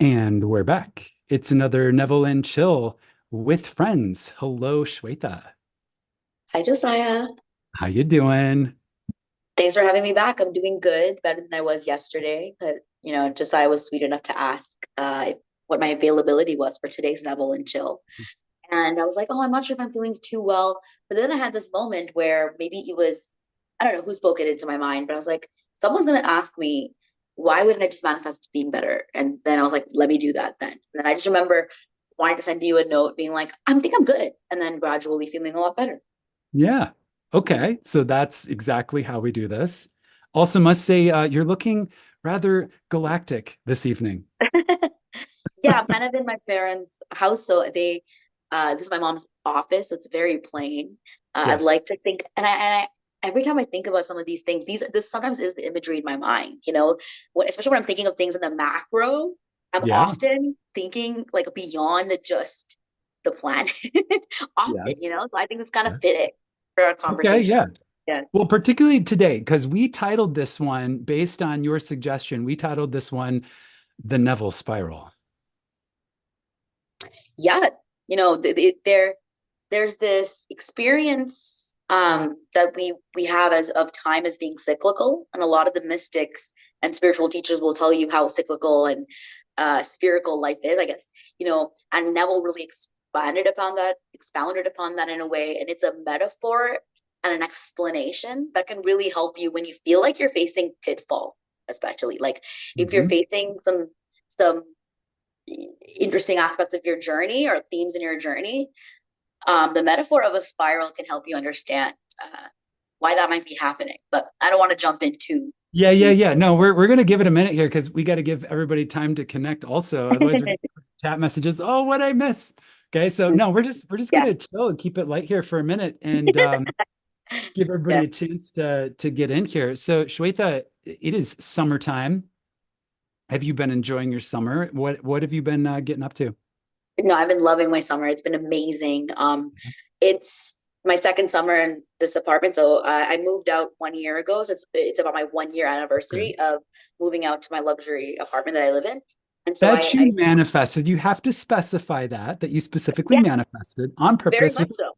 And we're back. It's another Neville and Chill with friends. Hello, Shweta. Hi, Josiah. How you doing? Thanks for having me back. I'm doing good, better than I was yesterday. But Josiah was sweet enough to ask what my availability was for today's Neville and Chill. And I was like, oh, I'm not sure if I'm feeling too well. But then I had this moment where maybe it was, I don't know who spoke it into my mind, but I was like, someone's going to ask me, why wouldn't I just manifest being better? And then I was like, let me do that then. And then I just remember wanting to send you a note being like, I think I'm good. And then gradually feeling a lot better. Yeah. Okay. So that's exactly how we do this. Also, must say you're looking rather galactic this evening. Yeah, I'm kind of in my parents' house, so this is my mom's office, so it's very plain. I'd Yes. like to think, every time I think about some of these things, this sometimes is the imagery in my mind, especially when I'm thinking of things in the macro, I'm Yeah. often thinking like beyond just the planet, often, Yes. so I think it's kind of Yeah. fitting for our Okay. conversation. Yeah. Yeah. Well, particularly today, because we titled this one based on your suggestion. We titled this one The Neville Spiral. Yeah, there's this experience that we have as of time as being cyclical, and a lot of the mystics and spiritual teachers will tell you how cyclical and spherical life is, I guess. And Neville really expounded upon that in a way, and it's a metaphor and an explanation that can really help you when you feel like you're facing pitfall, especially like if you're Mhm. facing some interesting aspects of your journey or themes in your journey, the metaphor of a spiral can help you understand why that might be happening. But I don't want to jump into Yeah, yeah, deep. yeah. No, we're gonna give it a minute here because we got to give everybody time to connect also. Otherwise, we're gonna get chat messages. Oh, what I miss. Okay, so no, we're just Yeah, gonna chill and keep it light here for a minute and give yeah. everybody a chance to get in here. So, Shweta, it is summertime. Have you been enjoying your summer? What have you been getting up to? No, I've been loving my summer. It's been amazing. It's my second summer in this apartment, so I moved out 1 year ago. So it's about my 1 year Okay. anniversary of moving out to my luxury apartment that I live in. And so That you manifested. You have to specify that you specifically yeah, manifested on very purpose much with so.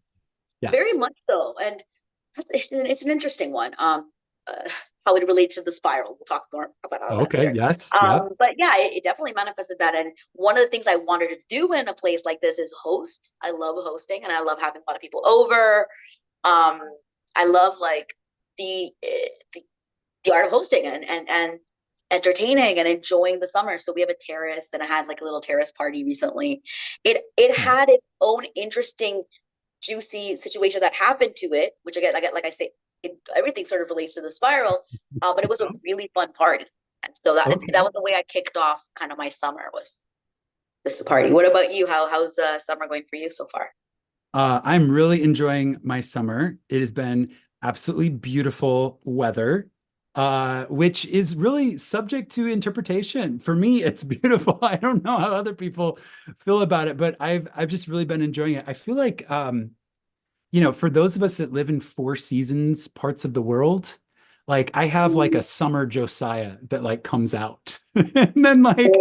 Very yes. much so. And it's an interesting one. Uh, how it relates to the spiral. We'll talk more about all that Okay, later. yes, yep. But yeah, it definitely manifested that. And one of the things I wanted to do in a place like this is host. I love hosting, and I love having a lot of people over. Um, I love like the the art of hosting and entertaining and enjoying the summer. So we have a terrace, and I had like a little terrace party recently. It had its own interesting juicy situation that happened to it, which again, like I say, everything sort of relates to the spiral. But it was a really fun party, and so that Okay. was the way I kicked off kind of my summer was this party. What about you? How's summer going for you so far? I'm really enjoying my summer. It has been absolutely beautiful weather, which is really subject to interpretation. For me, it's beautiful. I don't know how other people feel about it, but I've just really been enjoying it. I feel like for those of us that live in four seasons parts of the world, like I have like a summer Josiah that like comes out and then like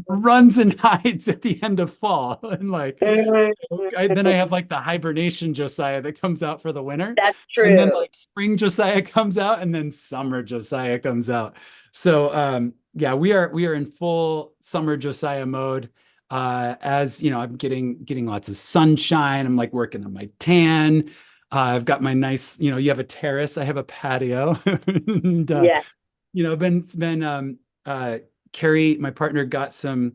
runs and hides at the end of fall. And like then I have like the hibernation Josiah that comes out for the winter. That's And then true. like spring Josiah comes out and then summer Josiah comes out. So yeah, we are in full summer Josiah mode. As you know, I'm getting lots of sunshine. I'm like working on my tan. I've got my nice, you have a terrace, I have a patio. And Yeah. been Carrie, my partner, got some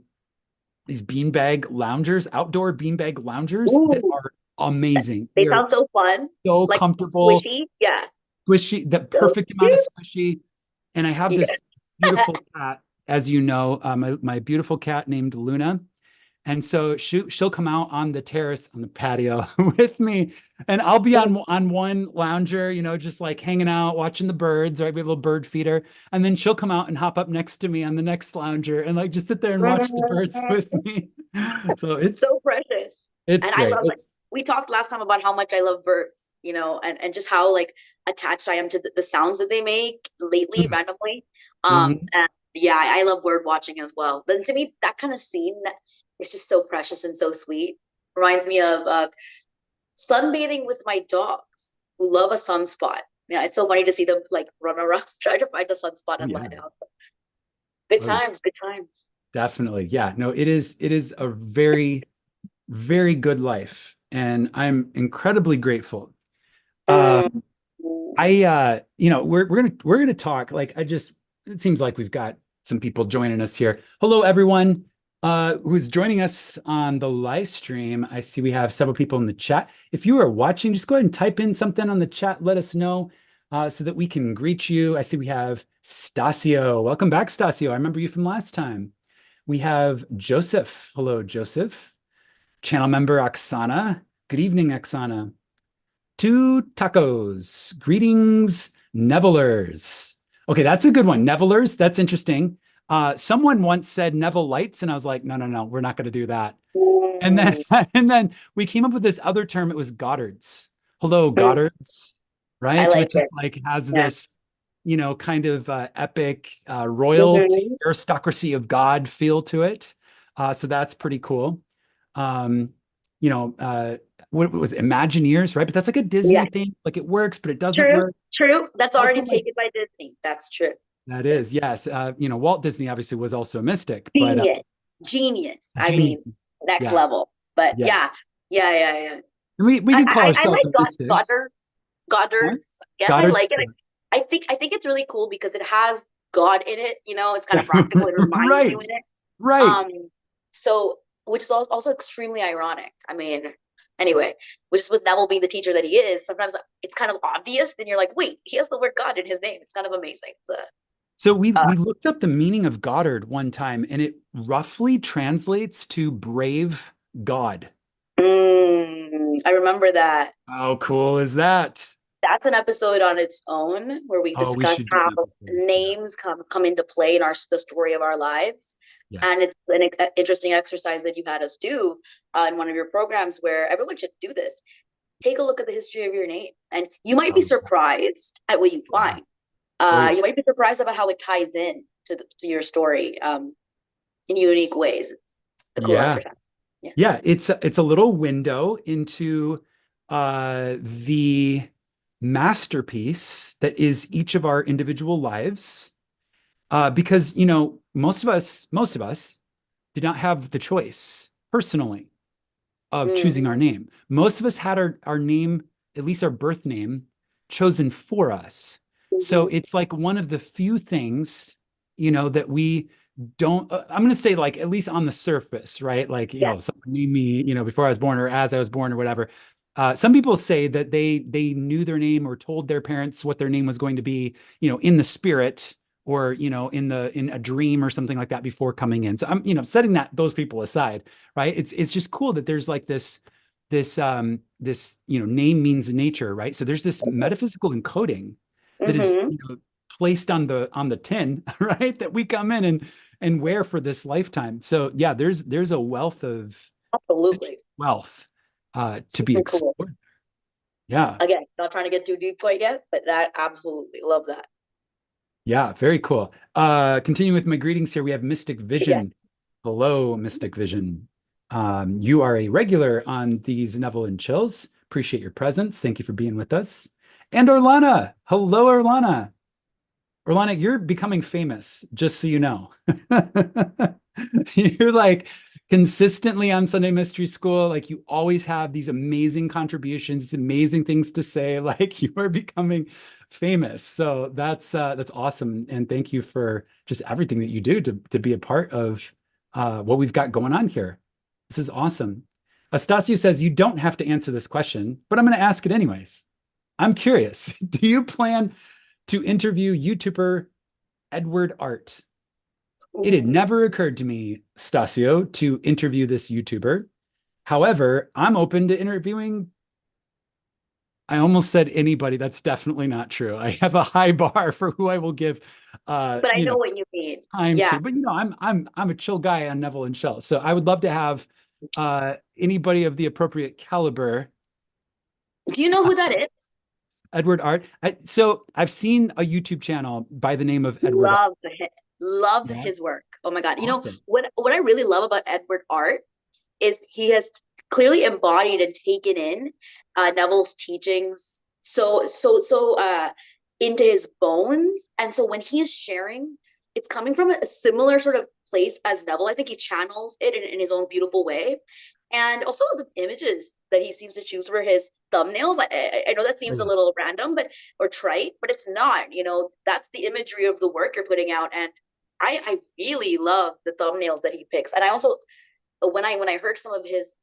these beanbag loungers, outdoor beanbag loungers that Ooh, are amazing. they They're sound so fun. so Like comfortable, squishy. Yeah. squishy, the So perfect amount of cute. squishy. And I have Yeah. this beautiful cat, as you know, my beautiful cat named Luna. And so she'll come out on the terrace on the patio with me, and I'll be on one lounger, just like hanging out, watching the birds, right? We have a little bird feeder, and then she'll come out and hop up next to me on the next lounger and like just sit there and watch the birds with me. So it's So precious. it's And I great. love like It's we talked last time about how much I love birds, and just how like attached I am to the sounds that they make lately, randomly. Mhm. Yeah, I love bird watching as well. But to me, that kind of scene that is just so precious and so sweet. Reminds me of sunbathing with my dogs who love a sunspot. Yeah, it's so funny to see them like run around trying to find a sunspot Oh and yeah. light up. Good Oh yeah. times, good times. Definitely. Yeah. No, it is a very, very good life. And I'm incredibly grateful. Uh Mm. we're gonna talk. Like it seems like we've got some people joining us here. Hello, everyone who's joining us on the live stream. I see we have several people in the chat. If you are watching, just go ahead and type in something on the chat. Let us know so that we can greet you. I see we have Stasio. Welcome back, Stasio. I remember you from last time. We have Joseph. Hello, Joseph. Channel member Oksana. Good evening, Oksana. Two tacos. Greetings, Nevillers. Okay, that's a good one. Nevillers, that's interesting. Someone once said Neville Lights, and I was like, no, no, no, we're not going to do that. And then Mm. and then we came up with this other term. It was Goddards. Hello, Mm. Goddards, I right? like Which is it. like has Yeah. this, kind of epic royalty, Hmm. aristocracy of God feel to it. So that's pretty cool. Um, you know, uh, what was it, Imagineers, right? But that's like a Yeah. Disney thing. Like it works, but it doesn't True. work. True. That's Also, already like taken by Disney. That's true. that is, yes. Walt Disney obviously was also a mystic, but Genius. Genius. a I genius. mean, next Yeah, level. But yeah. yeah. Yeah, yeah, yeah. And we I, can call I ourselves like mystics. Goddard. Goddard. Huh? Yes, I Goddard's like it. I think it's really cool because it has God in it. It's kind of practical. It reminds you right, in it. right. Um, so which is also extremely ironic. I mean, anyway, which is with Neville being the teacher that he is. Sometimes it's kind of obvious. Then you're like, wait, he has the word God in his name. It's kind of amazing. So we Uh, we looked up the meaning of Goddard one time, and it roughly translates to brave God. I remember that. How cool is that? That's an episode on its own where we Oh, we discuss should do how an episode. Yeah. names come into play in the story of our lives. And Yes. it's an interesting exercise that you had us do in one of your programs where everyone should do this. Take a look at the history of your name, and you might be Oh, surprised at what you yeah. find. Oh, yeah. You might be surprised about how it ties in to your story in unique ways. It's a cool Yeah. exercise. Yeah. Yeah. It's a little window into the masterpiece that is each of our individual lives. Because, most of us did not have the choice personally of choosing Mm-hmm. our name. Most of us had our name, at least our birth name, chosen for us. So Mm-hmm. it's like one of the few things, that we don't, I'm going to say like, at least on the surface, right? Like, Yeah. someone named me, before I was born or as I was born or whatever. Some people say that they knew their name or told their parents what their name was going to be, in the spirit or in a dream or something like that before coming in. So I'm setting those people aside, right? It's just cool that there's like this name means nature, right? So there's this metaphysical encoding that is Mm-hmm. placed on the tin, right? That we come in and wear for this lifetime. So yeah, there's a wealth of Absolutely. wealth to be Super cool. explored. Yeah. Again, not trying to get too deep quite yet, but that absolutely love that. Yeah, very cool. Continuing with my greetings here, we have Mystic Yeah. Vision. Hello, Mystic Vision. You are a regular on these Neville and Chills. Appreciate your presence. Thank you for being with us. And Orlana. Hello, Orlana. Orlana, you're becoming famous, just so you know. You're like consistently on Sunday Mystery School. Like you always have these amazing contributions, these amazing things to say. Like you are becoming famous. So that's awesome. And thank you for just everything that you do to be a part of what we've got going on here. This is awesome. Astasio says you don't have to answer this question, but I'm going to ask it anyways. I'm curious. Do you plan to interview YouTuber Edward Art? It had Ooh. never occurred to me, Stasio, to interview this YouTuber. However, I'm open to interviewing. I almost said anybody. That's definitely not true. I have a high bar for who I will give, But I know what you mean. time Yeah. to. But I'm a chill guy on Neville and Shell, so I would love to have anybody of the appropriate caliber. Do you know who that is? Edward Art. So I've seen a YouTube channel by the name of Edward Art. Love him. Love Yeah. his work. Oh my God. You know, Awesome. what I really love about Edward art is he has clearly embodied and taken in Neville's teachings so into his bones. And so when he's sharing, it's coming from a similar sort of place as Neville. I think he channels it in his own beautiful way. And also the images that he seems to choose for his thumbnails. I know that seems a Oh, little random, but or trite, but it's not. You know, that's the imagery of the work you're putting out. And I really love the thumbnails that he picks. And I also when I heard some of his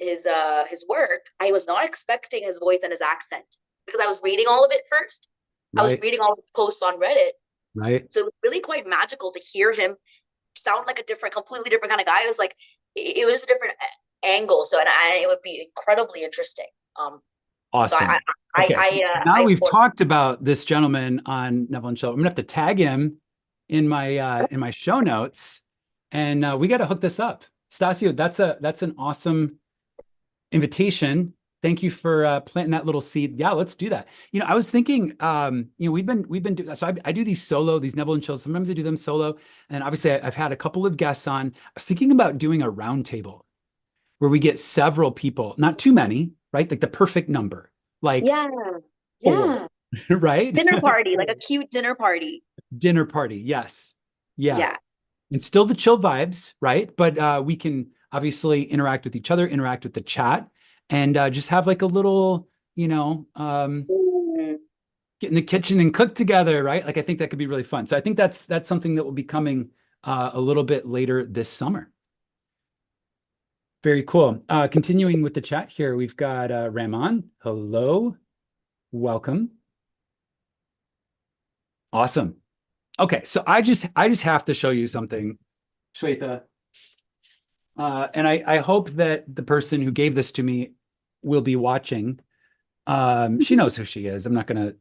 work, I was not expecting his voice and his accent because I was reading all of it first. I was right. reading all the posts on Reddit, Right. so it was really quite magical to hear him sound like a different, completely different kind of guy. It was like it was just a different angle, so and it would be incredibly interesting. So Awesome. Okay, so now I we've talked about this gentleman on Neville and Chill. I'm gonna have to tag him in my show notes, and we got to hook this up. Stasio, that's an awesome invitation. Thank you for planting that little seed. Yeah, let's do that. You know, I was thinking, we've been doing so. I do these Neville and Chill. Sometimes I do them solo, and obviously I've had a couple of guests on. I was thinking about doing a roundtable where we get several people, not too many, right? Like the perfect number, like yeah, four, yeah, right? dinner party, like a cute dinner party. Dinner party, yes. Yeah. Yeah. And still the chill vibes, right? But we can obviously interact with each other, interact with the chat, and just have like a little, Mm. get in the kitchen and cook together, right? Like I think that could be really fun. So I think that's something that will be coming a little bit later this summer. Very cool. Continuing with the chat here, we've got Ramon. Hello, welcome. Awesome. Okay, so I just have to show you something, Shweta. And I hope that the person who gave this to me will be watching. She knows who she is. I'm not going to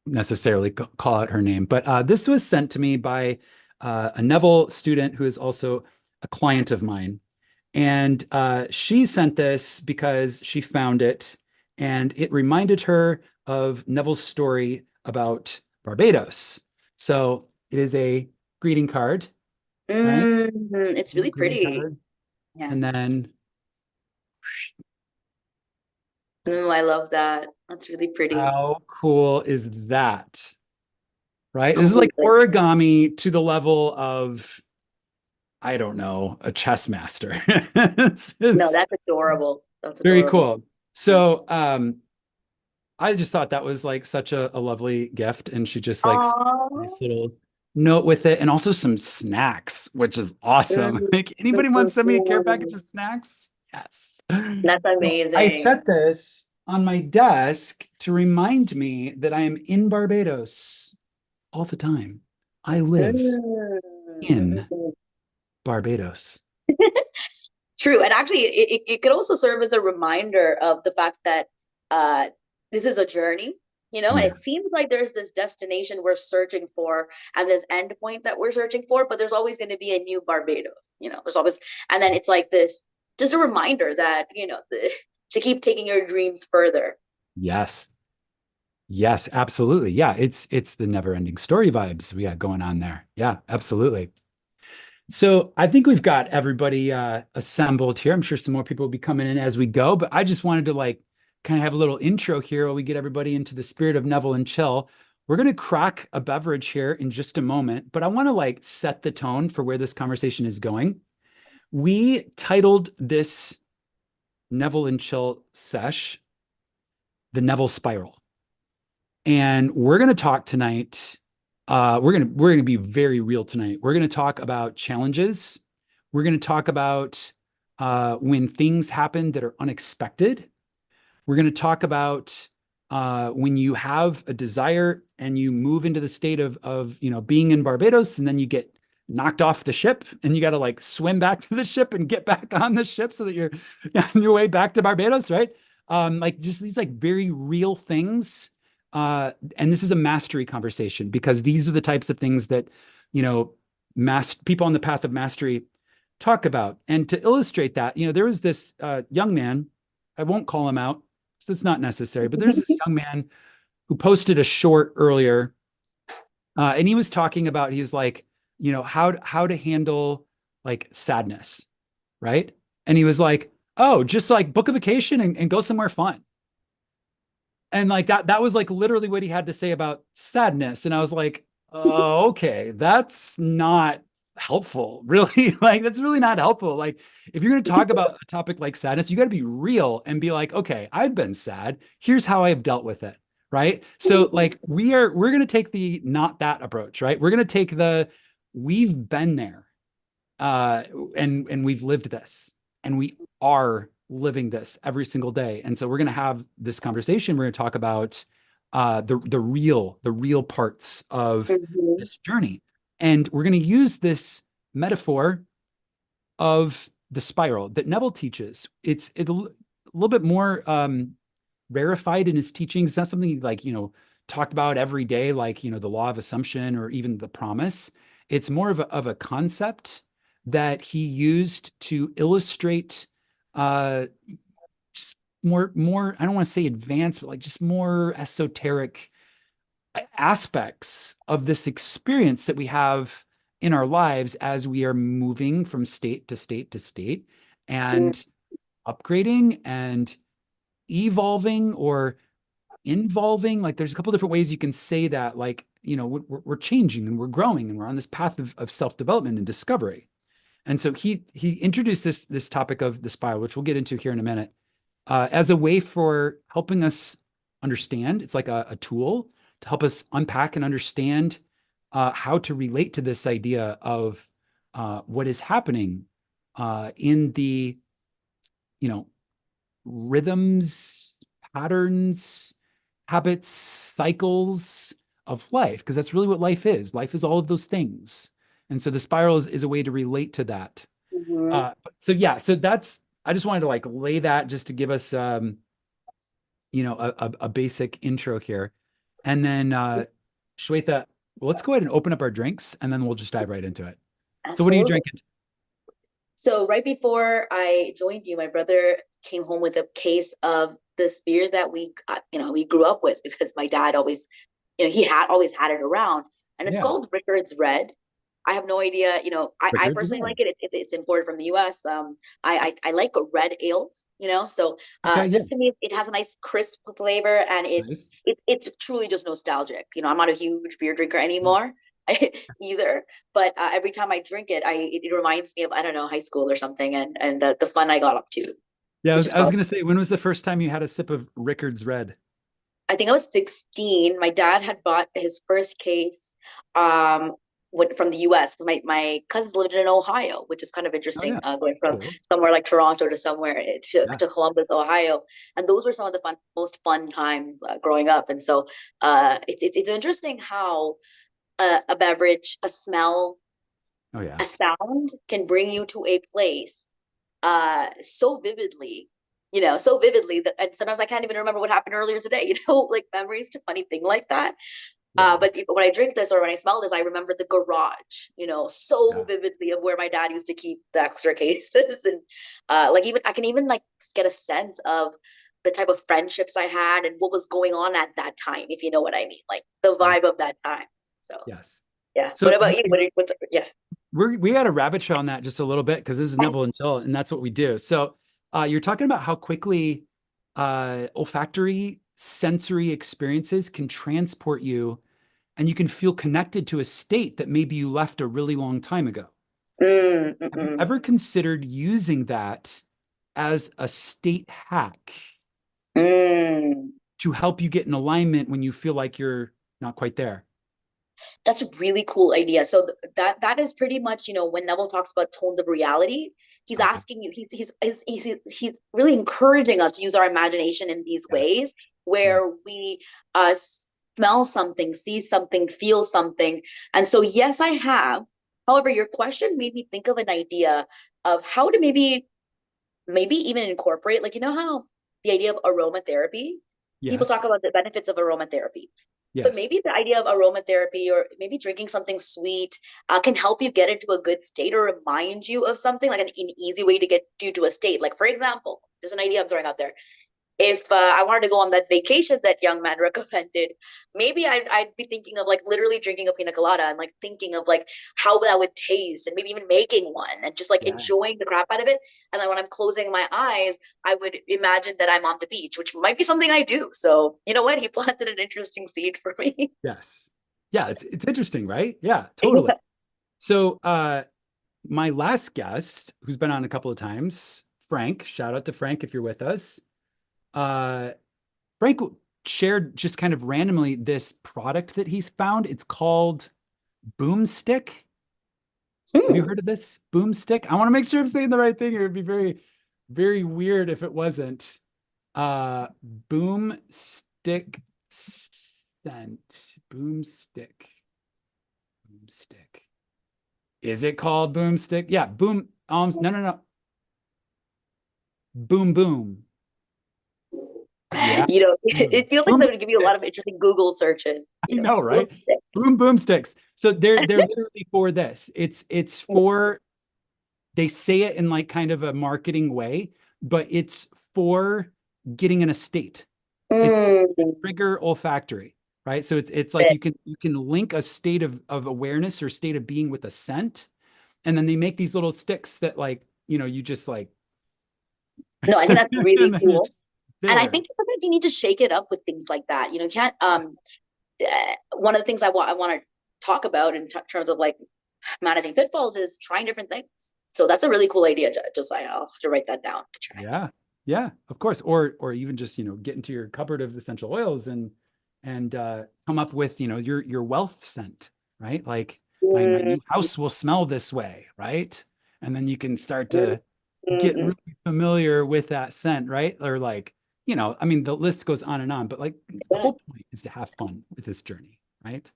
necessarily call out her name, but this was sent to me by a Neville student who is also a client of mine. And she sent this because she found it and it reminded her of Neville's story about Barbados. So it is a greeting card, right? It's really Greeting pretty. card. Yeah. And then No, I love that. That's really pretty. how cool is that? Right? This is like Completely. origami to the level of, I don't know, a chess master. This No, is that's adorable. That's very adorable. cool. Yeah. So, I just thought that was like such a lovely gift. And she just like Aww. nice little note with it and also some snacks, which is awesome. Mm, Like anybody want to send me a care package of snacks? Yes. that's So I amazing. set this on my desk to remind me that I am in Barbados all the time. I live in Mm. Barbados. True. And actually, it could also serve as a reminder of the fact that uh, this is a journey, and Yeah. it seems like there's this destination we're searching for and this end point that we're searching for, but there's always going to be a new Barbados, there's always, and then it's like this, just a reminder that, to keep taking your dreams further. Yes. Yes, absolutely. Yeah, it's the never-ending story vibes we got going on there. Yeah, absolutely. So I think we've got everybody assembled here. I'm sure some more people will be coming in as we go, but I just wanted to like kind of have a little intro here while we get everybody into the spirit of Neville and Chill. We're going to crack a beverage here in just a moment, but I want to like set the tone for where this conversation is going. We titled this Neville and Chill sesh the Neville Spiral. And we're going to talk tonight. We're going to be very real tonight. We're going to talk about challenges. We're going to talk about when things happen that are unexpected. We're going to talk about when you have a desire and you move into the state of being in Barbados, and then you get knocked off the ship, and you got to like swim back to the ship and get back on the ship so that you're on your way back to Barbados, right? Like just these like very real things. And this is a mastery conversation because these are the types of things that, people on the path of mastery talk about. And to illustrate that, there was this young man, I won't call him out, so it's not necessary, but there's this young man who posted a short earlier, and he was talking about, he was like, how to handle like sadness, right? And he was like, oh, just like book a vacation and go somewhere fun. And like that was like literally what he had to say about sadness. And I was like, oh, okay, that's not helpful, really. Like, that's really not helpful. Like, if you're going to talk about a topic like sadness, you got to be real and be like, okay, I've been sad. Here's how I've dealt with it. Right. So like we're going to take the not that approach, right? We're going to take the we've been there uh, and we've lived this, and we are living this every single day. And so we're going to have this conversation. We're going to talk about the real parts of Mhm. this journey, and we're going to use this metaphor of the spiral that Neville teaches. It's a little bit more rarefied in his teachings. It's not something he like talked about every day, like the law of assumption or even the promise. It's more of a concept that he used to illustrate uh, just more. I don't want to say advanced, but like just more esoteric aspects of this experience that we have in our lives as we are moving from state to state to state Mm. and upgrading and evolving or involving. Like there's a couple different ways you can say that, like we're changing and we're growing and we're on this path of self-development and discovery. And so he introduced this topic of the spiral, which we'll get into here in a minute, as a way for helping us understand. It's like a tool to help us unpack and understand how to relate to this idea of what is happening in the you know rhythms, patterns, habits, cycles of life, because that's really what life is. Life is all of those things. And so the spiral is a way to relate to that. Mhm. So yeah, so that's, I just wanted to like lay that just to give us, a basic intro here. And then, Shweta, let's go ahead and open up our drinks and then we'll just dive right into it. So what are you Absolutely. drinking? So right before I joined you, my brother came home with a case of this beer that we grew up with because my dad always, he had always had it around, and it's Yeah, called Rickard's Red. I have no idea. I Rickard's personally Red. like it. It's imported from the U.S. I like red ales. So Okay, yeah, this to me, it has a nice crisp flavor, and nice. it's truly just nostalgic. I'm not a huge beer drinker anymore either, but every time I drink it, it reminds me of, I don't know, high school or something, and the fun I got up to, Yeah, I which was, is I was fun. gonna say, when was the first time you had a sip of Rickard's Red? I think I was 16. My dad had bought his first case um, from the US because my cousins lived in Ohio, which is kind of Oh interesting, yeah, going from cool. somewhere like Toronto to somewhere Yeah. to Columbus, Ohio. And those were some of the most fun times growing up. And so it's interesting how a beverage, a smell, Oh yeah. a sound can bring you to a place so vividly, so vividly that, and sometimes I can't even remember what happened earlier today, like memories to funny thing like that. Yeah. But when I drink this or when I smell this, I remember the garage, so Yeah. vividly, of where my dad used to keep the extra cases. And like, even I can even like get a sense of the type of friendships I had and what was going on at that time, if you know what I mean, like the vibe Yes. of that time. So Yes. yeah. So What about you? Yeah. we had a rabbit trail on that just a little bit because this is Neville and Chill, and that's what we do. So you're talking about how quickly olfactory sensory experiences can transport you, and you can feel connected to a state that maybe you left a really long time ago. Mm, mm, Have you mm, ever considered using that as a state hack mm. to help you get in alignment when you feel like you're not quite there? That's a really cool idea. So that is pretty much, when Neville talks about tones of reality, he's Uh-huh. asking you, he's really encouraging us to use our imagination in these Yes. ways Yeah. where we smell something, see something, feel something. And so, yes, I have. However, your question made me think of an idea of how to maybe even incorporate, like, how the idea of aromatherapy, people talk Yes. about the benefits of aromatherapy, but Yes. maybe the idea of aromatherapy or maybe drinking something sweet can help you get into a good state or remind you of something, like an easy way to get you to a state. Like, for example, just an idea I'm throwing out there. if I wanted to go on that vacation that young man recommended, maybe I'd be thinking of like literally drinking a pina colada and like thinking of like how that would taste and maybe even making one and just like Yes. enjoying the crap out of it. And then when I'm closing my eyes, I would imagine that I'm on the beach, which might be something I do. So you know what? He planted an interesting seed for me. Yes. Yeah, it's interesting, right? Yeah, totally. So my last guest, who's been on a couple of times, Frank, shout out to Frank if you're with us. Uh Frank shared just kind of randomly this product that he's found. It's called Boomstick. Have you Hmm. heard of this? Boomstick? I want to make sure I'm saying the right thing. It would be very, very weird if it wasn't. Uh, Boomstick scent. Boomstick. Boomstick. Is it called Boomstick? Yeah, boom. No, no, no. Boom, boom. Yeah. You know, Boom, it feels like boom, that boom would give you a lot of sticks. interesting Google searches. I know, right? Boomstick. Boom, boom sticks. So they're literally for this. It's for they say it in like kind of a marketing way, but it's for getting in a state. It's Mm, trigger olfactory, right? So it's like you can link a state of awareness or state of being with a scent, and then they make these little sticks that like you just like, no, I think that's really and then you're cool. just And I there. think sometimes you need to shake it up with things like that. You know, you can't. One of the things I want to talk about in terms of like managing pitfalls is trying different things. So that's a really cool idea, Josiah. I'll have to write that down to try. Yeah, yeah, of course. Or even just get into your cupboard of essential oils and come up with your wealth scent, right? Like my Mm, new house will smell this way, right? And then you can start mm, to get mm, really familiar with that scent, right? Or like, I mean, the list goes on and on, but like the mm. whole point is to have fun with this journey, right?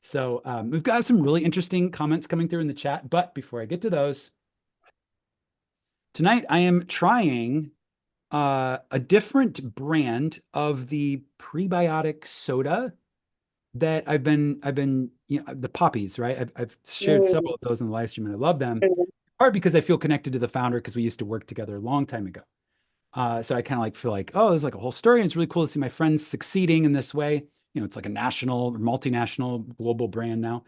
So we've got some really interesting comments coming through in the chat, but before I get to those, tonight I am trying a different brand of the prebiotic soda that I've been the poppies, right? I've shared Mm, several of those in the live stream and I love them. mm. Part because I feel connected to the founder because we used to work together a long time ago. So I kind of like feel like, oh, there's like a whole story, and it's really cool to see my friends succeeding in this way. It's like a national, multinational, global brand now.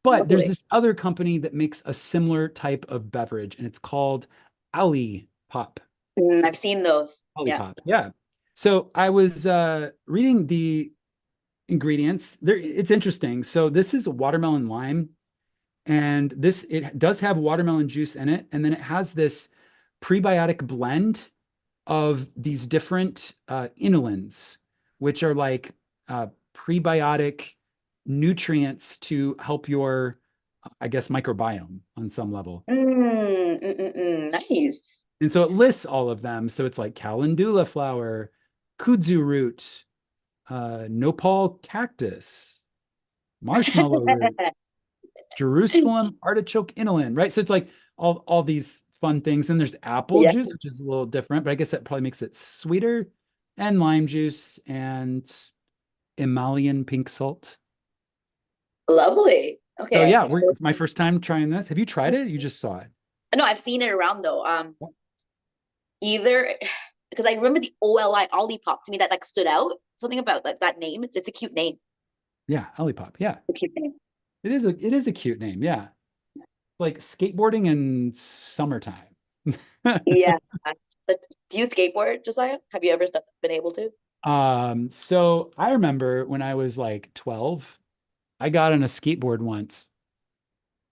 But there's Lovely. this other company that makes a similar type of beverage, and it's called Ali Pop. I've seen those. Yeah. Olipop. Yeah. So I was reading the ingredients. There, it's interesting. So this is a watermelon lime, and this it does have watermelon juice in it, and then it has this prebiotic blend of these different inulins, which are like prebiotic nutrients to help your, I guess, microbiome on some level. Nice. And so it lists all of them. So it's like calendula flower, kudzu root, nopal cactus, marshmallow root, Jerusalem artichoke inulin, right? So it's like all these fun things. And there's apple Yeah. juice, which is a little different, but I guess that probably makes it sweeter, and lime juice and Himalayan pink salt. Lovely. So Okay. yeah, it's my first time trying this. Have you tried it? You just saw it. No, I've seen it around though. Either because I remember the OLI Olipop to me that like stood out. Something about like that name. It's a cute name. Yeah, Olipop. Yeah, A cute name. it is a cute name. Yeah, like skateboarding in summertime. Yeah. But do you skateboard, Josiah? Have you ever been able to? So I remember when I was like 12, I got on a skateboard once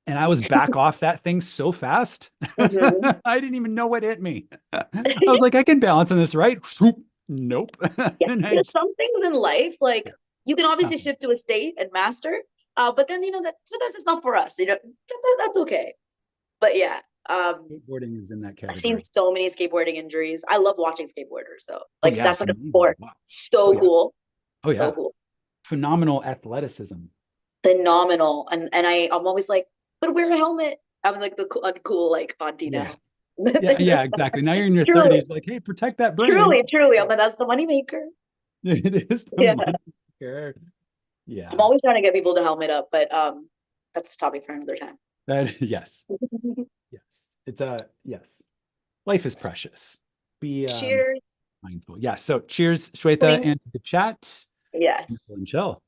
and I was back off that thing so fast. Hmm. I didn't even know what hit me. I was like, I can balance on this, right? Swoop. Nope. Yeah. And I There's some things in life like you can obviously stopped. shift to a state and master, but then you know that sometimes it's not for us. You know that's okay. But yeah, Skateboarding is in that I've seen category. so many skateboarding injuries. I love watching skateboarders though. Oh Like yeah, that's it's like a amazing to sport. watch. Oh So yeah. cool. Oh So yeah. cool. Phenomenal athleticism. Phenomenal. And I'm always like, but wear a helmet. I'm like the uncool like auntie Yeah. now. Yeah, yeah, exactly. Now you're in your Truly, 30s, like, hey, protect that brain. truly. I'm like, that's the money maker. It is the Yeah. money maker. I'm Yeah. always trying to get people to helmet up, but that's a topic for another time. That yes. Yes. It's a yes. Life is precious. Be Cheers. mindful. Yeah. So cheers, Shweta, Thank- and the chat. Yes. And chill.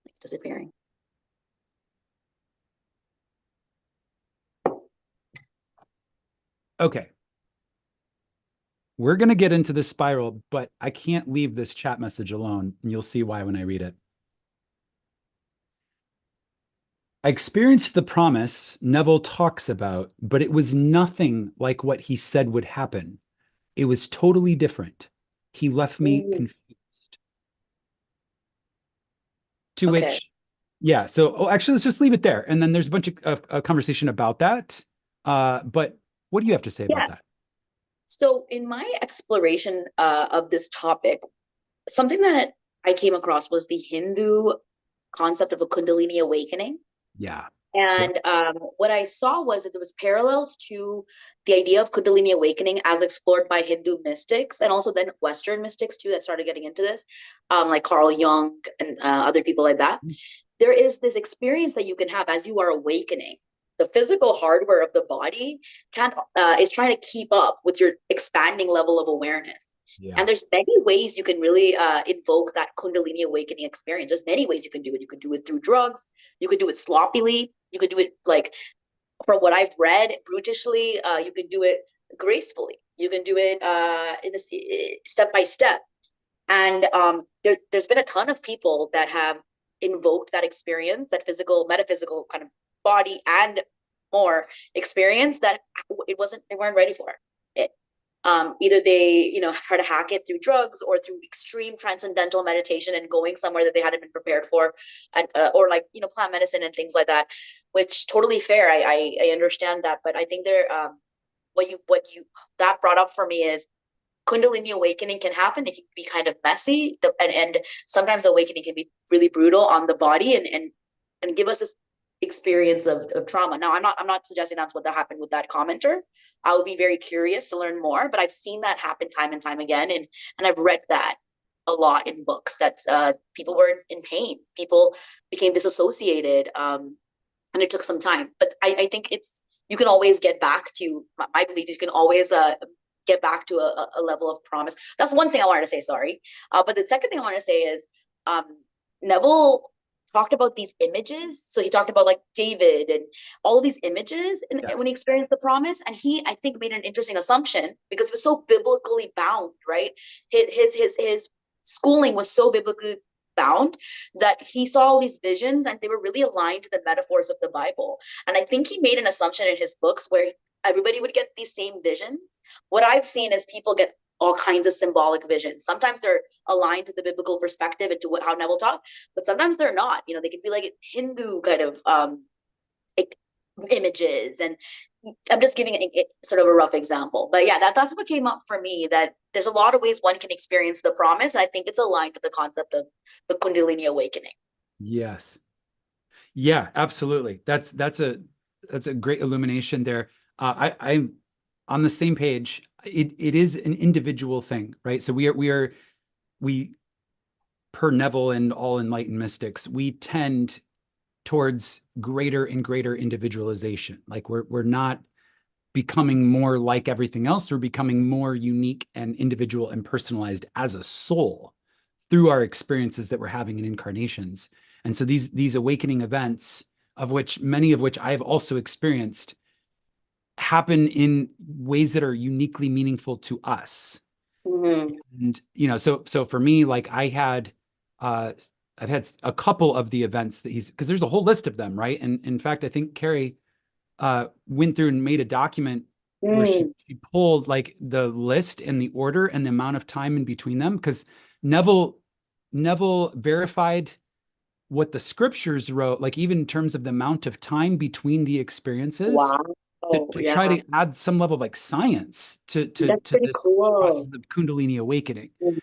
It's disappearing. Okay. We're going to get into this spiral, but I can't leave this chat message alone. And you'll see why when I read it. I experienced the promise Neville talks about, but it was nothing like what he said would happen. It was totally different. He left me Mm, confused. To okay. which, yeah. So, actually, let's just leave it there. And then there's a bunch of conversation about that. But what do you have to say about Yeah. that? So in my exploration of this topic, something that I came across was the Hindu concept of a Kundalini awakening. Yeah. Yep. And what I saw was that there was parallels to the idea of Kundalini awakening as explored by Hindu mystics and also then Western mystics too that started getting into this, like Carl Jung and other people like that. There is this experience that you can have as you are awakening. The physical hardware of the body can't is trying to keep up with your expanding level of awareness. Yeah. And there's many ways you can really invoke that Kundalini awakening experience. There's many ways you can do it. You can do it through drugs. You could do it sloppily. You could do it like, from what I've read, brutishly. You can do it gracefully. You can do it in a step by step. And there's been a ton of people that have invoked that experience, that physical, metaphysical kind of body and more experience that they weren't ready for it. Either they, try to hack it through drugs or through extreme transcendental meditation and going somewhere that they hadn't been prepared for, or like, plant medicine and things like that, which totally fair. I understand that, but I think what you that brought up for me is Kundalini awakening can happen. It can be kind of messy, and sometimes awakening can be really brutal on the body and give us this experience of trauma. Now, I'm not suggesting that's what that happened with that commenter. I would be very curious to learn more, but I've seen that happen time and time again, and I've read that a lot in books that people were in pain, people became disassociated, and it took some time. But I think you can always get back to my belief. You can always get back to a level of promise. That's one thing I wanted to say. Sorry, but the second thing I want to say is um, Neville talked about these images. So he talked about like David and all these images when he Yes. experienced the promise. And he, I think, made an interesting assumption because it was so biblically bound, right? His schooling was so biblically bound that he saw all these visions and they were really aligned to the metaphors of the Bible. And I think he made an assumption in his books where everybody would get these same visions. What I've seen is people get all kinds of symbolic visions. Sometimes they're aligned to the biblical perspective and to how Neville taught, but sometimes they're not. They can be like Hindu kind of like images. And I'm just giving it sort of a rough example. But yeah, that's what came up for me, that there's a lot of ways one can experience the promise. And I think it's aligned with the concept of the Kundalini awakening. Yes. Yeah, absolutely. That's a great illumination there. I'm on the same page. It is an individual thing, right? So we per Neville and all enlightened mystics, we tend towards greater and greater individualization. Like we're not becoming more like everything else. We're becoming more unique and individual and personalized as a soul through our experiences that we're having in incarnations. And so these awakening events, of which many of which I've also experienced, happen in ways that are uniquely meaningful to us. Mm-hmm. And so for me, like uh I've had a couple of the events that because there's a whole list of them, right? And in fact, I think Carrie went through and made a document where Mm. she pulled like the list and the order and the amount of time in between them, because Neville Neville verified what the scriptures wrote, like even in terms of the amount of time between the experiences, Wow. to Yeah. try to add some level of like science That's to pretty this process cool. of Kundalini awakening. Mm-mm.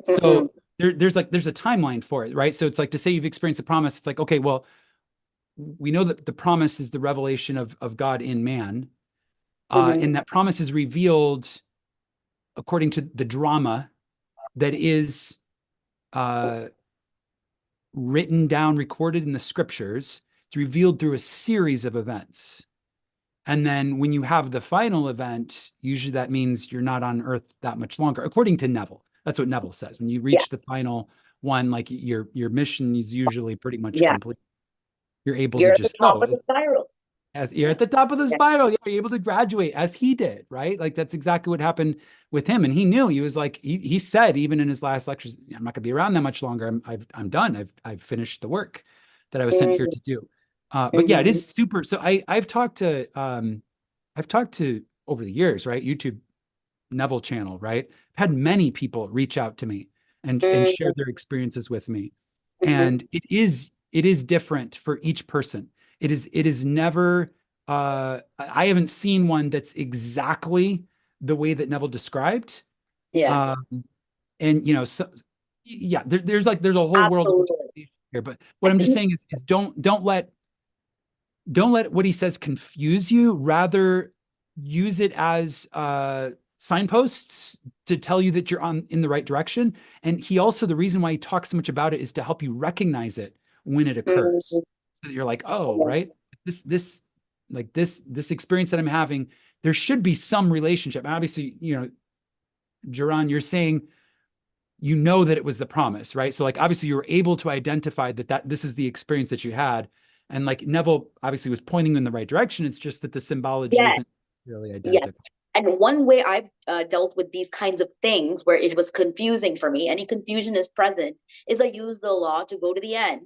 So there's a timeline for it, right? So it's like, to say you've experienced a promise, it's like, okay, well, we know that the promise is the revelation of God in man, Mm-hmm. and that promise is revealed according to the drama that is uh, written down, recorded in the scriptures. It's revealed through a series of events. And then when you have the final event, usually that means you're not on Earth that much longer, according to Neville. That's what Neville says. When you Yeah. reach the final one, like your mission is usually pretty much Yeah. complete. You're able to You're at the just top of the spiral. as you're at the top of the Yeah. spiral, you're able to graduate as he did, right? Like that's exactly what happened with him. And he knew. He was like, he said even in his last lectures, I'm not gonna be around that much longer. I'm done. I've finished the work that I was sent here Mm-hmm. to do. But yeah, it Mm-hmm. is super. So I've talked to over the years, right? YouTube Neville channel, right? I've had many people reach out to me and share their experiences with me. Mm-hmm. And it is different for each person. It is never I haven't seen one that's exactly the way that Neville described. Yeah. Um and so yeah, there's a whole world of Absolutely. interpretation here. But I what I'm just think, saying is don't let what he says confuse you. Rather, use it as signposts to tell you that you're on in the right direction. And he also, the reason why he talks so much about it is to help you recognize it when it occurs. mm, So that you're like, oh, yeah. right, this experience that I'm having, there should be some relationship. And obviously, Jaron, you're saying that it was the promise, right? So like obviously you were able to identify that this is the experience that you had. And like Neville obviously was pointing in the right direction. It's just that the symbology Yeah. isn't really Yeah. identical. And one way I've dealt with these kinds of things where it was confusing for me, any confusion is present, is I use the law to go to the end.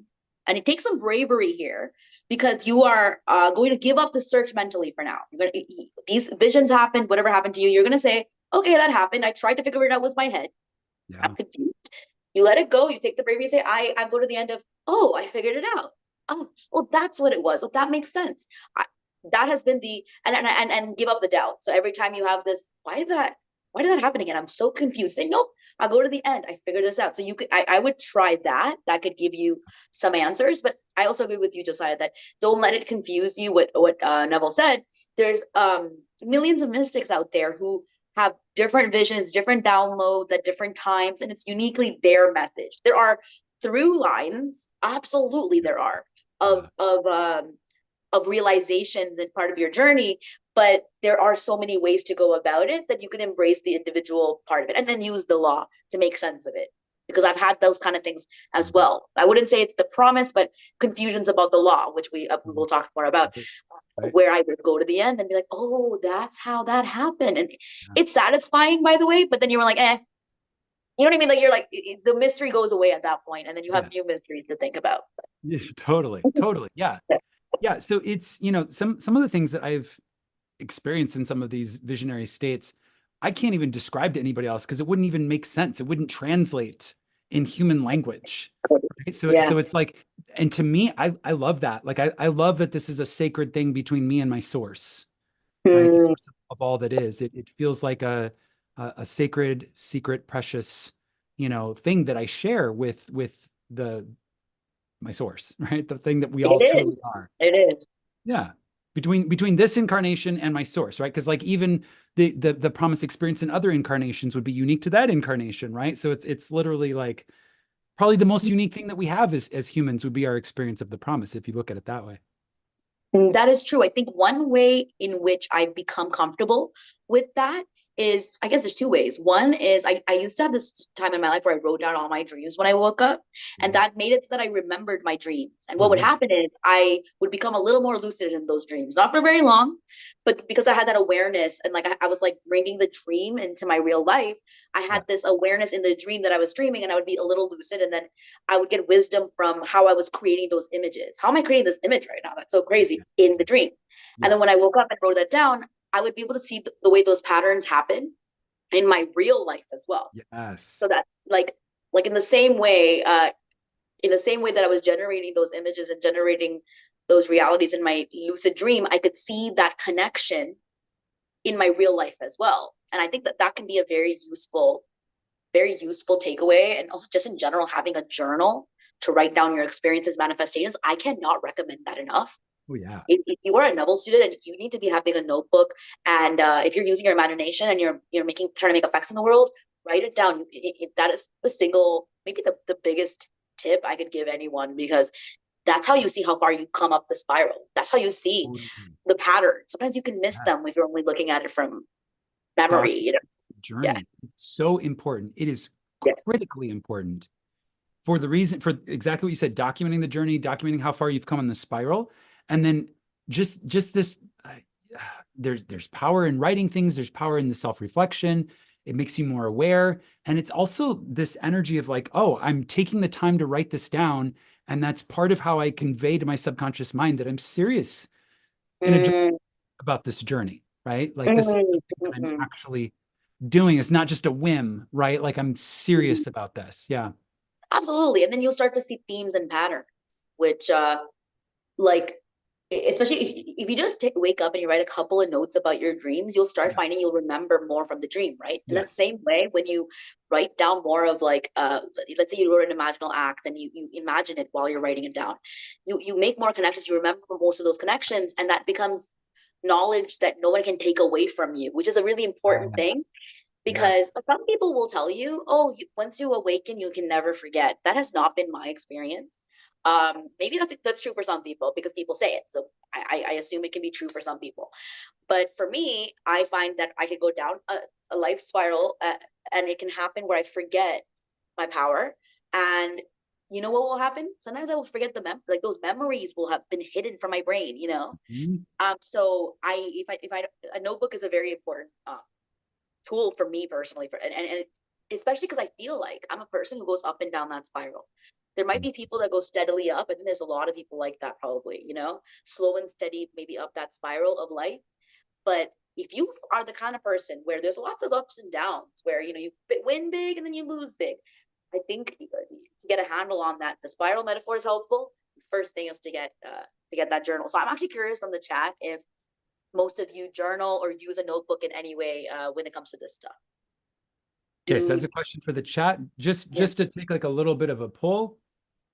And it takes some bravery here because you are going to give up the search mentally for now. These visions happened, whatever happened to you, you're going to say, okay, that happened. I tried to figure it out with my head. I'm Yeah. confused. You let it go. You take the bravery and say, I go to the end of, oh, I figured it out. Oh, well, that's what it was. Well, that makes sense. That has been the and give up the doubt. So every time you have this, why did that happen again? I'm so confused. Say, nope, I'll go to the end. I figured this out. So I would try that. That could give you some answers. But I also agree with you, Josiah, that don't let it confuse you. What Neville said. There's millions of mystics out there who have different visions, different downloads at different times, and it's uniquely their message. There are through lines, absolutely there Yes. are Yeah. of realizations as part of your journey, but there are so many ways to go about it that you can embrace the individual part of it and then use the law to make sense of it. Because I've had those kind of things as well. I wouldn't say it's the promise, but confusions about the law, which we will talk more about, Right. where I would go to the end and be like, oh, that's how that happened. And Yeah. it's satisfying, by the way, but then you were like, you know what I mean? Like you're like, the mystery goes away at that point, and then you have new Yes. mysteries to think about. Yeah, totally. Totally. Yeah. Yeah. So it's, some of the things that I've experienced in some of these visionary states, I can't even describe to anybody else because it wouldn't even make sense. It wouldn't translate in human language. Right? So, Yeah. so it's like, and to me, I love that. Like, I love that this is a sacred thing between me and my source, right? The Mm, source of all that is. It feels like a sacred, secret, precious, thing that I share with my source, right? The thing that we all it is. truly are. It is. Yeah. Between this incarnation and my source, right? Because like even the promised experience in other incarnations would be unique to that incarnation, right? So it's literally like probably the most unique thing that we have as humans would be our experience of the promise, if you look at it that way. That is true. I think one way in which I've become comfortable with that is, I guess there's two ways. One is I used to have this time in my life where I wrote down all my dreams when I woke up, and Yeah. that made it so that I remembered my dreams. And Oh what would yeah. happen is I would become a little more lucid in those dreams, not for very long, but because I had that awareness and like I was like bringing the dream into my real life, I Yeah. had this awareness in the dream that I was dreaming, and I would be a little lucid, and then I would get wisdom from how I was creating those images. How am I creating this image right now? That's so crazy in the dream. And then when I Yes. woke up and wrote that down, I would be able to see the way those patterns happen in my real life as well. So Yes. that like in the same way that I was generating those images and generating those realities in my lucid dream, I could see that connection in my real life as well. And I think that that can be a very useful takeaway. And also just in general, having a journal to write down your experiences, manifestations, I cannot recommend that enough. Oh yeah. If you are a Neville student, and you need to be having a notebook, and if you're using your imagination and you're making trying to make effects in the world, write it down. That is the single, maybe the biggest tip I could give anyone, because that's how you see how far you come up the spiral. That's how you see Totally. the pattern. Sometimes you can miss Yeah. them if you're only looking at it from memory, Document you know? the Yeah. journey. It's so important. It is Yeah. critically important for the reason, for exactly what you said, documenting the journey, documenting how far you've come on the spiral. And then just this, there's power in writing things. There's power in the self-reflection. It makes you more aware. And it's also this energy of like, oh, I'm taking the time to write this down. And that's part of how I convey to my subconscious mind that I'm serious in a Mm, about this journey, right? Like this is mm, something that I'm actually doing. It's not just a whim, right? Like I'm mm. serious about this. Yeah. Absolutely. And then you'll start to see themes and patterns, which like especially if you just wake up and you write a couple of notes about your dreams, you'll start Yeah. finding you'll remember more from the dream, right? In that Yes. same way, when you write down more of like let's say you wrote an imaginal act and you imagine it while you're writing it down, you make more connections, you remember most of those connections, and that becomes knowledge that no one can take away from you, which is a really important thing, because Yes. some people will tell you, oh, once you awaken you can never forget. That has not been my experience. Maybe that's true for some people because people say it, so I assume it can be true for some people, but for me I find that I could go down a life spiral, and it can happen where I forget my power. And you know what will happen? Sometimes I will forget like those memories will have been hidden from my brain, you know. Mhm. So if I a notebook is a very important tool for me personally, and especially because I feel like I'm a person who goes up and down that spiral. There might be people that go steadily up. I think there's a lot of people like that, probably, you know, slow and steady, maybe up that spiral of life. But if you are the kind of person where there's lots of ups and downs, where you know you win big and then you lose big, I think to get a handle on that, the spiral metaphor is helpful. First thing is to get that journal. So I'm actually curious from the chat if most of you journal or use a notebook in any way when it comes to this stuff. Okay, so Do that's a question for the chat. Just Yeah. just to take like a little bit of a poll.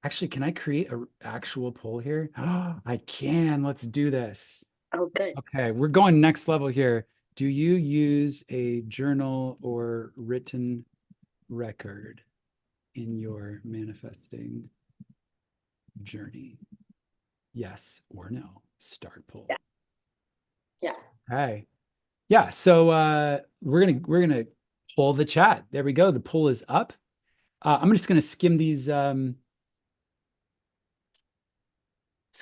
Actually, can I create a actual poll here? I can. Let's do this. Oh, good. Okay, we're going next level here. Do you use a journal or written record in your manifesting journey? Yes or no? Start poll. Yeah. Yeah. Okay. Yeah, so we're gonna poll the chat. There we go. The poll is up. I'm just gonna skim these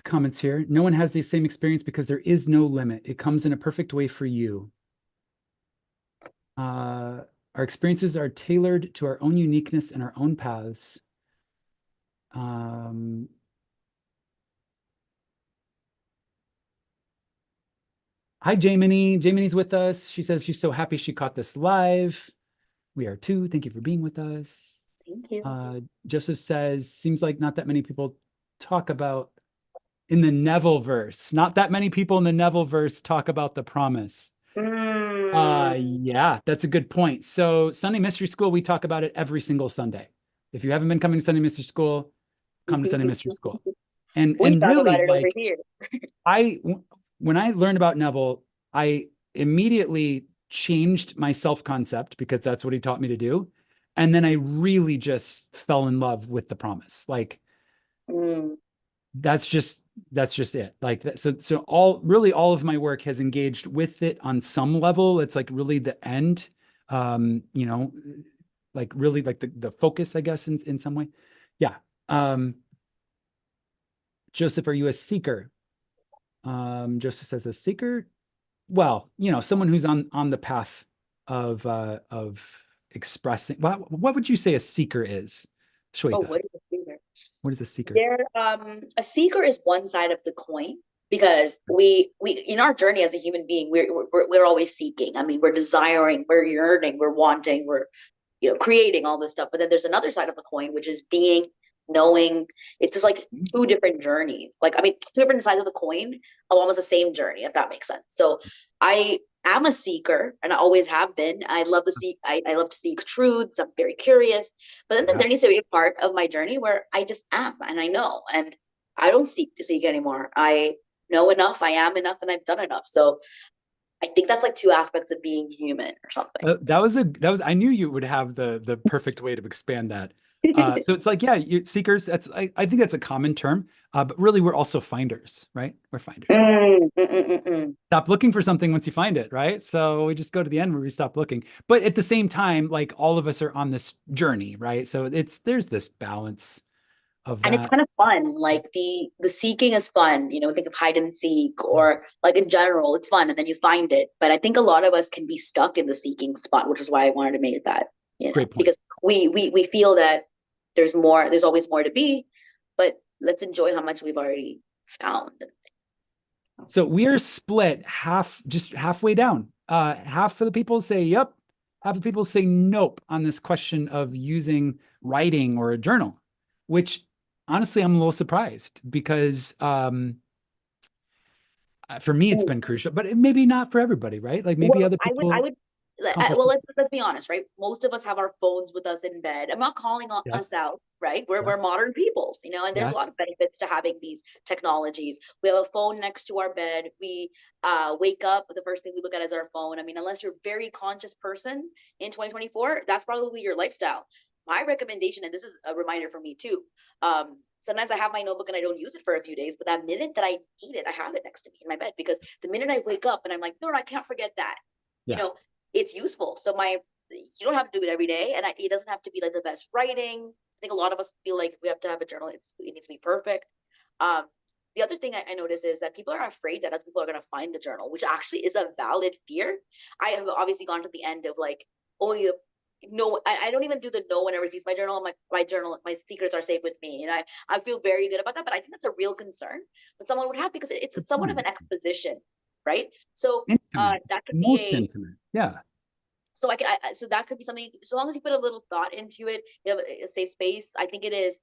comments here. No one has the same experience because there is no limit. It comes in a perfect way for you. Our experiences are tailored to our own uniqueness and our own paths. Um, Hi, Jamie. Jamie's with us. She says she's so happy she caught this live. We are too. Thank you for being with us. Thank you. Joseph says, seems like not that many people talk about in the Neville verse. Not that many people in the Neville verse talk about the promise. Mm. Yeah, that's a good point. So Sunday Mystery School, we talk about it every single Sunday. If you haven't been coming to Sunday Mystery School, come to Sunday Mystery School. And We and talk about really, it over like here. I when I learned about Neville, I immediately changed my self-concept because that's what he taught me to do. And then I really just fell in love with the promise. Like Mm. that's just that's just it. Like that, so all of my work has engaged with it on some level. It's like really the end. You know, like really like the focus, I guess, in some way. Yeah. Um, Joseph, are you a seeker? Joseph says a seeker. Well, you know, someone who's on the path of expressing. What would you say a seeker is, Oh, Shweta? what is a seeker? What is a seeker? There, a seeker is one side of the coin, because we in our journey as a human being, we're always seeking. I mean, we're desiring, we're yearning, we're wanting, we're creating all this stuff. But then there's another side of the coin, which is being, knowing. It's just like two different journeys. Like, I mean, two different sides of the coin of almost the same journey, if that makes sense. So I am a seeker, and I always have been. I love to seek. I love to seek truths. I'm very curious. But then Yeah. there needs to be a part of my journey where I just am, and I know, and I don't seek to seek anymore. I know enough. I am enough, and I've done enough. So I think that's like two aspects of being human or something. That was I knew you would have the perfect way to expand that. So it's like, yeah, you seekers, I think that's a common term, but really we're also finders, right? We're finders. Stop looking for something once you find it, right? So we just go to the end where we stop looking. But at the same time, like all of us are on this journey, right? So there's this balance of And it's that. kind of fun. Like the seeking is fun. Think of hide and seek, or like in general, it's fun, and then you find it. But I think a lot of us can be stuck in the seeking spot, which is why I wanted to make that. Great point. Because we feel that there's more, there's always more to be, but let's enjoy how much we've already found. So we are split just halfway down. Half of the people say yep, half of the people say nope on this question of using writing or a journal, which honestly I'm a little surprised because for me it's been crucial, but maybe not for everybody, right? Like maybe Well, other I people would, accomplish. well, let's be honest, right? Most of us have our phones with us in bed. I'm not calling us Yes, out, right? We're yes, modern peoples, and there's a lot yes. of benefits to having these technologies. We have a phone next to our bed. We wake up, the first thing we look at is our phone. I mean, unless you're a very conscious person in 2024, that's probably your lifestyle. My recommendation, and this is a reminder for me too. Sometimes I have my notebook and I don't use it for a few days, but that minute that I need it, I have it next to me in my bed, because the minute I wake up and I'm like, no, I can't forget that. You Yeah. know, it's useful. So you don't have to do it every day, and it doesn't have to be like the best writing. I think a lot of us feel like if we have to have a journal, it needs to be perfect. Um, the other thing I notice is that people are afraid that other people are going to find the journal, which actually is a valid fear. I have obviously gone to the end of like, only no, I don't even do the no one ever sees my journal. I'm like, my journal, my secrets are safe with me. And I feel very good about that. But I think that's a real concern that someone would have, because it's Good somewhat of point. an exposition, right? So Intimate, that could be most a intimate. Yeah. so so that could be something, so long as you put a little thought into it, you have a safe space. I think it is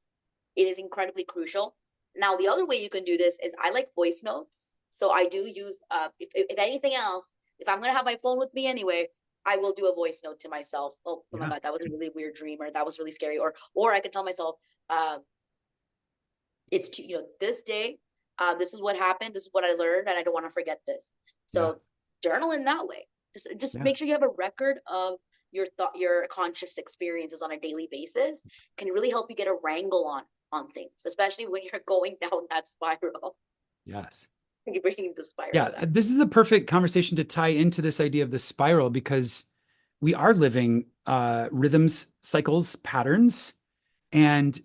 incredibly crucial. Now the other way you can do this is, I like voice notes. So I do use if anything else, if I'm gonna have my phone with me anyway, I will do a voice note to myself. Oh my Yeah. god, that was a really weird dream, or that was really scary, or I can tell myself, um it's this day, this is what happened, this is what I learned, and I don't want to forget this. Yeah. So journal in that way. Just Yeah. make sure you have a record of your conscious experiences on a daily basis. Can really help you get a wrangle on things, especially when you're going down that spiral. Yes. You're bringing the Yeah, spiral down. this is the perfect conversation to tie into this idea of the spiral, because we are living rhythms, cycles, patterns, and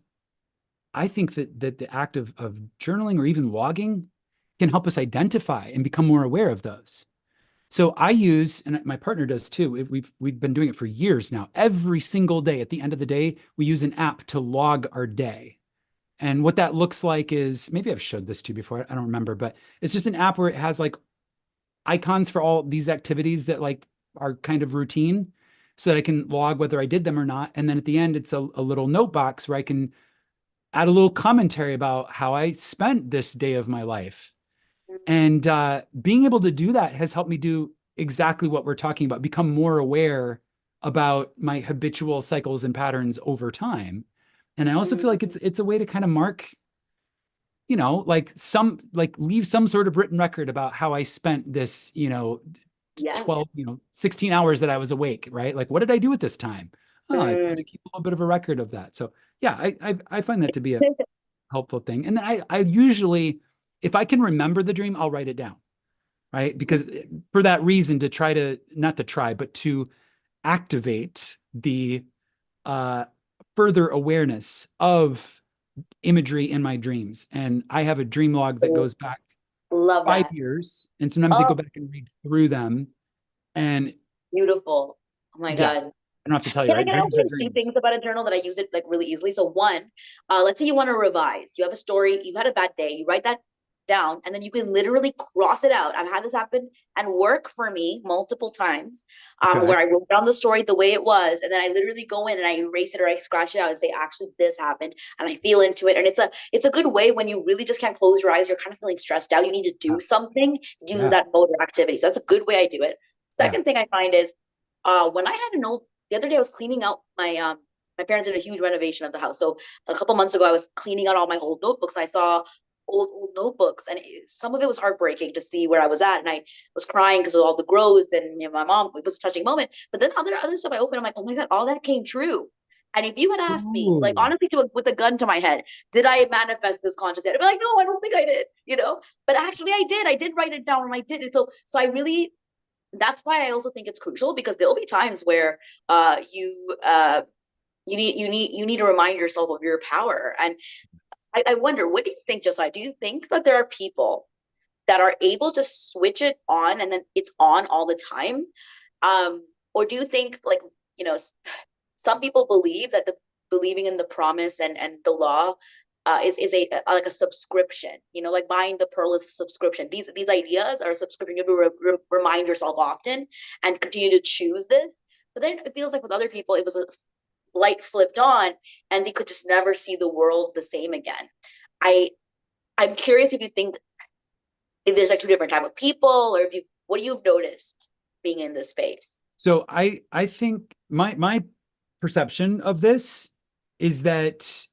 I think that the act of journaling or even logging can help us identify and become more aware of those. So I use, and my partner does too. We've been doing it for years now. Every single day, at the end of the day, we use an app to log our day. And what that looks like is, maybe I've showed this to you before. I don't remember, but it's just an app where it has like icons for all these activities that like are kind of routine, so that I can log whether I did them or not. And then at the end, it's a little note box where I can add a little commentary about how I spent this day of my life. And being able to do that has helped me do exactly what we're talking about, become more aware about my habitual cycles and patterns over time. And I also feel like it's a way to kind of mark, like leave some sort of written record about how I spent this, Yeah. 12, 16 hours that I was awake, right? Like, what did I do at this time? Oh, I kind Mm. of keep a little bit of a record of that. So yeah, I find that to be a helpful thing. And I usually, if I can remember the dream, I'll write it down, right? Because for that reason, to try to, not to try, but to activate the uh, further awareness of imagery in my dreams. And I have a dream log that goes back Love five that. years, and sometimes I go Oh, back and read through them. And beautiful. Oh my yeah, I God. don't have to tell you, Can I right? can I Dreams also are say two dreams. things about a journal that I use it like really easily? So one, let's say you want to revise. You have a story, you had a bad day, you write that down, and then you can literally cross it out. I've had this happen and work for me multiple times, Okay. where I wrote down the story the way it was, and then I literally go in and I erase it or I scratch it out and say, actually, this happened, and I feel into it. And it's a good way when you really just can't close your eyes, you're kind of feeling stressed out, you need to Yeah. do something, use Yeah. that motor activity. So that's a good way I do it. Yeah. Second thing I find is when I had an old the other day I was cleaning out my parents did a huge renovation of the house. So a couple months ago I was cleaning out all my old notebooks. And I saw old notebooks, and some of it was heartbreaking to see where I was at, and I was crying because of all the growth, and my mom, it was a touching moment. But then other stuff I opened, I'm like, oh my god, all that came true. And if you had asked me, like Ooh. honestly, with a gun to my head, did I manifest this conscious state? I'd be like, no, I don't think I did, you know. But actually, I did. I did write it down, and I did it. So I really, that's why I also think it's crucial, because there'll be times where you need to remind yourself of your power. And I wonder, what do you think, Josiah? Do you think that there are people that are able to switch it on and then it's on all the time? Or do you think, like, you know, some people believe that the believing in the promise and the law is like a subscription, you know, like buying the pearl is a subscription. These ideas are a subscription. You have to remind yourself often and continue to choose this. But then it feels like with other people, it was a light flipped on and they could just never see the world the same again. I I'm curious if you think if there's like two different type of people, or if you what you've noticed being in this space. So I think my perception of this is that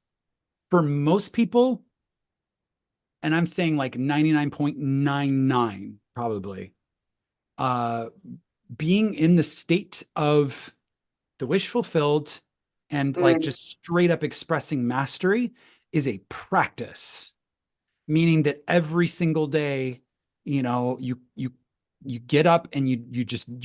for most people, and I'm saying like 99.99 probably, uh, being in the state of the wish fulfilled and like Mm, just straight up expressing mastery is a practice, meaning that every single day, you know, you get up and you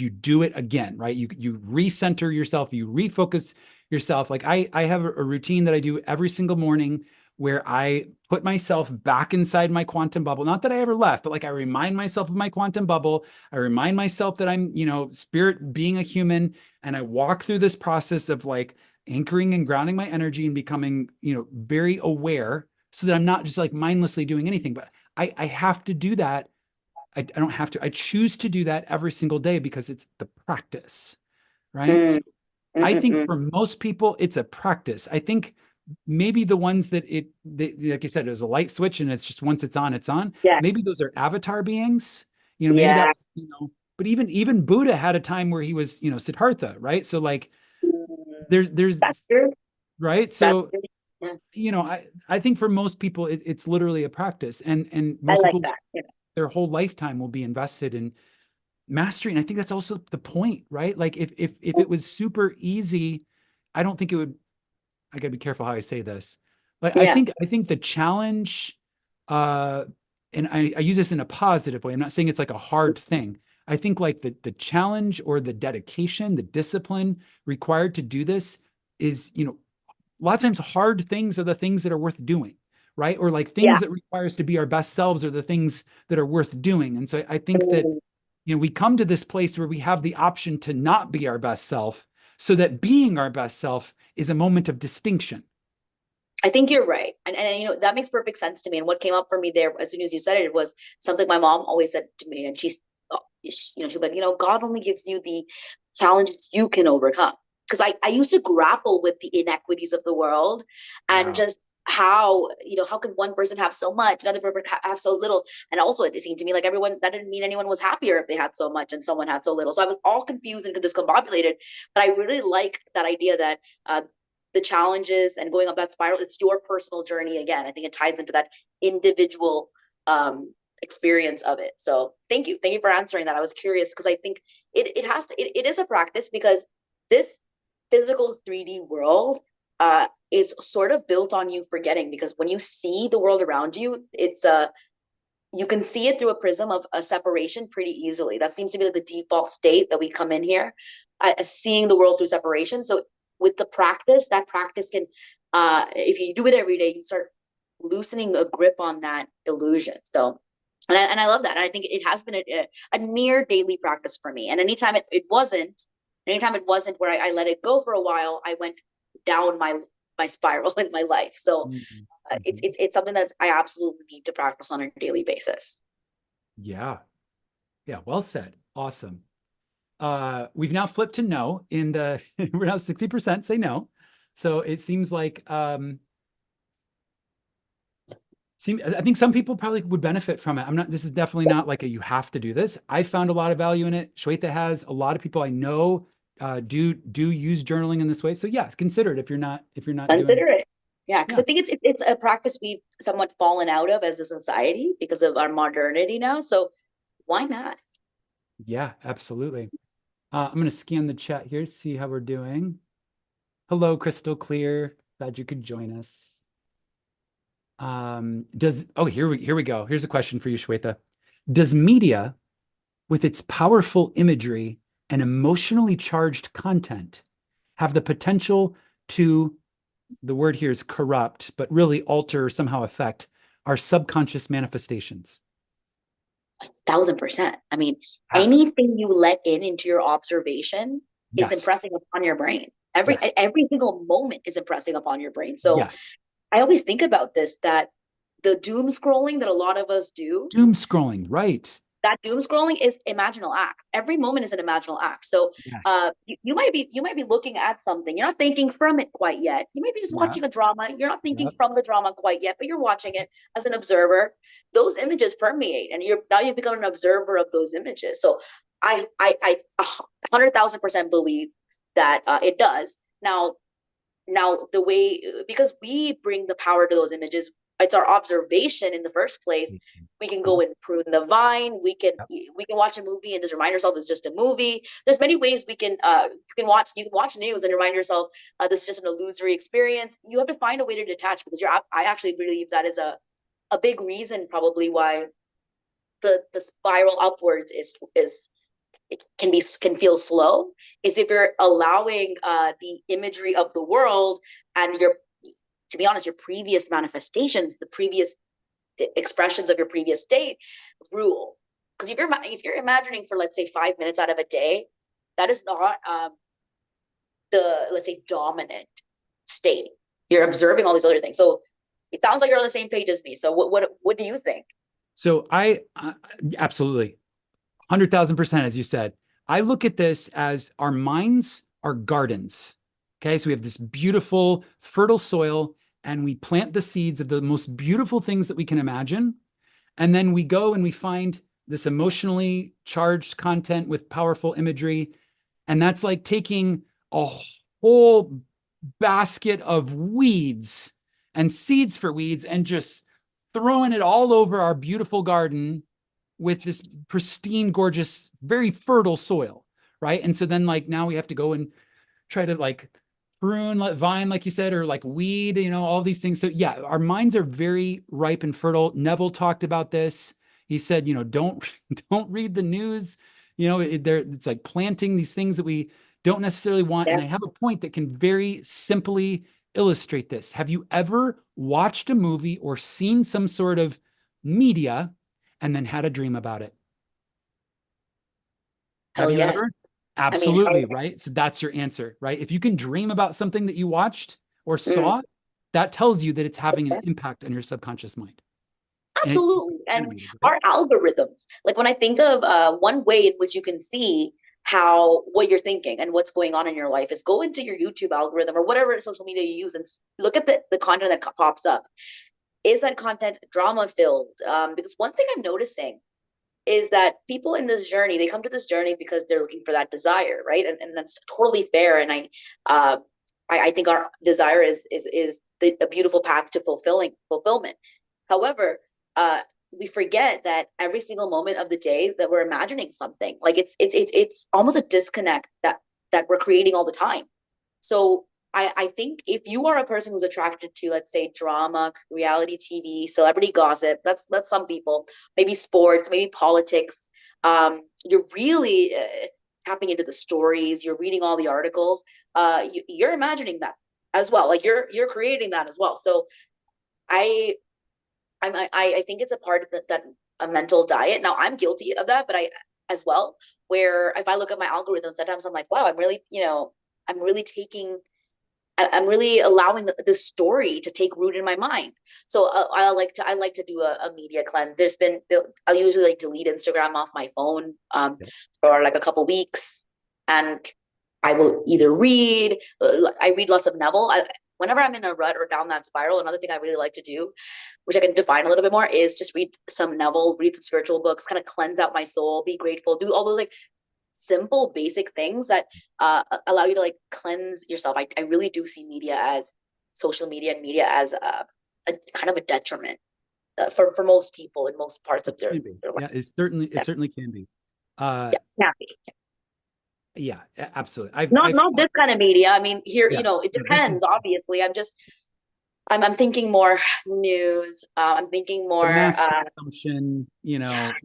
do it again, right? You recenter yourself, you refocus yourself. Like I have a routine that I do every single morning where I put myself back inside my quantum bubble. Not that I ever left, but like I remind myself of my quantum bubble. I remind myself that I'm, you know, spirit being a human, and I walk through this process of like anchoring and grounding my energy and becoming, you know, very aware, so that I'm not just like mindlessly doing anything. But I have to do that. I don't have to. I choose to do that every single day because it's the practice, right? mm, So mm, I mm, think mm. for most people, it's a practice. I think maybe the ones that like you said, there's a light switch and it's just once it's on, it's on. Yeah, Maybe those are avatar beings. You know, maybe that yeah. was, you know, but even Buddha had a time where he was, you know, Siddhartha, right? So like That's there's true. right. That's So, true. Yeah, you know, I think for most people it's literally a practice, and I most like people that. Yeah, their whole lifetime will be invested in mastery. And I think that's also the point, right? Like if it was super easy, I don't think it would. I gotta be careful how I say this. But yeah, I think the challenge, uh, and I use this in a positive way. I'm not saying it's like a hard thing. I think like the challenge or the dedication, the discipline required to do this is, you know, a lot of times hard things are the things that are worth doing, right? Or like yeah. things that require us to be our best selves are the things that are worth doing. And so I think that, Mm. you know, we come to this place where we have the option to not be our best self, so that being our best self is a moment of distinction. I think you're right, and you know that makes perfect sense to me. And what came up for me there as soon as you said it was something my mom always said to me, and you know, she's like, you know, God only gives you the challenges you can overcome. Because I used to grapple with the inequities of the world, and Yeah. just how, you know, how could one person have so much, another person have so little. And also it seemed to me like everyone, that didn't mean anyone was happier if they had so much and someone had so little. So I was all confused and discombobulated. But I really like that idea that the challenges and going up that spiral, it's your personal journey again. I think it ties into that individual experience of it. So thank you for answering that. I was curious because I think it has to it is a practice, because this physical 3D world is sort of built on you forgetting, because when you see the world around you, it's you can see it through a prism of a separation pretty easily. That seems to be like the default state that we come in here, seeing the world through separation. So with the practice, that practice can, if you do it every day, you start loosening a grip on that illusion. So, and I love that. And I think it has been a near daily practice for me. And anytime it wasn't where I let it go for a while, I went down my spiral in my life. So Mhm. it's Mhm. it's it's something that I absolutely need to practice on a daily basis. Yeah. Yeah. Well said. Awesome. We've now flipped to no in the, we're now 60% say no. So it seems like, I think some people probably would benefit from it. I'm not, this is definitely not like a, you have to do this. I found a lot of value in it. Shweta has, a lot of people I know, do use journaling in this way. So yes, consider it if you're not doing, Consider it. Yeah, because yeah. I think it's a practice we've somewhat fallen out of as a society because of our modernity now. So why not? Yeah, absolutely. I'm going to scan the chat here, see how we're doing. Hello, crystal clear. Glad you could join us. Here we go. Here's a question for you, Shweta. Does media, with its powerful imagery and emotionally charged content, have the potential to, the word here is corrupt, but really alter or somehow affect our subconscious manifestations? 1,000%. I mean, Ah, anything you let in into your observation is yes, impressing upon your brain. Every yes, every single moment is impressing upon your brain. So yes. I always think about this, that the doom scrolling that a lot of us do, Doom scrolling, right? that doom scrolling is imaginal act. Every moment is an imaginal act. So Yes. you might be looking at something. You're not thinking from it quite yet. You might be just Yeah. watching a drama. You're not thinking Yep. from the drama quite yet, but you're watching it as an observer. Those images permeate, and you've become an observer of those images. So I 100,000% believe that it does. Now the way, because we bring the power to those images, it's our observation in the first place. We can go and prune the vine. Yep. We can watch a movie and just remind ourselves it's just a movie. There's many ways we can you can watch news and remind yourself this is just an illusory experience. You have to find a way to detach, because I actually believe that is a big reason probably why the spiral upwards is it can feel slow, is if you're allowing the imagery of the world and your, to be honest, your previous manifestations, the previous expressions of your previous state rule. Because if you're imagining for, let's say, 5 minutes out of a day, that is not the, let's say, dominant state. You're observing all these other things. So it sounds like you're on the same page as me. So what do you think? So I absolutely 100,000%, as you said. I look at this as our minds are gardens. Okay. So we have this beautiful, fertile soil, and we plant the seeds of the most beautiful things that we can imagine. And then we go and we find this emotionally charged content with powerful imagery. And that's like taking a whole basket of weeds and seeds for weeds and just throwing it all over our beautiful garden with this pristine, gorgeous, very fertile soil, right? And so then, like, now we have to go and try to like prune, like, vine, like you said, or like weed, all these things. So yeah, our minds are very ripe and fertile. Neville talked about this. He said, don't don't read the news. It's like planting these things that we don't necessarily want. And Yeah. I have a point that can very simply illustrate this. Have you ever watched a movie or seen some sort of media and then had a dream about it? Have Hell you yes. ever? I mean, Absolutely, right? So that's your answer, right? If you can dream about something that you watched or mm, saw, that tells you that it's having an impact on your subconscious mind. And it's absolutely. And animated, right? our algorithms, like when I think of one way in which you can see how what you're thinking and what's going on in your life, is go into your YouTube algorithm or whatever social media you use and look at the content that pops up. Is that content drama filled? Because one thing I'm noticing is that people in this journey, they come to this journey because they're looking for that desire, right? And that's totally fair. And uh, I think our desire is a beautiful path to fulfillment. However, we forget that every single moment of the day that we're imagining something, like it's almost a disconnect that we're creating all the time. So I think if you are a person who's attracted to, let's say, drama, reality TV, celebrity gossip, that's some people, maybe sports, maybe politics, you're really tapping into the stories, you're reading all the articles, you're imagining that as well. Like you're creating that as well. So I I think it's a part of that a mental diet. Now I'm guilty of that, but I as well, where if I look at my algorithm, sometimes I'm like, wow, I'm really taking I'm really allowing the story to take root in my mind. So I like to do a media cleanse. I'll usually like delete Instagram off my phone for like a couple weeks, and I will either read. I read lots of Neville. Whenever I'm in a rut or down that spiral, another thing I really like to do, which I can define a little bit more, is just read some Neville, read some spiritual books, kind of cleanse out my soul, be grateful, do all those like simple basic things that allow you to like cleanse yourself. I really do see media as social media and media as a kind of a detriment for most people in most parts It of their, can be. their life. Yeah, it Yeah, certainly can be. Uh, yeah, happy. Yeah, absolutely. Not this kind of media. I mean, here, Yeah, it no, this is depends, obviously. I'm thinking more news. I'm thinking the more, mass consumption, yeah,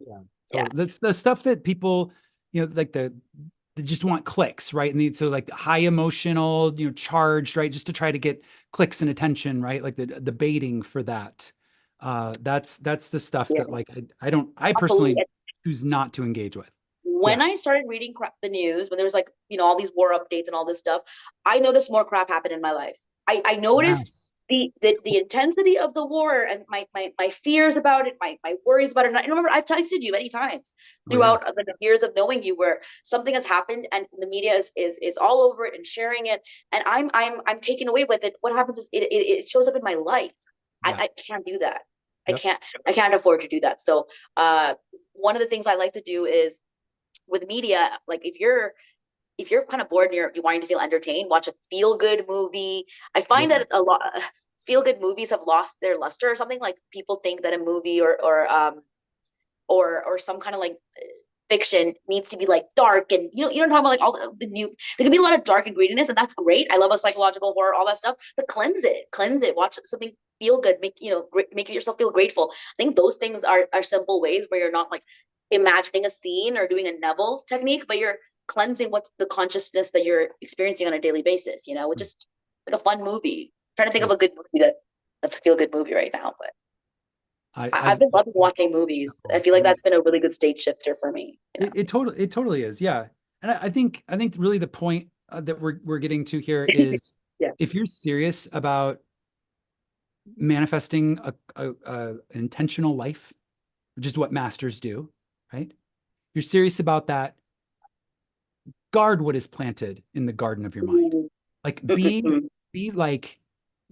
yeah, totally. That's the stuff that people, like they just want clicks, right? And so like high emotional, charged, right? Just to try to get clicks and attention, right? Like the baiting for that. That's the stuff yeah, that like I absolutely. personally choose not to engage with. When Yeah. I started reading the news, when there was like, all these war updates and all this stuff, I noticed more crap happen in my life. I noticed Yes. the intensity of the war and my fears about it, my worries about it. And I remember I've texted you many times Oh yeah. throughout the years of knowing you where something has happened and the media is all over it and sharing it. And I'm taken away with it. What happens is it shows up in my life. Yeah. I can't do that. I Yep. can't I can't afford to do that. So one of the things I like to do is with media, like if you're kind of bored and you're wanting to feel entertained, watch a feel good movie. I find Yeah. that a lot feel good movies have lost their luster or something. Like people think that a movie or some kind of like fiction needs to be like dark and you don't talk about like all the new there can be a lot of dark and greediness and that's great. I love a psychological horror, all that stuff, but cleanse it, watch something feel good, make yourself feel grateful. I think those things are simple ways where you're not like imagining a scene or doing a Neville technique, but you're cleansing what's the consciousness that you're experiencing on a daily basis, with just like a fun movie. I'm trying to think of Yeah. a good movie that's a feel good movie right now, but I've I've been loving watching movies. I feel like that's been a really good stage shifter for me. it totally is. Yeah. And I think really the point that we're getting to here is Yeah. if you're serious about manifesting an intentional life, which is what masters do, right? You're serious about that, guard what is planted in the garden of your mind. Mm, Like mm, mm, be like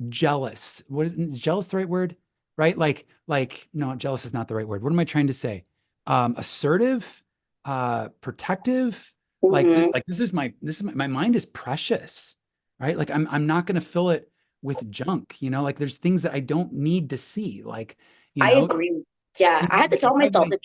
jealous. Is jealous the right word? Right? Like no, jealous is not the right word. What am I trying to say? Assertive, protective, mhm. like this is my mind is precious, right? Like I'm not gonna fill it with junk, like there's things that I don't need to see. Like, you I know, agree. Yeah, I had to tell why would myself I to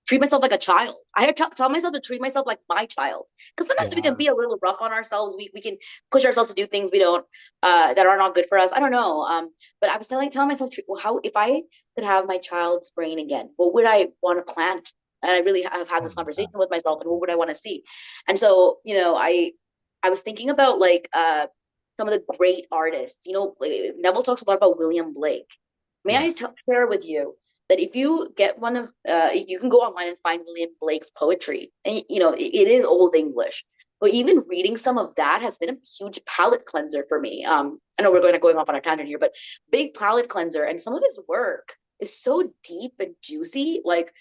treat myself like a child. I had to tell myself to treat myself like my child. Because sometimes we can yeah, be a little rough on ourselves. We can push ourselves to do things we don't that are not good for us. I don't know. But I was telling myself, well, how if I could have my child's brain again, what would I want to plant? And I really have had I this love conversation that. with myself, and what would I want to see? And so, I was thinking about like some of the great artists. Like, Neville talks a lot about William Blake. May I Yes. share with you that if you get you can go online and find William Blake's poetry, and it is Old English, but even reading some of that has been a huge palate cleanser for me. I know we're going off on a tangent here, but big palate cleanser, and some of his work is so deep and juicy. Like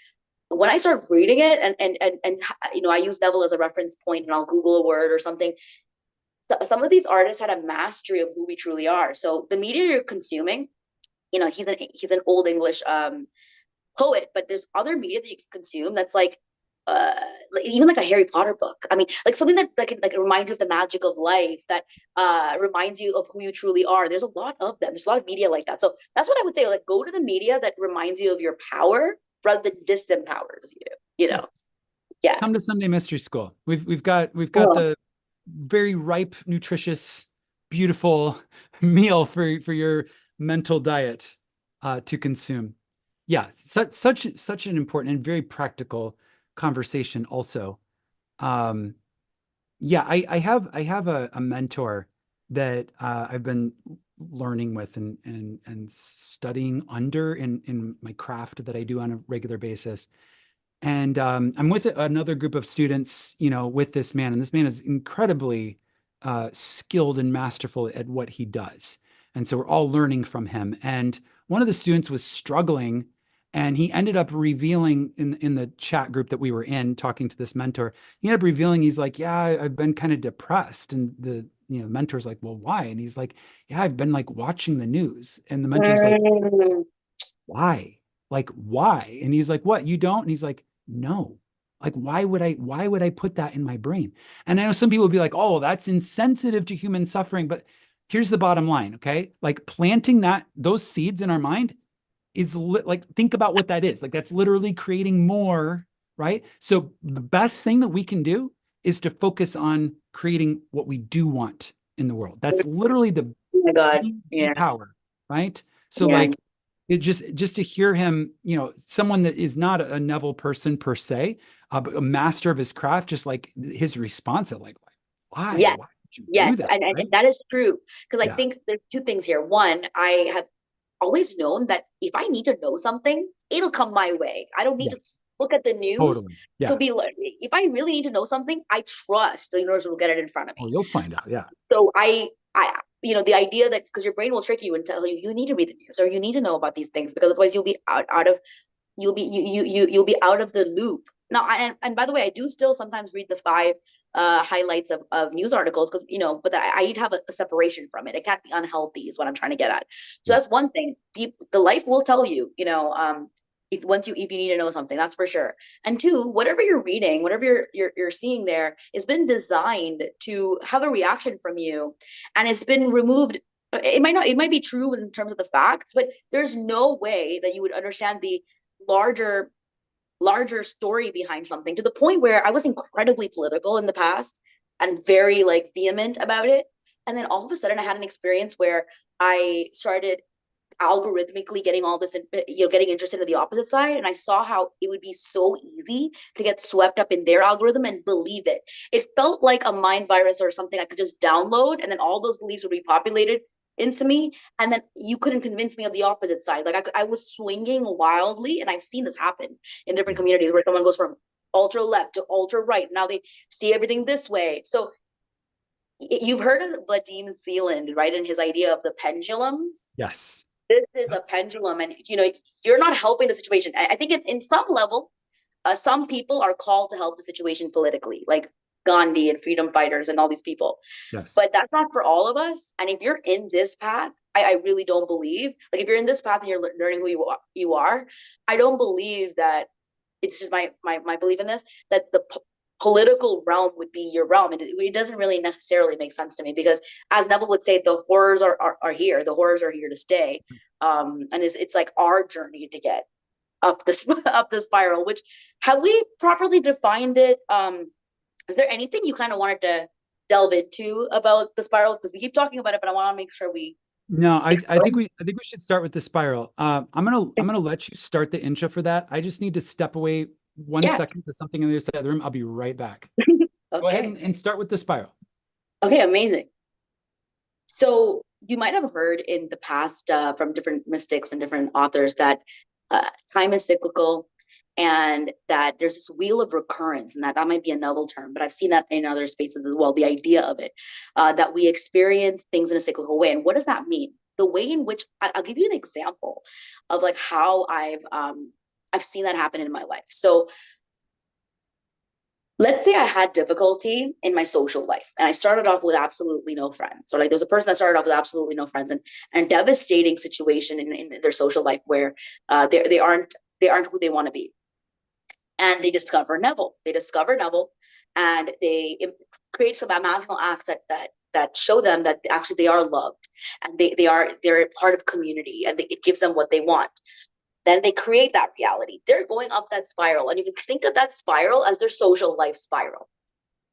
when I start reading it, and I use Neville as a reference point, and I'll Google a word or something. Some of these artists had a mastery of who we truly are. So the media you're consuming, he's an Old English poet, but there's other media that you can consume that's uh even like a Harry Potter book. I mean, like something that can like remind you of the magic of life, that reminds you of who you truly are. There's a lot of them. There's a lot of media like that. So that's what I would say. Like go to the media that reminds you of your power rather than disempowers you. Yeah. Yeah. Come to Sunday Mystery School. We've got Well, the very ripe, nutritious, beautiful meal for your mental diet to consume. Yeah, such an important and very practical conversation also. Um, yeah, I have a mentor that I've been learning with and studying under in my craft that I do on a regular basis. And I'm with another group of students, with this man, and this man is incredibly skilled and masterful at what he does. And so we're all learning from him. And one of the students was struggling, and he ended up revealing in the chat group that we were in, talking to this mentor. He ended up revealing, he's like, "Yeah, I've been kind of depressed." And the mentor's like, "Well, why?" And he's like, "Yeah, I've been like watching the news." And the mentor's like, mm, why? Like, why? And he's like, what? You don't? And he's like, no. Like, why would I put that in my brain? And I know some people would be like, oh, that's insensitive to human suffering. But here's the bottom line, okay? Like planting those seeds in our mind is like, think about what that is. Like, that's literally creating more, right? So the best thing that we can do is to focus on creating what we do want in the world. That's literally the Oh my God. Yeah. power, right? So Yeah. like it just to hear him, someone that is not a Neville person per se, but a master of his craft, just like his response at like, why? Yes. Why would you Yes. do that? And Right? that is true. Because I Yeah. think there's two things here. One, I have always known that if I need to know something, it'll come my way. I don't need to Yes. look at the news Totally. to Yeah. be like, if I really need to know something, I trust the universe will get it in front of Oh, me. you'll find out. Yeah. So the idea that because your brain will trick you and tell you you need to read the news or you need to know about these things because otherwise you'll be out of you'll be out of the loop. Now, and by the way, I do still sometimes read the five highlights of news articles because but I need to have a separation from it. It can't be unhealthy, is what I'm trying to get at. So Yeah. that's one thing. The life will tell you, if you need to know something, that's for sure. And two, whatever you're reading, whatever you're seeing there, has been designed to have a reaction from you, and it's been removed. It might be true in terms of the facts, but there's no way that you would understand the larger story behind something to the point where I was incredibly political in the past and very like vehement about it. And then all of a sudden I had an experience where I started algorithmically getting all this, getting interested in the opposite side. And I saw how it would be so easy to get swept up in their algorithm and believe it. It felt like a mind virus or something I could just download, and then all those beliefs would be populated into me. And then you couldn't convince me of the opposite side. Like I was swinging wildly. And I've seen this happen in different communities where someone goes from ultra left to ultra right. Now they see everything this way. So you've heard of Vadim Zealand, right? And his idea of the pendulums. Yes. This is a pendulum, and you're not helping the situation. I think in some level, some people are called to help the situation politically, like Gandhi and freedom fighters and all these people. Yes. But that's not for all of us. And if you're in this path, I really don't believe, like if you're in this path and you're learning who you are, I don't believe that it's just my belief in this, that the political realm would be your realm. And it doesn't really necessarily make sense to me because, as Neville would say, the horrors are here. The horrors are here to stay. And it's like our journey to get up this up the spiral. Which, have we properly defined it? Is there anything you kind of wanted to delve into about the spiral? Because we keep talking about it, but I want to make sure we. No, I think we should start with the spiral. I'm gonna let you start the intro for that. I just need to step away one Yeah. second to something on the other side of the room. I'll be right back. Go ahead Okay. and start with the spiral. Okay. Amazing. So you might have heard in the past from different mystics and different authors that time is cyclical, and that there's this wheel of recurrence, and that might be a novel term, but I've seen that in other spaces as well. The idea of it, that we experience things in a cyclical way. And what does that mean? The way in which I'll give you an example of like how I've seen that happen in my life. So let's say I had difficulty in my social life and I started off with absolutely no friends. So like there was a person that started off with absolutely no friends, and a devastating situation in their social life where they aren't who they want to be. And they discover Neville. And they create some imaginal acts that show them that actually they are loved, and they're part of community, and it gives them what they want. Then they create that reality. They're going up that spiral, and you can think of that spiral as their social life spiral.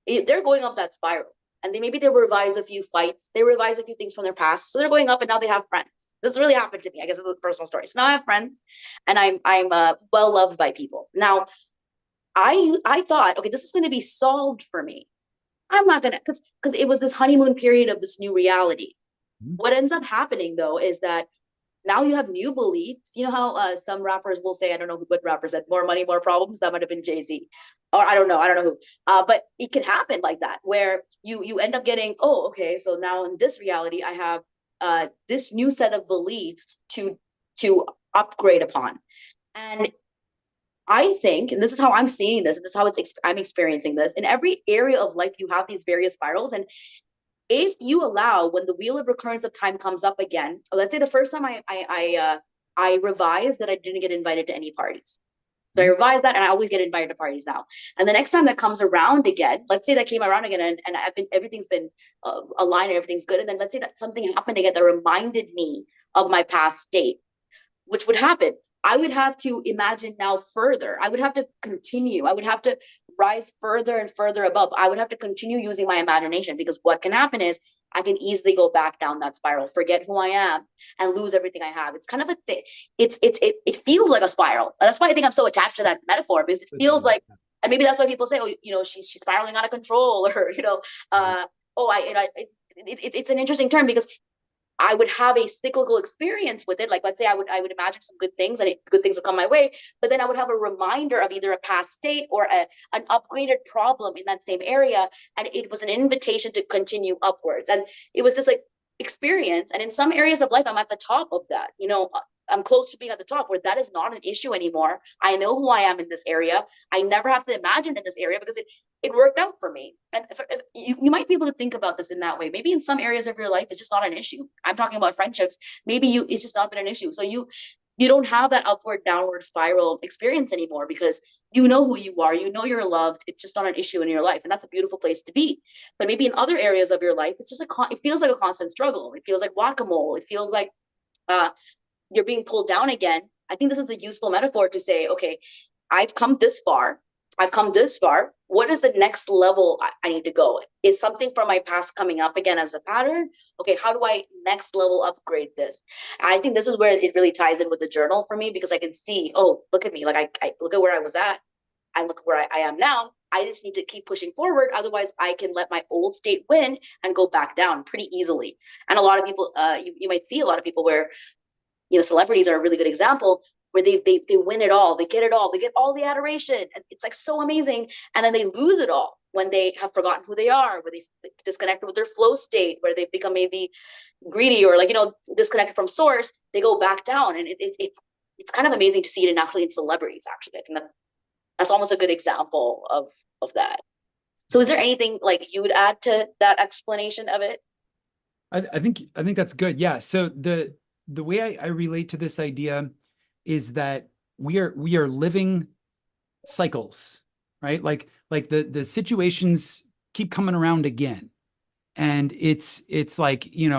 They're going up that spiral, and maybe they revise a few fights, they revise a few things from their past, so they're going up, and now they have friends. This really happened to me. I guess it's a personal story. So now I have friends, and I'm well loved by people. Now I thought, okay, this is going to be solved for me. I'm not gonna, because it was this honeymoon period of this new reality. What ends up happening though is that now you have new beliefs. You know how some rappers will say, I don't know what rapper said, more money, more problems. That might have been Jay-Z, or I don't know who. But it can happen like that, where you end up getting, oh, okay, so now in this reality, I have this new set of beliefs to upgrade upon. And I think, and this is how I'm seeing this, and this is how I'm experiencing this. In every area of life, you have these various spirals, and if you allow, when the wheel of recurrence of time comes up again, let's say the first time I revised that I didn't get invited to any parties. So I revised that, and I always get invited to parties now. And the next time that comes around again, let's say that came around again, and everything's been aligned and everything's good. And then let's say that something happened again that reminded me of my past state, which would happen. I would have to imagine now further. I would have to continue. I would have to rise further and further above, I would have to continue using my imagination, because what can happen is I can easily go back down that spiral, forget who I am, and lose everything I have. It's kind of a thing. It feels like a spiral. That's why I think I'm so attached to that metaphor, because it feels like, and maybe that's why people say, oh, she's spiraling out of control, or oh, it's an interesting term, because I would have a cyclical experience with it. Like, let's say I would imagine some good things, and good things would come my way, but then I would have a reminder of either a past state or an upgraded problem in that same area. And it was an invitation to continue upwards. And it was this like experience. And in some areas of life, I'm at the top of that, I'm close to being at the top, where that is not an issue anymore. I know who I am in this area. I never have to imagine in this area, because it worked out for me. And you might be able to think about this in that way. Maybe in some areas of your life, it's just not an issue. I'm talking about friendships. Maybe it's just not been an issue. So you don't have that upward, downward spiral experience anymore, because you know who you are. You know you're loved. It's just not an issue in your life. And that's a beautiful place to be. But maybe in other areas of your life, it's just it feels like a constant struggle. It feels like whack-a-mole. It feels like you're being pulled down again. I think this is a useful metaphor to say, okay, I've come this far. What is the next level I need to go? Is something from my past coming up again as a pattern? Okay, how do I next level upgrade this? And I think this is where it really ties in with the journal for me, because I can see, oh, look at me. Like I look at where I was at. I look where I am now. I just need to keep pushing forward. Otherwise, I can let my old state win and go back down pretty easily. And a lot of people, you might see a lot of people where, celebrities are a really good example, where they win it all, they get all the adoration, and it's like so amazing, and then they lose it all when they have forgotten who they are, where they disconnected with their flow state, where they've become maybe greedy, or disconnected from source. They go back down, and it's kind of amazing to see it actually in celebrities. Actually, I think that's almost a good example of that. So is there anything like you would add to that explanation of it? I think that's good. Yeah. So the way I relate to this idea is that we are living cycles, right? Like the situations keep coming around again. And it's like, you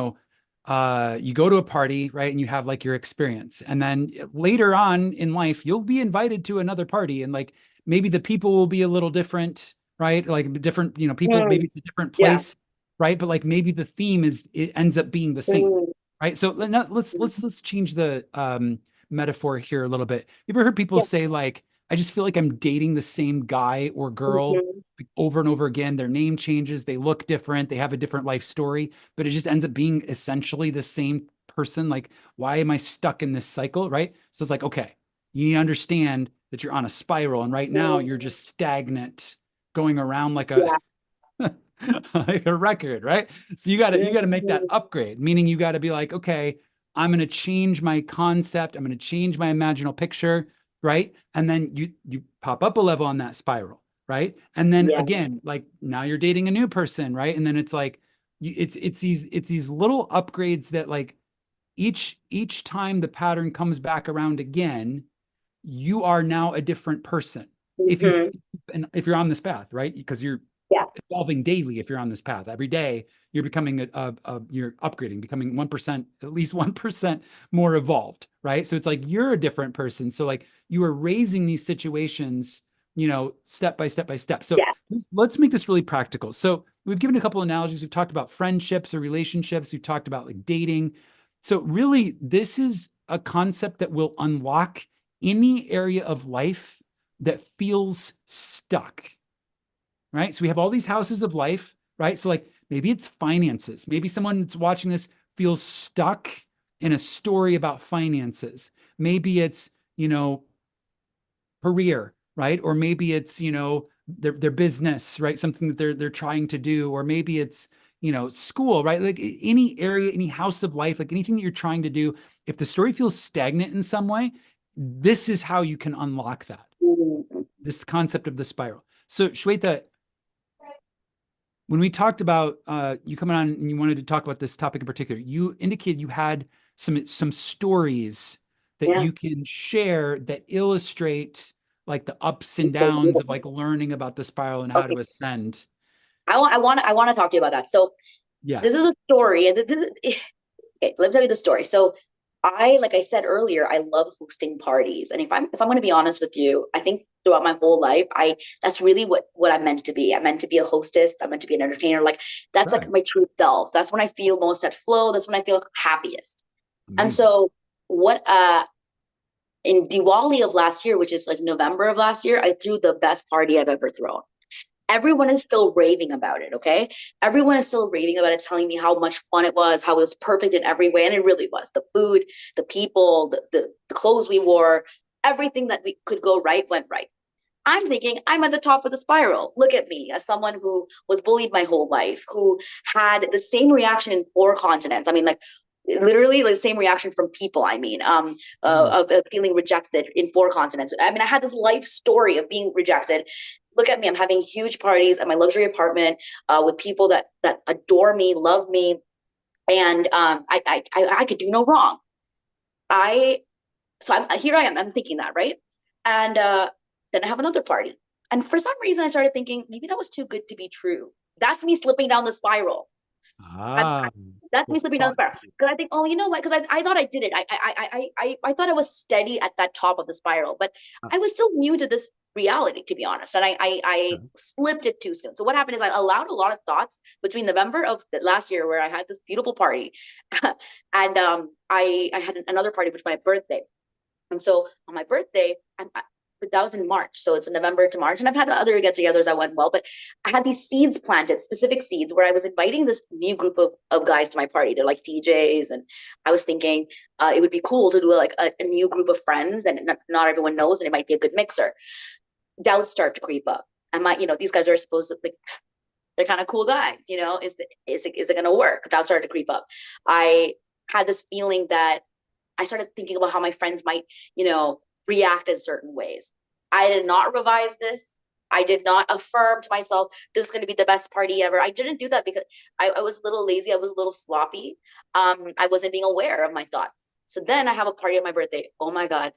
go to a party, right? And you have like your experience. And then later on in life, you'll be invited to another party, and like maybe the people will be a little different, right? Like the different, people, maybe it's a different place, right? But like maybe the theme it ends up being the same. Right. So let's change the metaphor here a little bit. You ever heard people say like, I just feel like I'm dating the same guy or girl like over and over again. Their name changes, they look different, they have a different life story, but it just ends up being essentially the same person. Like, why am I stuck in this cycle? Right. So it's like, okay, you understand that you're on a spiral, and right now you're just stagnant, going around like a like a record, right? So you got to make that upgrade, meaning you got to be like, okay, I'm going to change my concept, I'm going to change my imaginal picture, right? And then you pop up a level on that spiral, right? And then again, like now you're dating a new person, right? And then it's like it's these little upgrades that like each time the pattern comes back around again, you are now a different person. If you're on this path, right? Because you're evolving daily. If you're on this path every day, you're becoming you're upgrading, becoming 1%, at least 1% more evolved, right? So it's like you're a different person. So like you are raising these situations, step by step by step. So let's make this really practical. So we've given a couple analogies. We've talked about friendships or relationships. We've talked about like dating. So really, this is a concept that will unlock any area of life that feels stuck. Right. So we have all these houses of life, right? So like maybe it's finances. Maybe someone that's watching this feels stuck in a story about finances. Maybe it's, career, right? Or maybe it's, their business, right? Something that they're trying to do, or maybe it's, school, right? Like any area, any house of life, like anything that you're trying to do, if the story feels stagnant in some way, this is how you can unlock that. This concept of the spiral. So Shweta, when we talked about you coming on and you wanted to talk about this topic in particular, you indicated you had some stories that you can share that illustrate like the ups and downs of like learning about the spiral and how to ascend. I want to talk to you about that. So this is a story, and okay, let me tell you the story. So like I said earlier, I love hosting parties. And if I'm going to be honest with you, I think throughout my whole life, that's really what I'm meant to be. I'm meant to be a hostess. I'm meant to be an entertainer. Like that's like Right. my true self. That's when I feel most at flow. That's when I feel happiest. And Amazing. so what in Diwali of last year, which is like November of last year, I threw the best party I've ever thrown. Everyone is still raving about it. Okay. Everyone is still raving about it, telling me how much fun it was, how it was perfect in every way. And it really was. The food, the people, the clothes we wore, everything that we could go right went right. I'm thinking I'm at the top of the spiral. Look at me, as someone who was bullied my whole life, who had the same reaction in 4 continents. I mean, like literally the same reaction from people. I mean, Mm. of feeling rejected in 4 continents. I mean, I had this life story of being rejected. Look at me. I'm having huge parties at my luxury apartment with people that adore me, love me, and I could do no wrong. I so I'm here. I am. I'm thinking that, right? And then I have another party, and for some reason, I started thinking maybe that was too good to be true. That's me slipping down the spiral. Ah, That's the me slipping down the spiral. thoughts. Because I think, oh, you know what? Because I thought I did it. I thought I was steady at that top of the spiral, but Ah, I was still new to this reality, to be honest. And I okay. slipped it too soon. So what happened is I allowed a lot of thoughts between November of the last year where I had this beautiful party, and I had another party, which was my birthday. And so on my birthday, but that was in March. So it's November to March. And I've had other get togethers that went well, but I had these seeds planted, specific seeds, where I was inviting this new group of guys to my party. They're like DJs. And I was thinking it would be cool to do like a new group of friends that not everyone knows, and it might be a good mixer. Doubts start to creep up. I might, these guys are supposed to, like, they're kind of cool guys, is it going to work? Doubts started to creep up. I had this feeling that I started thinking about how my friends might, react in certain ways. I did not revise this. I did not affirm to myself, this is going to be the best party ever. I didn't do that because I was a little lazy. I was a little sloppy. I wasn't being aware of my thoughts. So then I have a party on my birthday. Oh my God.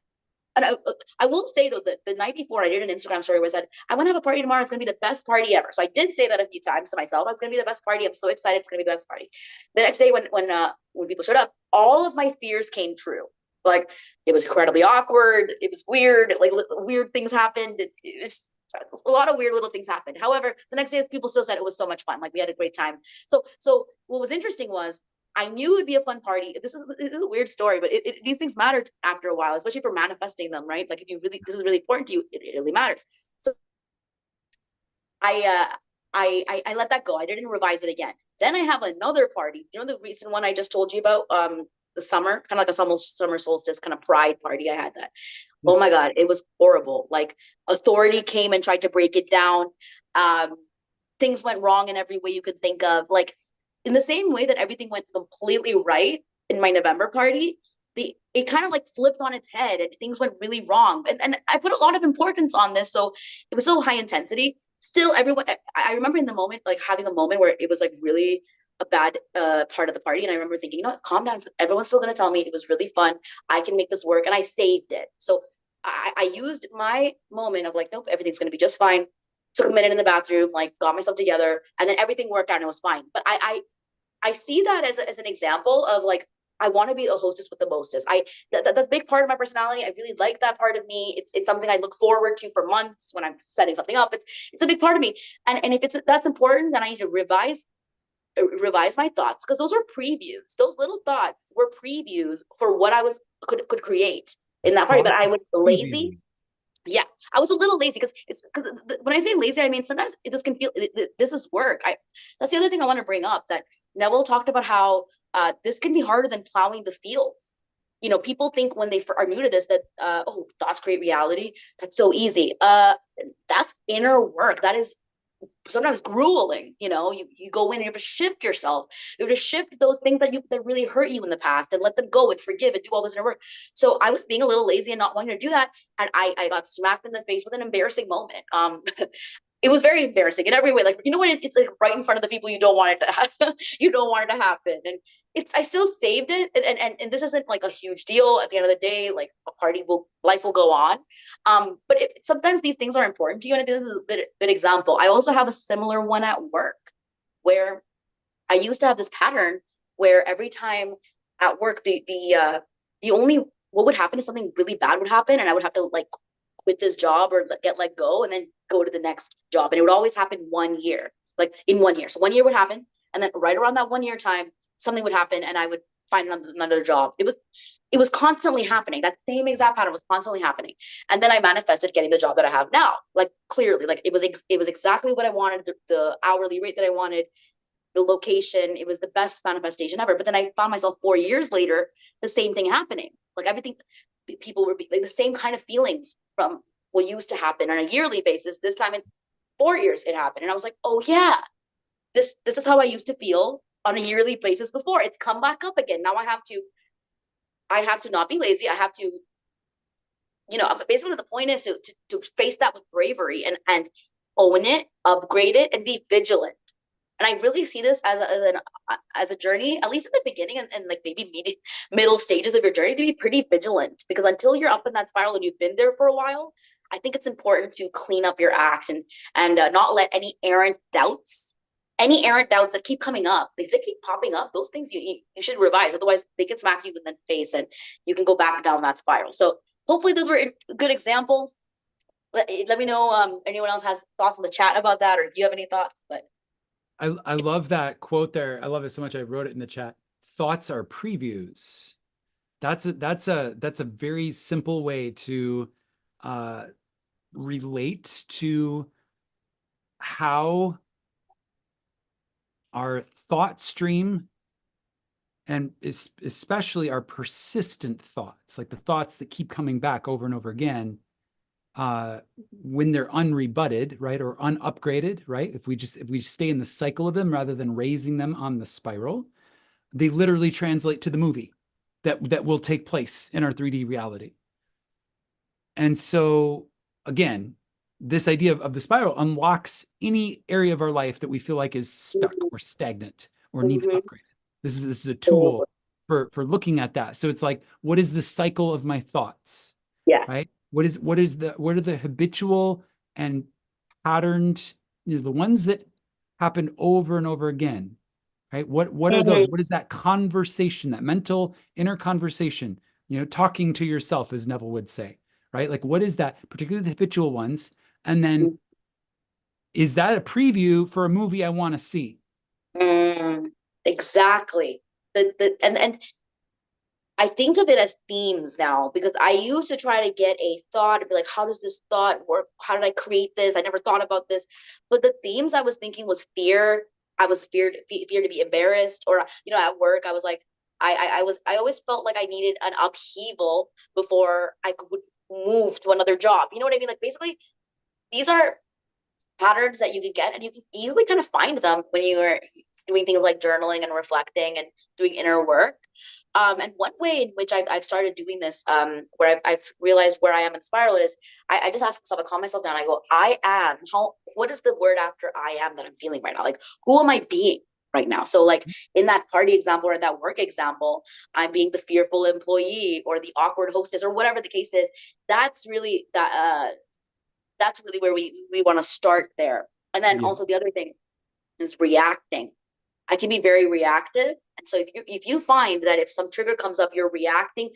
And I will say though that the night before I did an Instagram story where I said, I want to have a party tomorrow. It's going to be the best party ever. So I did say that a few times to myself. It's going to be the best party. I'm so excited. It's going to be the best party. The next day when people showed up, all of my fears came true. Like it was incredibly awkward. It was weird. Like weird things happened. It was a lot of weird little things happened. However, the next day people still said it was so much fun. Like we had a great time. So what was interesting was I knew it would be a fun party. This is a weird story, but these things matter after a while, especially for manifesting them, right? Like if you really, this is really important to you, it really matters. So I, I let that go. I didn't revise it again. Then I have another party. The recent one I just told you about, the summer, kind of like a summer solstice kind of pride party. I had that. Yeah. Oh my God, it was horrible. Like authority came and tried to break it down. Um, Things went wrong in every way you could think of. Like in the same way that everything went completely right in my November party, it kind of like flipped on its head and things went really wrong. And I put a lot of importance on this, so it was so high intensity. Still, everyone. I remember in the moment, like having a moment where it was like really a bad part of the party, and I remember thinking, calm down. Everyone's still gonna tell me it was really fun. I can make this work, and I saved it. So I used my moment of like, nope, everything's gonna be just fine. Took a minute in the bathroom, like got myself together, and then everything worked out and it was fine. But I see that as an example of like I want to be a hostess with the mostest. That's a big part of my personality. I really like that part of me. It's something I look forward to for months when I'm setting something up. It's a big part of me. And if that's important, then I need to revise my thoughts because those are previews. Those little thoughts were previews for what I was could create in that party. But Thoughts I and was lazy. previews. Yeah, I was a little lazy because it's because when I say lazy, I mean sometimes this can feel this is work. That's the other thing I want to bring up that Neville talked about how this can be harder than plowing the fields. People think when they are new to this that oh, thoughts create reality. That's so easy. That's inner work. That is sometimes grueling. You go in and you have to shift yourself. You have to shift those things that really hurt you in the past and let them go and forgive and do all this inner work. So I was being a little lazy and not wanting to do that, and I got smacked in the face with an embarrassing moment. It was very embarrassing in every way. Like, when it's like right in front of the people you don't want it to happen. You don't want it to happen. And I still saved it. And this isn't like a huge deal at the end of the day. Like life will go on. But sometimes these things are important to you. And this is a good example. I also have a similar one at work where I used to have this pattern where every time at work, what would happen is something really bad would happen, and I would have to like quit this job or get let go and then go to the next job. And it would always happen 1 year, like in 1 year. So 1 year would happen. And then right around that 1 year time, something would happen and I would find another job. It was constantly happening. That same exact pattern was constantly happening. And then I manifested getting the job that I have now. Like clearly, like it was exactly what I wanted, the hourly rate that I wanted, the location. It was the best manifestation ever. But then I found myself 4 years later, the same thing happening. Like everything, people were like the same kind of feelings from what used to happen on a yearly basis. This time in 4 years it happened. And I was like, oh yeah, this is how I used to feel on a yearly basis before. It's come back up again. Now I have to not be lazy. I have to, basically the point is to face that with bravery and own it, upgrade it, and be vigilant. And I really see this as a journey, at least in the beginning and like maybe middle stages of your journey, to be pretty vigilant, because until you're up in that spiral and you've been there for a while, I think it's important to clean up your act and not let any errant doubts that keep coming up, they keep popping up. Those things you should revise, otherwise they can smack you in the face and you can go back down that spiral. So hopefully those were good examples. Let me know anyone else has thoughts in the chat about that, or if you have any thoughts. But I love that quote there. I love it so much. I wrote it in the chat. Thoughts are previews. That's a very simple way to relate to how our thought stream, and especially our persistent thoughts, like the thoughts that keep coming back over and over again, when they're unrebutted, right, or unupgraded, right? If we stay in the cycle of them rather than raising them on the spiral, they literally translate to the movie that will take place in our 3D reality. And so again, this idea of the spiral unlocks any area of our life that we feel like is stuck or stagnant or needs upgraded. This is a tool for looking at that. So it's like, what is the cycle of my thoughts? yeah, Right? What are the habitual and patterned, the ones that happen over and over again, right? What are those? What is that conversation, that mental inner conversation, talking to yourself, as Neville would say, right? Like, what is that, particularly the habitual ones? And then is that a preview for a movie I want to see? Exactly. And I think of it as themes now, because I used to try to get a thought and be like, how does this thought work? How did I create this? I never thought about this. But the themes I was thinking was fear. I was fear to be embarrassed, or at work I was like, I always felt like I needed an upheaval before I would move to another job. You know what I mean? Like basically, these are patterns that you can get, and you can easily kind of find them when you are doing things like journaling and reflecting and doing inner work. And one way in which I've started doing this, where I've realized where I am in the spiral, is I just ask myself, I calm myself down. I go, what is the word after I am that I'm feeling right now? Like, who am I being right now? So like in that party example or that work example, I'm being the fearful employee or the awkward hostess or whatever the case is. That's really where we want to start there. And then also the other thing is reacting. I can be very reactive. And so if you find that if some trigger comes up, you're reacting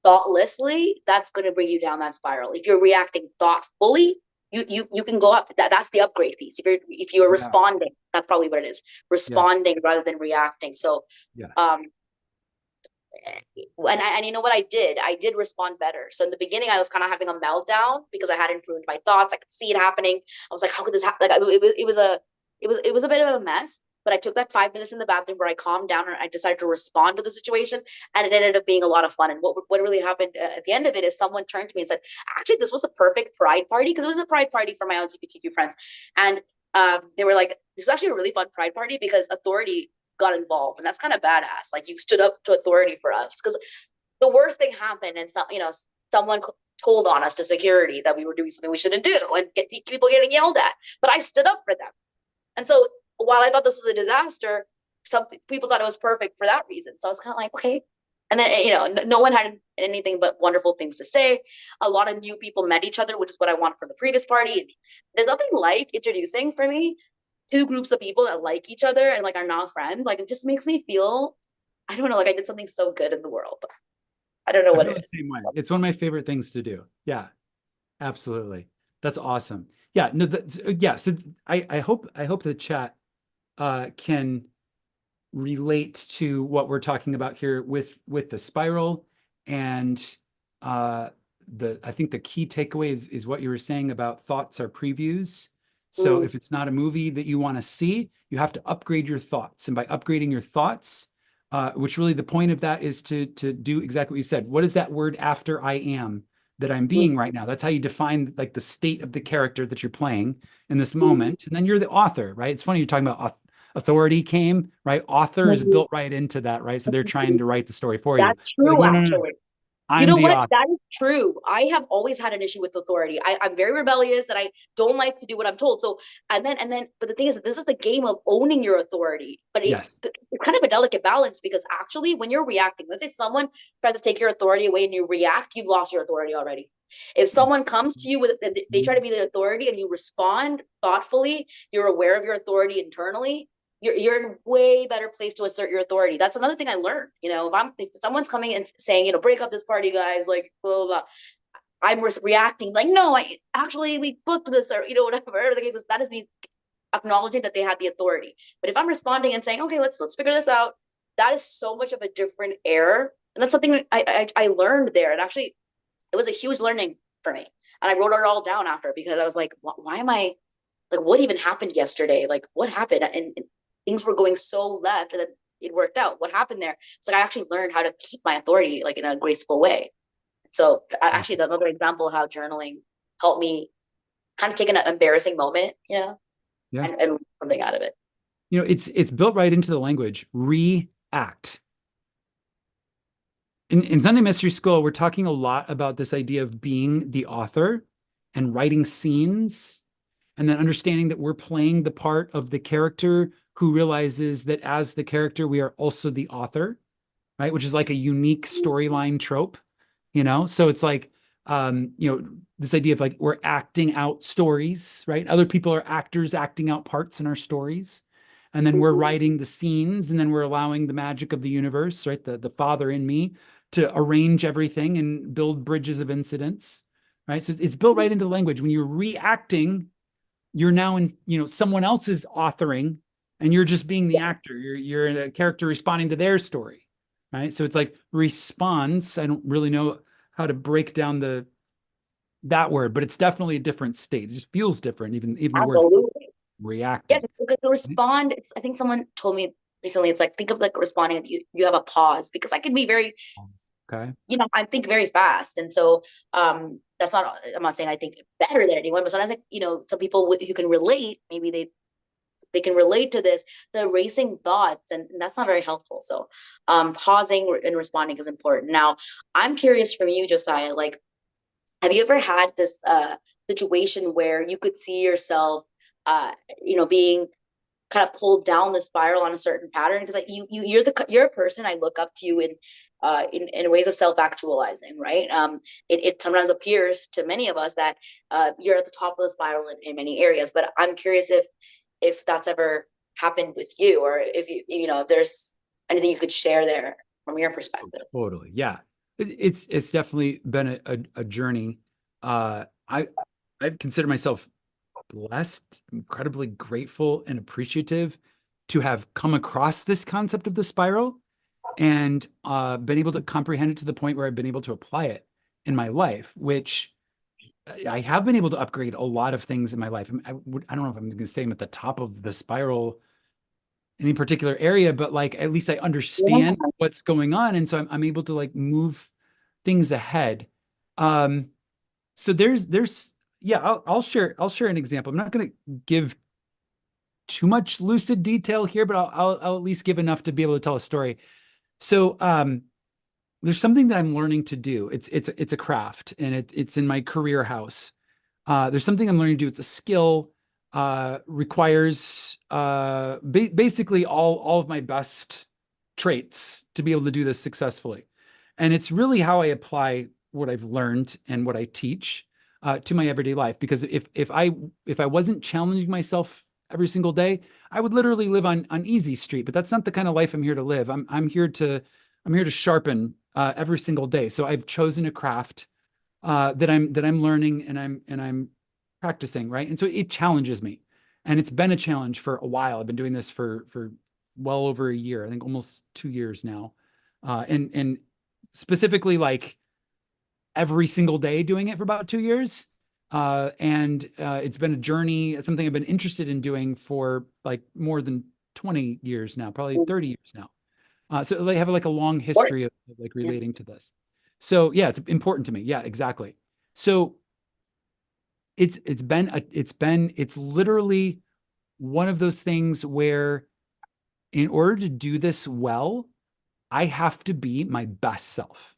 thoughtlessly, that's going to bring you down that spiral. If you're reacting thoughtfully, you can go up. That's the upgrade piece. If you're responding, that's probably what it is. Responding rather than reacting. So and you know what I did? I did respond better. So in the beginning, I was kind of having a meltdown because I hadn't improved my thoughts. I could see it happening. I was like, how could this happen? Like it was a bit of a mess. But I took that 5 minutes in the bathroom where I calmed down and I decided to respond to the situation, and it ended up being a lot of fun. And what really happened at the end of it is someone turned to me and said, "Actually, this was a perfect pride party," because it was a pride party for my LGBTQ friends, and they were like, "This is actually a really fun pride party because authority got involved, and that's kind of badass. Like you stood up to authority for us, because the worst thing happened, and someone told on us to security that we were doing something we shouldn't do, and get people getting yelled at. But I stood up for them, and so while I thought this was a disaster, some people thought it was perfect for that reason. So I was kind of like, okay. And then no one had anything but wonderful things to say. A lot of new people met each other, which is what I wanted for the previous party. And there's nothing like introducing for me two groups of people that like each other and like are not friends. Like it just makes me feel, I don't know, like I did something so good in the world. I don't know I what feel it the is. same way. It's one of my favorite things to do. Yeah, absolutely. That's awesome. Yeah, no, that's, yeah. So I hope the chat can relate to what we're talking about here with the spiral and uh I think the key takeaway is what you were saying about thoughts are previews. So Mm, if it's not a movie that you want to see, you have to upgrade your thoughts. And by upgrading your thoughts, which really the point of that is to do exactly what you said. What is that word after I am that I'm mm, being right now? That's how you define like the state of the character that you're playing in this mm, moment. And then you're the author, right? It's funny you're talking about authority came, right? Author is mm. built right into that, right? So they're trying to write the story for you. That's You're like, true, no, no, no, actually. You I'm know the what? author. That is true. I have always had an issue with authority. I'm very rebellious and I don't like to do what I'm told. So, but the thing is, that this is the game of owning your authority. But Yes. it's kind of a delicate balance because actually, when you're reacting, let's say someone tries to take your authority away and you react, you've lost your authority already. If someone comes to you with, they try to be the authority and you respond thoughtfully, you're aware of your authority internally, you're in a way better place to assert your authority. That's another thing I learned. If someone's coming and saying, break up this party, guys, like blah blah blah, I'm reacting like, no, I actually we booked this, or whatever the case is. That is me acknowledging that they had the authority. But if I'm responding and saying, okay, let's figure this out, that is so much of a different error, and that's something that I learned there. And actually, it was a huge learning for me. And I wrote it all down after because I was like, why am I like, what even happened yesterday? Like, what happened? And things were going so left, and then it worked out. What happened there? It's like I actually learned how to keep my authority like in a graceful way. So actually, Awesome. another example of how journaling helped me kind of take an embarrassing moment, Yeah. and something out of it. It's built right into the language. React. In Sunday Mystery School, we're talking a lot about this idea of being the author and writing scenes, and then understanding that we're playing the part of the character who realizes that as the character, we are also the author, right? Which is like a unique storyline trope. So it's like, this idea of like we're acting out stories, right? Other people are actors acting out parts in our stories. And then we're Mhm. writing the scenes, and then we're allowing the magic of the universe, right? The father in me to arrange everything and build bridges of incidents, right? So it's built right into the language. When you're reacting, you're now in someone else's authoring, and you're just being the actor. You're the character responding to their story, right? So it's like response. I don't really know how to break down that word, but it's definitely a different state. It just feels different, even the word Absolutely. Yeah, reacting. because to respond, I think someone told me recently, it's like think of like responding, you have a pause because I can be very, Okay. I think very fast. And so that's not, I'm not saying I think better than anyone, but sometimes like, some people who can relate, maybe they can relate to this, the racing thoughts, and that's not very helpful. So pausing and responding is important. Now, I'm curious from you, Josiah, like, have you ever had this situation where you could see yourself uh, being kind of pulled down the spiral on a certain pattern? Because like you're a person I look up to you in ways of self-actualizing, right? It sometimes appears to many of us that you're at the top of the spiral in many areas, but I'm curious if that's ever happened with you, or if there's anything you could share there from your Oh, perspective. totally. Yeah. It's definitely been a journey. I consider myself blessed, incredibly grateful and appreciative to have come across this concept of the spiral and been able to comprehend it to the point where I've been able to apply it in my life, which I have been able to upgrade a lot of things in my life. I don't know if I'm going to say I'm at the top of the spiral in any particular area, but like at least I understand Yeah. what's going on, and so I'm able to like move things ahead. Um, so there's yeah, I'll share an example. I'm not going to give too much lucid detail here, but I'll at least give enough to be able to tell a story. So there's something that I'm learning to do. It's a craft, and it's in my career house. There's something I'm learning to do. It's a skill, requires basically all of my best traits to be able to do this successfully. And it's really how I apply what I've learned and what I teach to my everyday life. Because if I wasn't challenging myself every single day, I would literally live on easy street. But that's not the kind of life I'm here to live. I'm here to I'm here to sharpen every single day. So I've chosen a craft that I'm learning and I'm practicing, right? And so it challenges me. And it's been a challenge for a while. I've been doing this for well over a year, I think almost 2 years now. And specifically like every single day doing it for about 2 years. And it's been a journey. It's something I've been interested in doing for like more than 20 years now, probably 30 years now. So they have like a long history of like Yeah. relating to this. So yeah, it's important to me. Yeah, exactly. So it's literally one of those things where in order to do this well, I have to be my best self.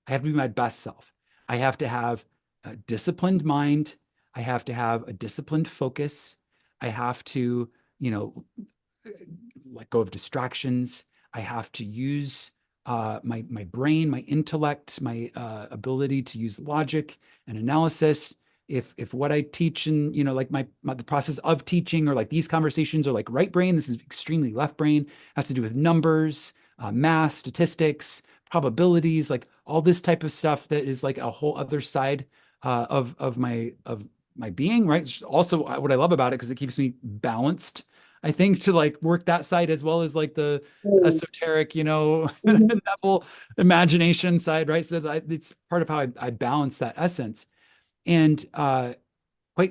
I have to be my best self. I have to have a disciplined mind. I have to have a disciplined focus. I have to, you know, let go of distractions. I have to use my brain, my intellect, my ability to use logic and analysis. If what I teach and like the process of teaching or like these conversations are like right brain, this is extremely left brain. Has to do with numbers, math, statistics, probabilities, like all this type of stuff that is like a whole other side of my being. Right. Also, what I love about it because it keeps me balanced. I think to like work that side as well as like the Mm, esoteric, mhm, Neville imagination side, right? So that it's part of how I balance that essence. And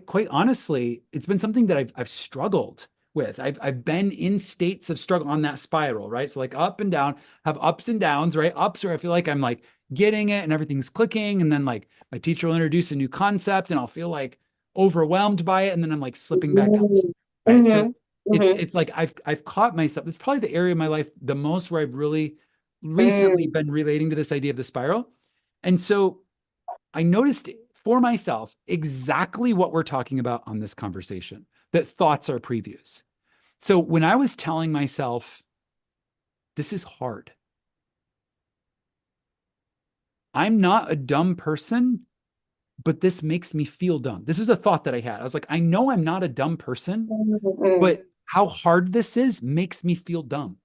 quite honestly, it's been something that I've struggled with. I've been in states of struggle on that spiral, right? So like up and down, have ups and downs, right? Ups where I feel like I'm like getting it and everything's clicking, and then like my teacher will introduce a new concept and I'll feel like overwhelmed by it, and then I'm like slipping back down, right? So mhm, it's like I've caught myself. It's probably the area of my life the most where I've really recently mhm, been relating to this idea of the spiral. And so I noticed for myself exactly what we're talking about on this conversation, that thoughts are previews. So when I was telling myself, this is hard, I'm not a dumb person, but this makes me feel dumb. This is a thought that I had. I was like, I know I'm not a dumb person, mhm, but how hard this is makes me feel dumb.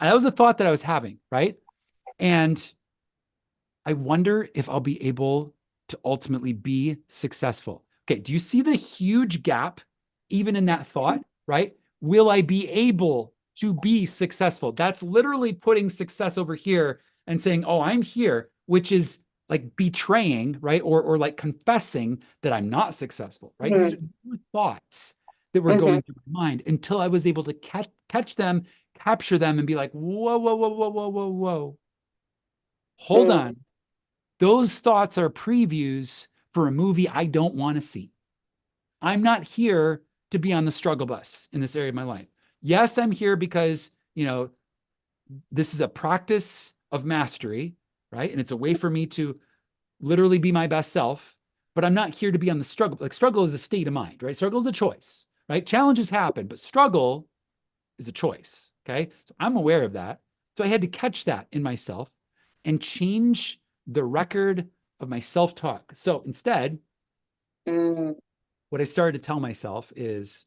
And that was a thought that I was having, right? And I wonder if I'll be able to ultimately be successful. Okay, do you see the huge gap even in that thought, right? Will I be able to be successful? That's literally putting success over here and saying, "Oh, I'm here," which is like betraying, right? Or like confessing that I'm not successful, right? These are mhm, thoughts that were mhm, going through my mind until I was able to catch them, capture them, and be like, "Whoa, whoa, whoa, whoa, whoa, whoa, whoa. Hold mhm, on. Those thoughts are previews for a movie I don't want to see. I'm not here to be on the struggle bus in this area of my life. Yes, I'm here because, this is a practice of mastery, right? And it's a way for me to literally be my best self, but I'm not here to be on the struggle. Like struggle is a state of mind, right? Struggle is a choice, right? Challenges happen, but struggle is a choice. Okay. So I'm aware of that. So I had to catch that in myself and change the record of my self talk. So instead, mhm, what I started to tell myself is,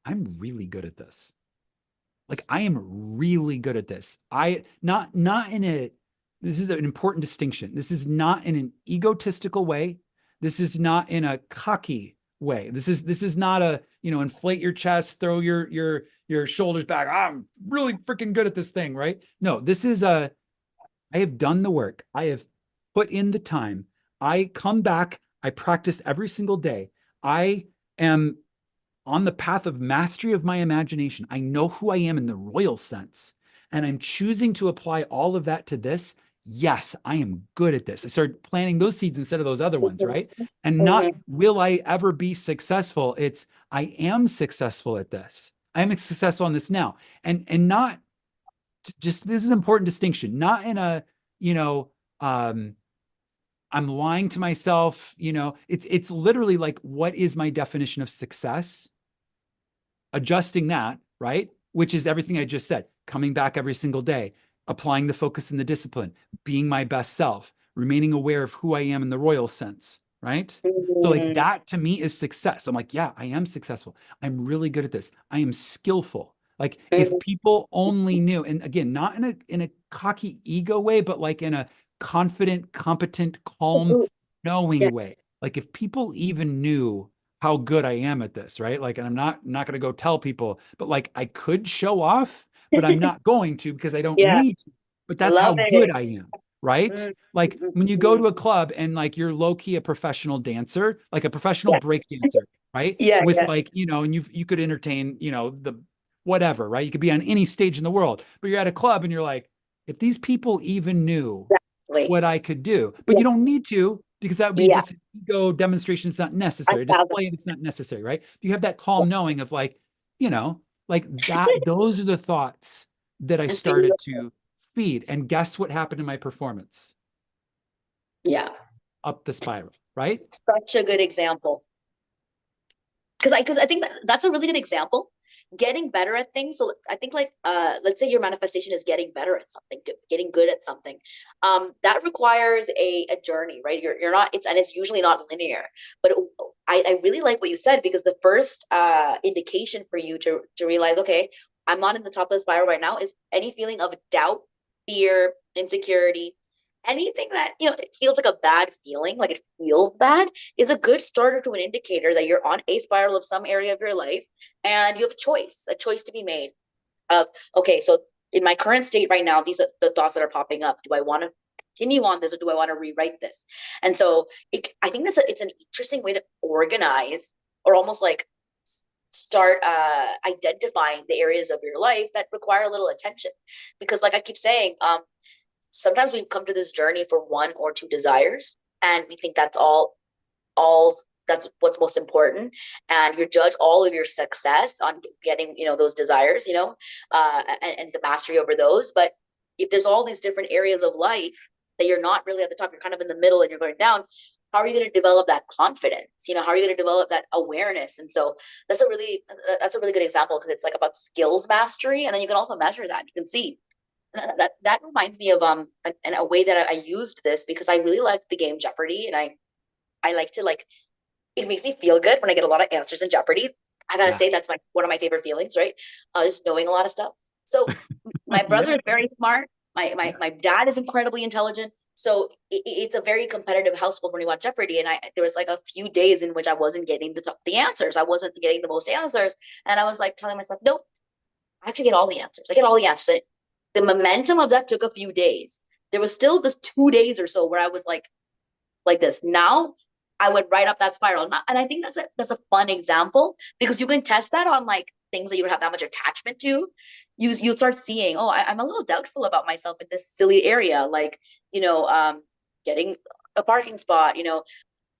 I'm really good at this. Like I am really good at this. Not in a this is an important distinction. This is not in an egotistical way. This is not in a cocky way. This is not a, inflate your chest, throw your shoulders back. I'm really freaking good at this thing, right? No, this is I have done the work. I have put in the time. I come back, I practice every single day. I am on the path of mastery of my imagination. I know who I am in the royal sense, and I'm choosing to apply all of that to this. Yes, I am good at this. I started planting those seeds instead of those other ones, right? And not mhm, will I ever be successful? It's I am successful at this. I am successful on this now. And not just this is an important distinction, not in a, you know, um, I'm lying to myself, it's literally like, what is my definition of success? Adjusting that, right? Which is everything I just said, coming back every single day, applying the focus and the discipline, being my best self, remaining aware of who I am in the royal sense, right? So, like, mhm, that to me is success. I'm like, yeah, I am successful. I'm really good at this. I am skillful. Like if Mhm. people only knew, and again, not in a cocky ego way, but like in a confident, competent, calm, Mhm. Yeah, knowing way. Like if people even knew how good I am at this, right? Like, and I'm not going to go tell people, but like I could show off, but I'm not going to because I don't yeah, need to. But that's love how good it. I am, right? Mhm. Like Mhm. when you go Mhm. to a club and like you're low key a professional dancer, like a professional Yeah, break dancer, right? yeah, With yeah, like, and you could entertain, the whatever, right? You could be on any stage in the world, but you're at a club and you're like, if these people even knew exactly. what I could do, but Yeah, you don't need to because that would be yeah, just ego demonstration. It's not a necessary. thousand. Display it's not necessary, right? You have that calm knowing of like, you know, like that. Those are the thoughts that I It's started beautiful. to feed. And guess what happened in my performance? Yeah, Up the spiral, right? such a good example. Because I think that's a really good example. Getting better at things. So I think like let's say your manifestation is getting better at something, getting good at something. That requires a journey, right? You're not it's usually not linear. But I really like what you said because the first indication for you to realize, okay, I'm not in the top of the spiral right now, is any feeling of doubt, fear, insecurity, anything that it feels like a bad feeling, like it feels bad, is a good starter to an indicator that you're on a spiral of some area of your life and you have a choice to be made of, okay, so in my current state right now, these are the thoughts that are popping up. Do I want to continue on this or do I want to rewrite this? And so I think it's an interesting way to organize or almost like start identifying the areas of your life that require a little attention. Because like I keep saying, sometimes we come to this journey for one or two desires and we think that's all that's what's most important, and you judge all of your success on getting those desires, and the mastery over those. But if there's all these different areas of life that you're not really at the top, you're kind of in the middle and you're going down, how are you going to develop that confidence? How are you going to develop that awareness? And so that's a really good example because it's like about skills mastery, and then you can also measure that. You can see that reminds me of a way that I used this because I really like the game Jeopardy, and I like to like it makes me feel good when I get a lot of answers in Jeopardy. I gotta Yeah. say that's one of my favorite feelings, right? Just knowing a lot of stuff. So my brother Yeah. is very smart. My dad is incredibly intelligent. So it's a very competitive household when we watch Jeopardy. And there was like a few days in which I wasn't getting the answers. I wasn't getting the most answers, and I was like telling myself, nope, I actually get all the answers. I get all the answers. The momentum of that took a few days. There was still this 2 days or so where I was like this. Now I would write up that spiral. And I think that's a fun example because you can test that on like things that you don't have that much attachment to. You start seeing, oh, I'm a little doubtful about myself in this silly area, like, getting a parking spot,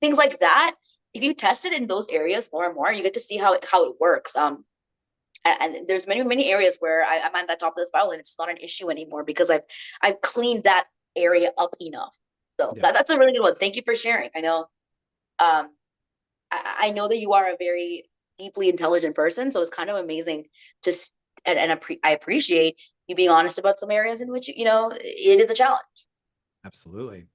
things like that. If you test it in those areas more and more, you get to see how it works. And there's many areas where I'm at the top of the spiral and it's not an issue anymore because I've cleaned that area up enough. So Yeah. that's a really good one. Thank you for sharing. I know um, I know that you are a very deeply intelligent person, so it's kind of amazing to I appreciate you being honest about some areas in which it is a challenge. Absolutely.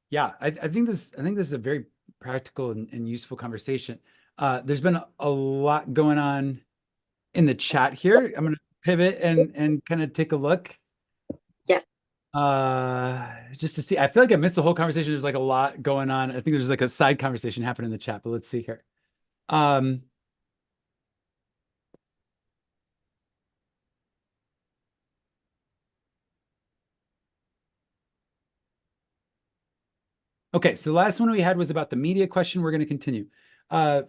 Yeah, I think this is a very practical and useful conversation. There's been a lot going on in the chat here. I'm going to pivot and kind of take a look Yeah. just to see. I feel like I missed the whole conversation. There's like a lot going on. I think there's like a side conversation happening in the chat, but let's see here. Um, okay, so the last one we had was about the media question. We're going to continue. Uh,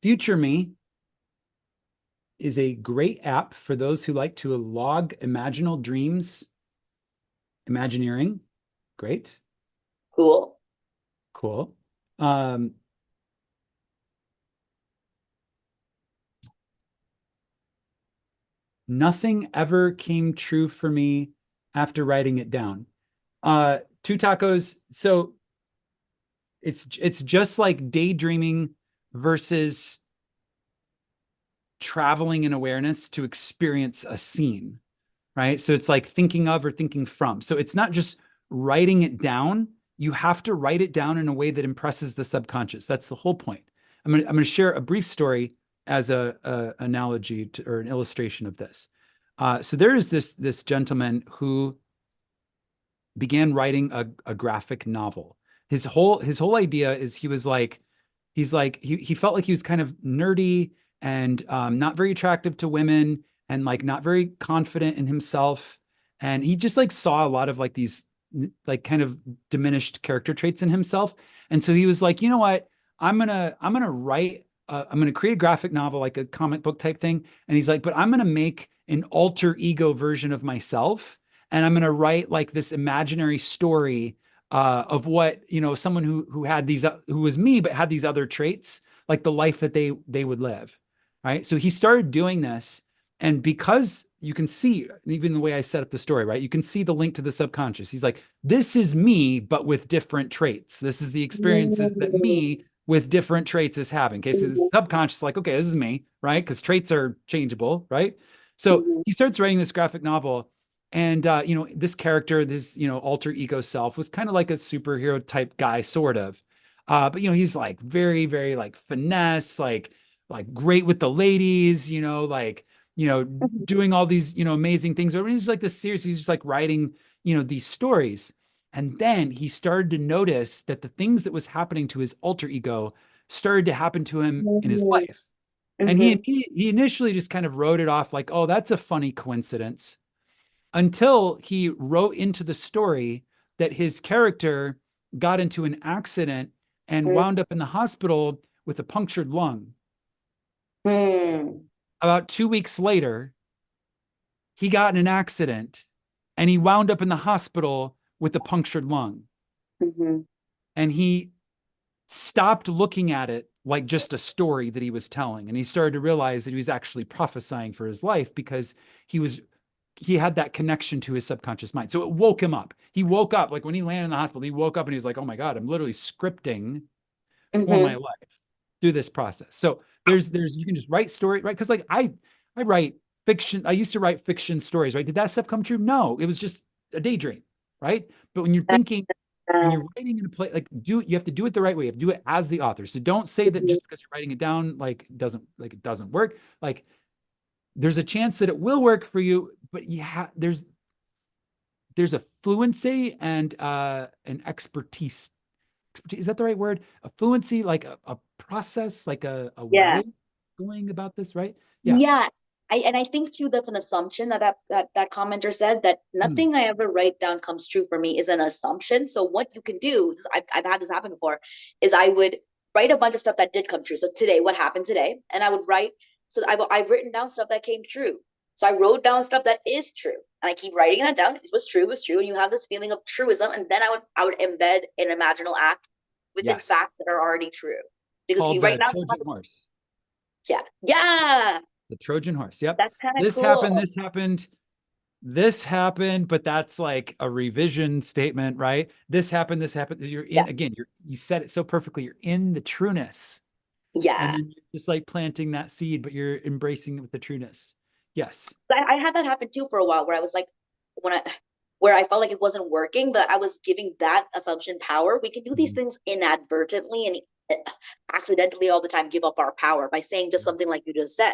Future Me is a great app for those who like to log imaginal dreams, Imagineering. Great. Cool. Cool. Um, Nothing ever came true for me after writing it down. Two tacos. So it's just like daydreaming versus traveling in awareness to experience a scene, right? So it's like thinking of or thinking from. So it's not just writing it down. You have to write it down in a way that impresses the subconscious. That's the whole point. I'm going to share a brief story as a analogy to, or an illustration of this. So there is this gentleman who began writing a graphic novel. His whole idea is he felt like he was kind of nerdy and not very attractive to women and like not very confident in himself. And he just like saw a lot of like these like kind of diminished character traits in himself. And so he was like, you know what? I'm gonna write I'm gonna create a graphic novel, like a comic book type thing. And he's like, but I'm gonna make an alter ego version of myself, and I'm gonna write like this imaginary story of what, you know, someone who had these who was me but had these other traits, like the life that they would live. Right. So he started doing this, and because you can see even the way I set up the story, right? You can see the link to the subconscious. He's like, this is me, but with different traits. This is the experiences that me with different traits is having. Okay. So the subconscious is like, okay, this is me, right? Because traits are changeable, right? So he starts writing this graphic novel. And you know, this character, this, you know, alter ego self was kind of like a superhero type guy, sort of. But you know, he's like very, very like finesse, like great with the ladies, you know, like, you know, doing all these, you know, amazing things. Or he's like this series, he's just like writing, you know, these stories. And then he started to notice that the things that was happening to his alter ego started to happen to him in his life. And he initially just kind of wrote it off like, oh, that's a funny coincidence, until he wrote into the story that his character got into an accident and wound up in the hospital with a punctured lung. About 2 weeks later, he got in an accident and he wound up in the hospital with a punctured lung. And he stopped looking at it like just a story that he was telling. And he started to realize that he was actually prophesying for his life, because he had that connection to his subconscious mind. So it woke him up. He woke up, like when he landed in the hospital, he woke up and he was like, oh my God, I'm literally scripting for my life through this process. So there's you can just write story, right? Because like I write fiction. I used to write fiction stories, right? Did that stuff come true? No, it was just a daydream, right? But when you're thinking, when you're writing in a play, like you have to do it the right way. You have to do it as the author. So don't say that just because you're writing it down, like it doesn't work. Like there's a chance that it will work for you, but there's a fluency and an expertise. Is that the right word? A fluency, like a process, like a way going about this, right? Yeah. I think too that's an assumption that commenter said, that nothing I ever write down comes true for me is an assumption. So what you can do, I've had this happen before, is I would write a bunch of stuff that did come true. So today, what happened today? And I would write. So I've written down stuff that came true. So I wrote down stuff that is true, and I keep writing that down. It was true, and you have this feeling of truism, and then I would embed an imaginal act within facts that are already true, because called you the right now. Trojan horse. Yeah. The Trojan horse. Yep. That's kind of this cool. this happened, but that's like a revision statement, right? This happened. You're in again. You said it so perfectly. You're in the trueness. Yeah. And then you're just like planting that seed, but you're embracing it with the trueness. Yes. I had that happen too for a while, where I was like, where I felt like it wasn't working, but I was giving that assumption power. We can do these things inadvertently and accidentally all the time, give up our power by saying just something like you just said.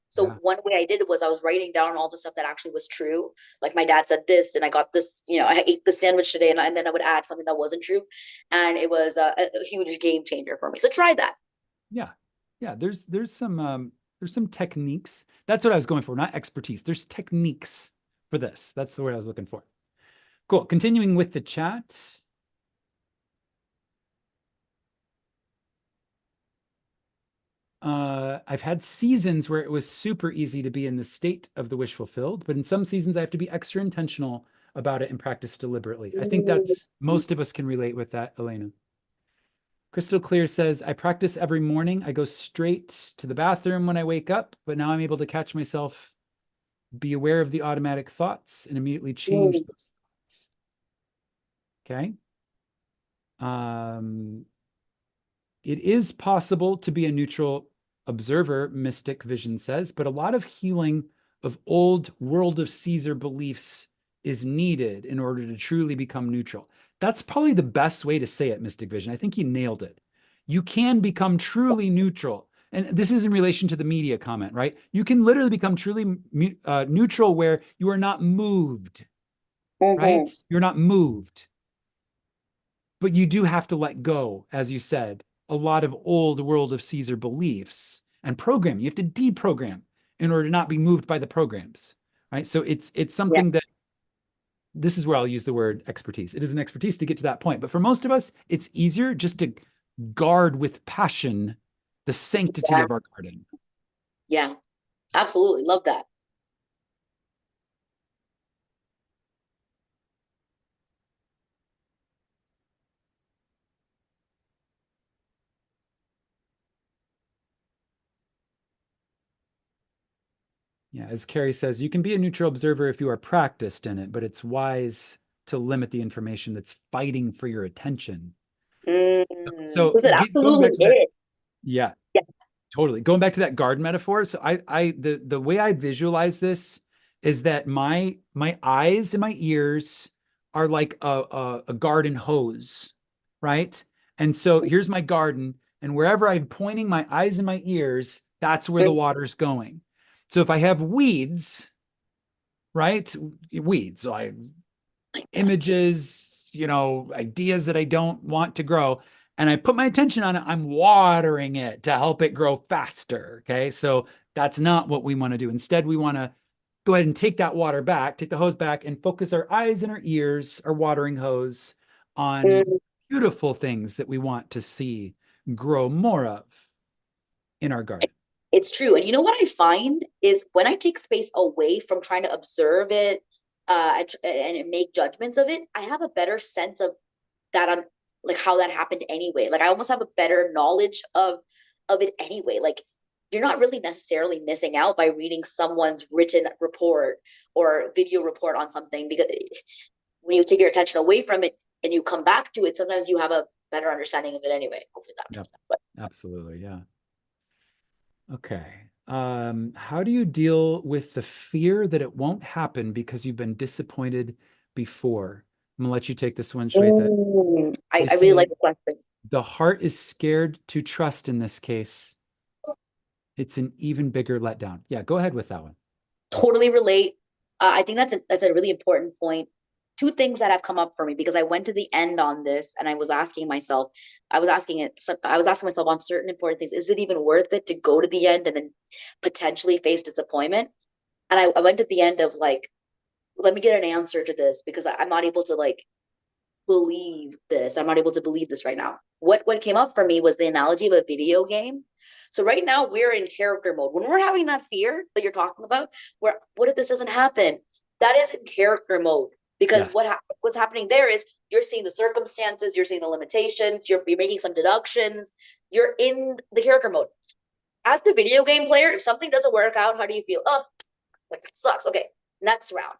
So one way I did it was I was writing down all the stuff that actually was true. Like my dad said this, and I got this, you know, I ate the sandwich today, and then I would add something that wasn't true. And it was a huge game changer for me. So try that. Yeah. Yeah. There's some techniques. That's what I was going for, not expertise. There's techniques for this. That's the word I was looking for. Cool. Continuing with the chat. I've had seasons where it was super easy to be in the state of the wish fulfilled, but in some seasons I have to be extra intentional about it and practice deliberately. I think that's most of us can relate with that, Elena. Crystal Clear says, I practice every morning. I go straight to the bathroom when I wake up, but now I'm able to catch myself, be aware of the automatic thoughts, and immediately change those thoughts. Okay. It is possible to be a neutral observer, Mystic Vision says, but a lot of healing of old world of Caesar beliefs is needed in order to truly become neutral. That's probably the best way to say it, Mystic Vision. I think you nailed it. You can become truly neutral. and this is in relation to the media comment, right? You can literally become truly neutral where you are not moved, right? You're not moved, but you do have to let go, as you said, a lot of old world of Caesar beliefs and program. You have to deprogram in order to not be moved by the programs, right? So it's something that, this is where I'll use the word expertise. It is an expertise to get to that point. But for most of us, it's easier just to guard with passion the sanctity of our garden. Yeah, absolutely. Love that. Yeah, as Carrie says, you can be a neutral observer if you are practiced in it, but it's wise to limit the information that's fighting for your attention. So It going back absolutely to that, is. yeah, Yeah. totally. Going back to that garden metaphor. So the way I visualize this is that my eyes and my ears are like a garden hose, right? And so here's my garden, and wherever I'm pointing my eyes and my ears, that's where the water's going. So if I have weeds, right? Weeds, like images, ideas that I don't want to grow, and I put my attention on it, I'm watering it to help it grow faster. Okay. So that's not what we want to do. Instead, we want to go ahead and take that water back, take the hose back, and focus our eyes and our ears, our watering hose, on beautiful things that we want to see grow more of in our garden. It's true. And you know what I find is when I take space away from trying to observe it and make judgments of it, I have a better sense of that on like how that happened anyway. Like I almost have a better knowledge of it anyway. Like you're not really necessarily missing out by reading someone's written report or video report on something, because when you take your attention away from it and you come back to it, sometimes you have a better understanding of it anyway. Hopefully that makes sense. But Absolutely. Yeah. Okay. How do you deal with the fear that it won't happen because you've been disappointed before? I'm gonna let you take this one, Shweta. I really like the question. The heart is scared to trust in this case. It's an even bigger letdown. Yeah, go ahead with that one. Totally relate. I think that's a really important point. Two things that have come up for me because I went to the end on this and I was asking myself, I was asking myself on certain important things, is it even worth it to go to the end and then potentially face disappointment? And I went to the end of like, let me get an answer to this because I'm not able to like believe this. I'm not able to believe this right now. What came up for me was the analogy of a video game. So right now we're in character mode. When we're having that fear that you're talking about, where what if this doesn't happen? That is in character mode because Yes. what's happening there is you're seeing the circumstances, you're seeing the limitations, you're making some deductions, you're in the character mode. As the video game player, if something doesn't work out, how do you feel? Oh, like that sucks. Okay, next round.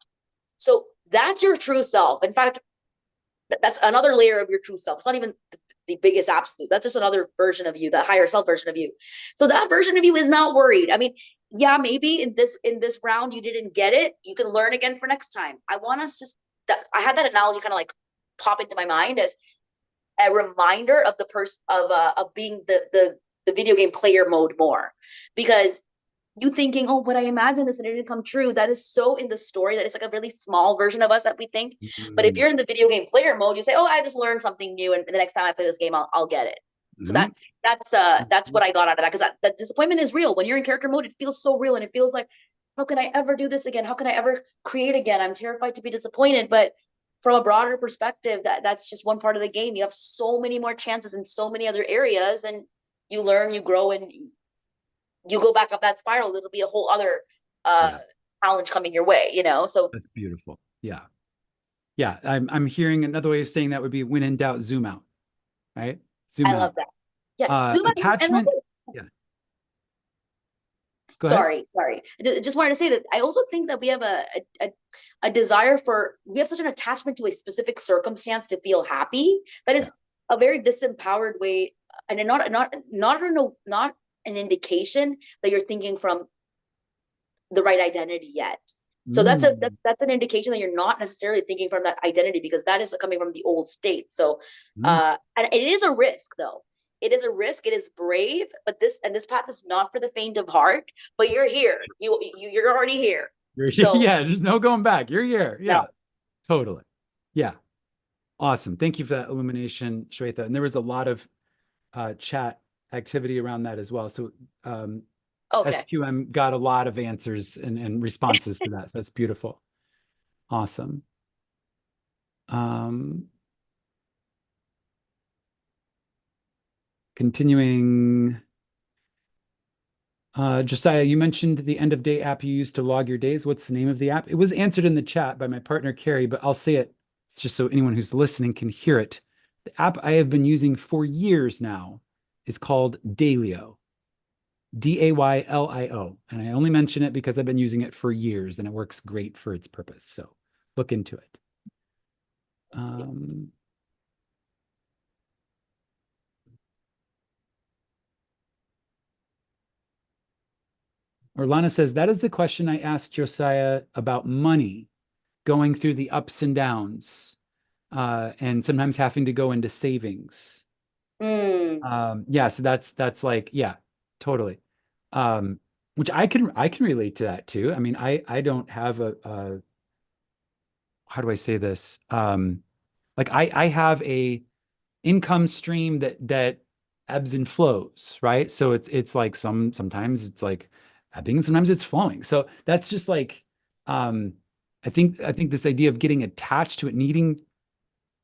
So that's your true self. In fact, that's another layer of your true self. It's not even the biggest absolute. That's just another version of you, the higher self version of you. So that version of you is not worried. I mean, yeah, maybe in this round you didn't get it. You can learn again for next time. I want us just that I had that analogy kind of like pop into my mind as a reminder of the person of being the video game player mode more, because you thinking, oh, but I imagined this and it didn't come true. That is so in the story that it's like a really small version of us that we think. But if Mm-hmm. you're in the video game player mode, you say, oh, I just learned something new, and the next time I play this game, I'll get it. So that's what I got out of that, because that disappointment is real. When you're in character mode, it feels so real, and it feels like, how can I ever do this again? How can I ever create again? I'm terrified to be disappointed. But from a broader perspective, that's just one part of the game. You have so many more chances in so many other areas, and you learn, you grow, and you go back up that spiral, it'll be a whole other Yeah, challenge coming your way, So that's beautiful. Yeah. Yeah. I'm hearing another way of saying that would be when in doubt, zoom out, right? Zoom I love out. that. Yeah. Zoom out and Attachment. Yeah. Go ahead. sorry. I just wanted to say that I also think that we have a desire we have such an attachment to a specific circumstance to feel happy. That Yeah. is a very disempowered way, and not an indication that you're thinking from the right identity yet. So Mm. that's an indication that you're not necessarily thinking from that identity, because that is coming from the old state. So Mm. and it is a risk though. it is a risk, it is brave, but this path is not for the faint of heart, but you're here. You're already here. So Yeah, there's no going back. You're here. no. Yeah, totally. Yeah. Awesome. Thank you for that illumination, Shweta. And there was a lot of chat activity around that as well. So Okay. SQM got a lot of answers and responses to that. So that's beautiful. Awesome. Continuing. Josiah, you mentioned the end of day app you use to log your days. What's the name of the app? It was answered in the chat by my partner, Carrie, but I'll say it just so anyone who's listening can hear it. The app I have been using for years now is called Daylio, Daylio. And I only mention it because I've been using it for years and it works great for its purpose. So look into it. Orlana says, that is the question I asked Josiah about money, going through the ups and downs, and sometimes having to go into savings. Yeah, so that's like, yeah, totally. Which I can relate to that too. I mean, I don't have a how do I say this? Like I have a income stream that ebbs and flows, right? So it's like sometimes it's like ebbing, sometimes it's flowing. So that's just like I think this idea of getting attached to it needing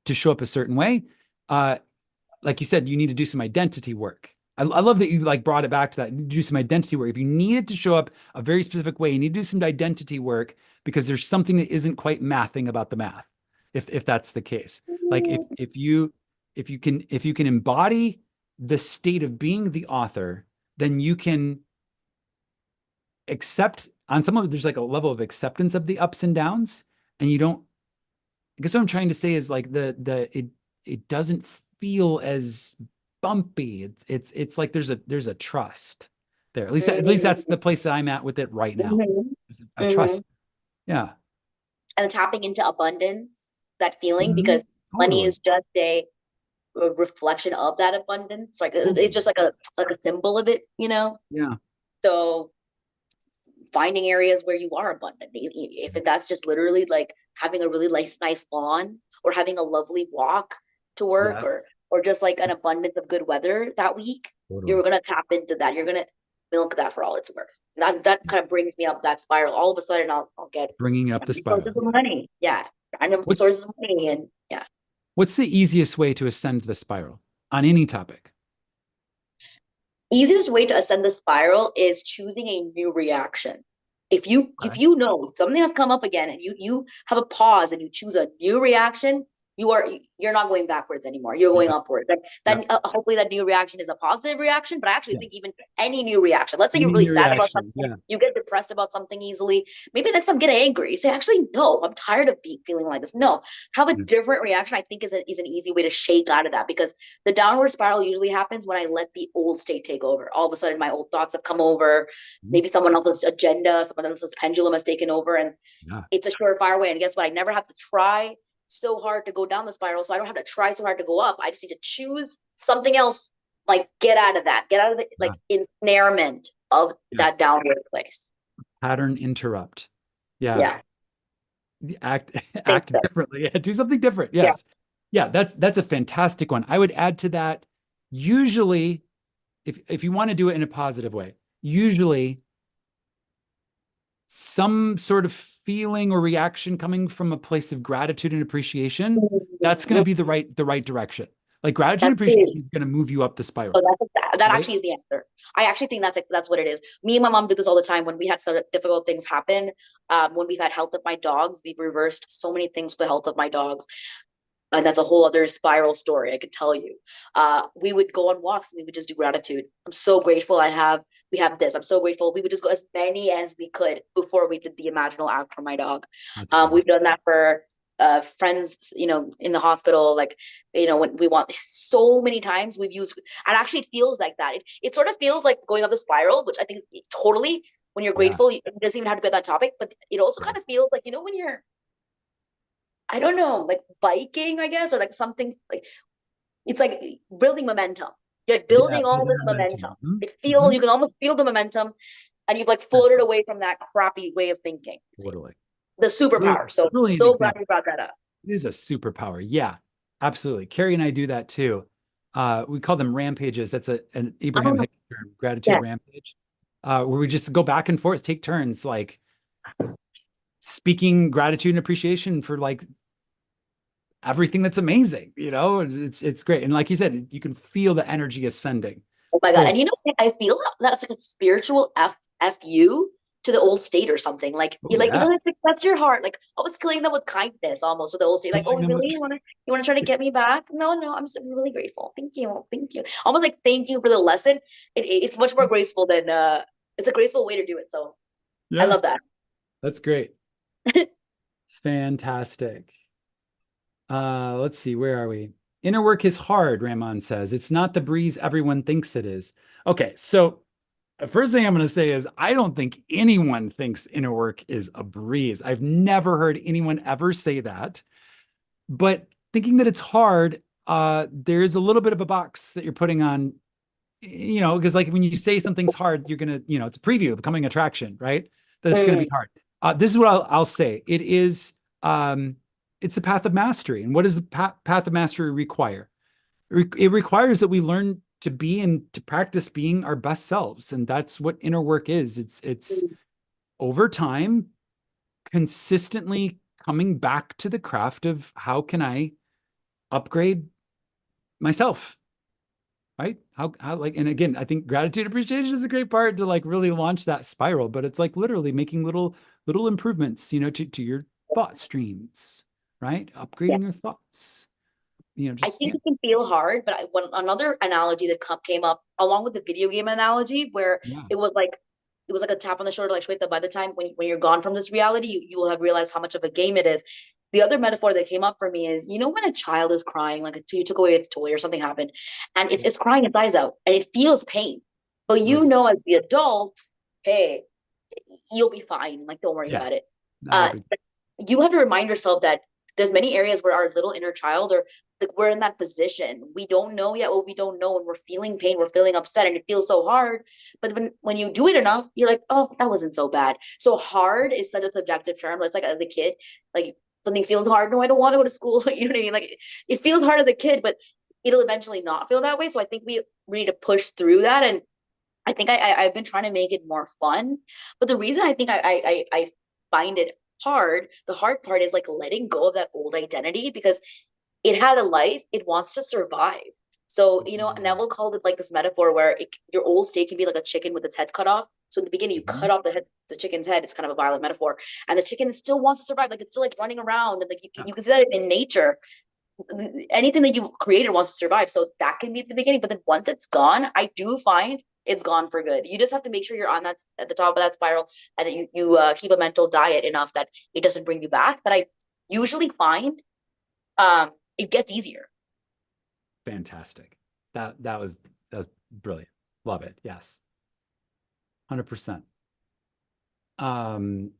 to show up a certain way, like you said, you need to do some identity work. I love that you like brought it back to that. You need to do some identity work. If you need it to show up a very specific way, you need to do some identity work because there's something that isn't quite mathing about the math. If that's the case, like if you can embody the state of being the author, then you can accept on some of it. There's like a level of acceptance of the ups and downs, and you don't. I guess what I'm trying to say is like it doesn't feel as bumpy. It's like there's a trust there. At least that's the place that I'm at with it right now. I trust. Yeah. And tapping into abundance, that feeling, because money is just a reflection of that abundance. Like it's just like a symbol of it, you know? Yeah. So finding areas where you are abundant, if that's just literally like having a really nice lawn, or having a lovely walk to work, Yes. or just like an abundance of good weather that week, you're gonna tap into that. You're gonna milk that for all it's worth. That kind of brings me up that spiral. All of a sudden, I'll get bringing up the spiral. Sources of money, yeah, random sources of money, and yeah. What's the easiest way to ascend the spiral on any topic? Easiest way to ascend the spiral is choosing a new reaction. If you know something has come up again and you have a pause and you choose a new reaction, you're not going backwards anymore. You're going upward. Hopefully that new reaction is a positive reaction. But I actually think even any new reaction, let's say you're really sad about something, you get depressed about something easily. Maybe next time get angry. Say, actually, no, I'm tired of feeling like this. No, have a different reaction. I think is an easy way to shake out of that, because the downward spiral usually happens when I let the old state take over. All of a sudden, my old thoughts have come over. Maybe someone else's agenda, someone else's pendulum has taken over, and it's a surefire way. And guess what? I never have to try so hard to go down the spiral, so I don't have to try so hard to go up. I just need to choose something else, like get out of the like ensnarement of that downward place. Pattern interrupt. Yeah. Act differently. Do something different. Yes. Yeah, that's a fantastic one. I would add to that, usually if you want to do it in a positive way, usually some sort of feeling or reaction coming from a place of gratitude and appreciation, that's going to be the right direction. Like gratitude and appreciation is going to move you up the spiral. So that actually is the answer. I actually think that's what it is. Me and my mom do this all the time when we had some difficult things happen. When we've had health of my dogs, we've reversed so many things with the health of my dogs. And that's a whole other spiral story, I could tell you. We would go on walks and we would just do gratitude. I'm so grateful we have this. I'm so grateful. We would just go as many as we could before we did the imaginal act for my dog. We've done that for friends, in the hospital, like, when we want so many times we've used, and actually it feels like that. It sort of feels like going up the spiral, which I think totally, when you're grateful, it doesn't even have to be that topic, but it also kind of feels like, when you're, I don't know, like biking, I guess, or like something, like it's like building momentum. You're like Yeah, building all building this momentum. momentum. Mhm. It feels Mhm. you can almost feel the momentum, and you've like floated away from that crappy way of thinking. Totally. The Really, superpower. So brilliant so glad example. you brought that up. It is a superpower. Yeah, absolutely. Carrie and I do that too. We call them rampages. That's an Abraham Oh Hicks term, gratitude yeah, rampage, where we just go back and forth, take turns, like speaking gratitude and appreciation for like everything that's amazing. It's great. And like you said, you can feel the energy ascending. oh my God. Totally. And you know, I feel that's like a spiritual fu to the old state or something. Like Oh you're like, yeah. like, that's your heart. Like almost killing them with kindness almost to the old state. Like, oh Filling them with really? You wanna try to get me back? No, no, I'm so really grateful. Thank you. Thank you. Almost like thank you for the lesson. It's much more graceful than it's a graceful way to do it. So I yeah, love that. that's great. Fantastic. Let's see, where are we? Inner work is hard, Ramon says. It's not the breeze everyone thinks it is. Okay, so the first thing I'm going to say is I don't think anyone thinks inner work is a breeze. I've never heard anyone ever say that. But thinking that it's hard, there's a little bit of a box that you're putting on, because like when you say something's hard, you're gonna, it's a preview of becoming attraction, right? That it's going to be Mm, hard. This is what I'll say. It's a path of mastery. And what does the path of mastery require? It requires that we learn to be and to practice being our best selves. And that's what inner work is. It's mm, over time, consistently coming back to the craft of how can I upgrade myself, right? How like, and again, I think gratitude appreciation is a great part to like really launch that spiral, but it's like literally making little improvements, to your thought streams, right? yeah. Upgrading your thoughts, I just think it can feel hard, but another analogy that came up along with the video game analogy, where yeah. it was like a tap on the shoulder, like Shweta, by the time when you're gone from this reality, you will have realized how much of a game it is. The other metaphor that came up for me is, when a child is crying, like you took away its toy or something happened, and it's crying its eyes out, and it feels pain, but Right. as the adult, hey, you'll be fine. Like don't worry Yeah, about it. not a Uh, big. you have to remind yourself that there's many areas where our little inner child or like we're in that position. We don't know yet what we don't know, and we're feeling pain, we're feeling upset, and it feels so hard. But when you do it enough, you're like, oh, that wasn't so bad. So hard is such a subjective term. It's like as a kid, like something feels hard. No, I don't want to go to school. You know what I mean? Like it feels hard as a kid, but it'll eventually not feel that way. So I think we need to push through that. And I think I've been trying to make it more fun. But the reason I think I find it hard, the hard part is like letting go of that old identity because it had a life, it wants to survive. So, Neville called it like this metaphor where your old state can be like a chicken with its head cut off. So in the beginning, you cut Mhm. off the chicken's head. It's kind of a violent metaphor, and the chicken still wants to survive. Like it's still like running around, and like Yeah. you can see that in nature. Anything that you created wants to survive. So that can be at the beginning, but then once it's gone, I do find it's gone for good. You just have to make sure you're on that at the top of that spiral, and you keep a mental diet enough that it doesn't bring you back. But I usually find it gets easier. Fantastic. That was brilliant. Love it. Yes. 100%. Um,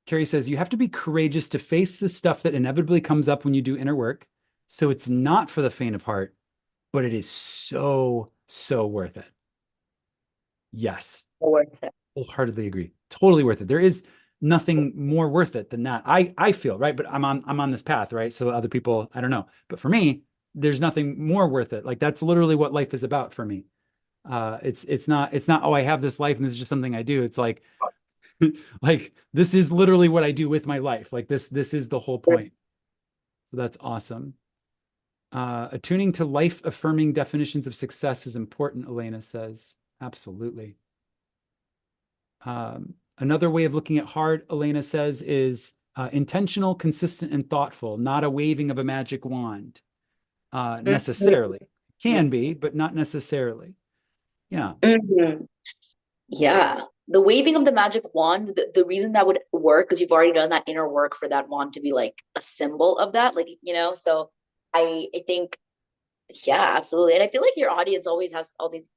Carrie says you have to be courageous to face the stuff that inevitably comes up when you do inner work. So it's not for the faint of heart, but it is so, so worth it. Yes. Worth it. Wholeheartedly agree. Totally worth it. There is nothing more worth it than that. I feel, right? But I'm on this path, right? So other people, I don't know. But for me, there's nothing more worth it. Like that's literally what life is about for me. It's not, oh, I have this life and this is just something I do. It's like like this is literally what I do with my life. Like this is the whole point. So that's awesome. Attuning to life affirming definitions of success is important, Elena says. Absolutely. Another way of looking at hard, Elena says, is intentional, consistent, and thoughtful, not a waving of a magic wand necessarily. Can be, but not necessarily. Yeah. Mm-hmm. Yeah. The waving of the magic wand, the reason that would work because you've already done that inner work for that wand to be like a symbol of that, like, so I think, yeah, absolutely. And I feel like your audience always has all these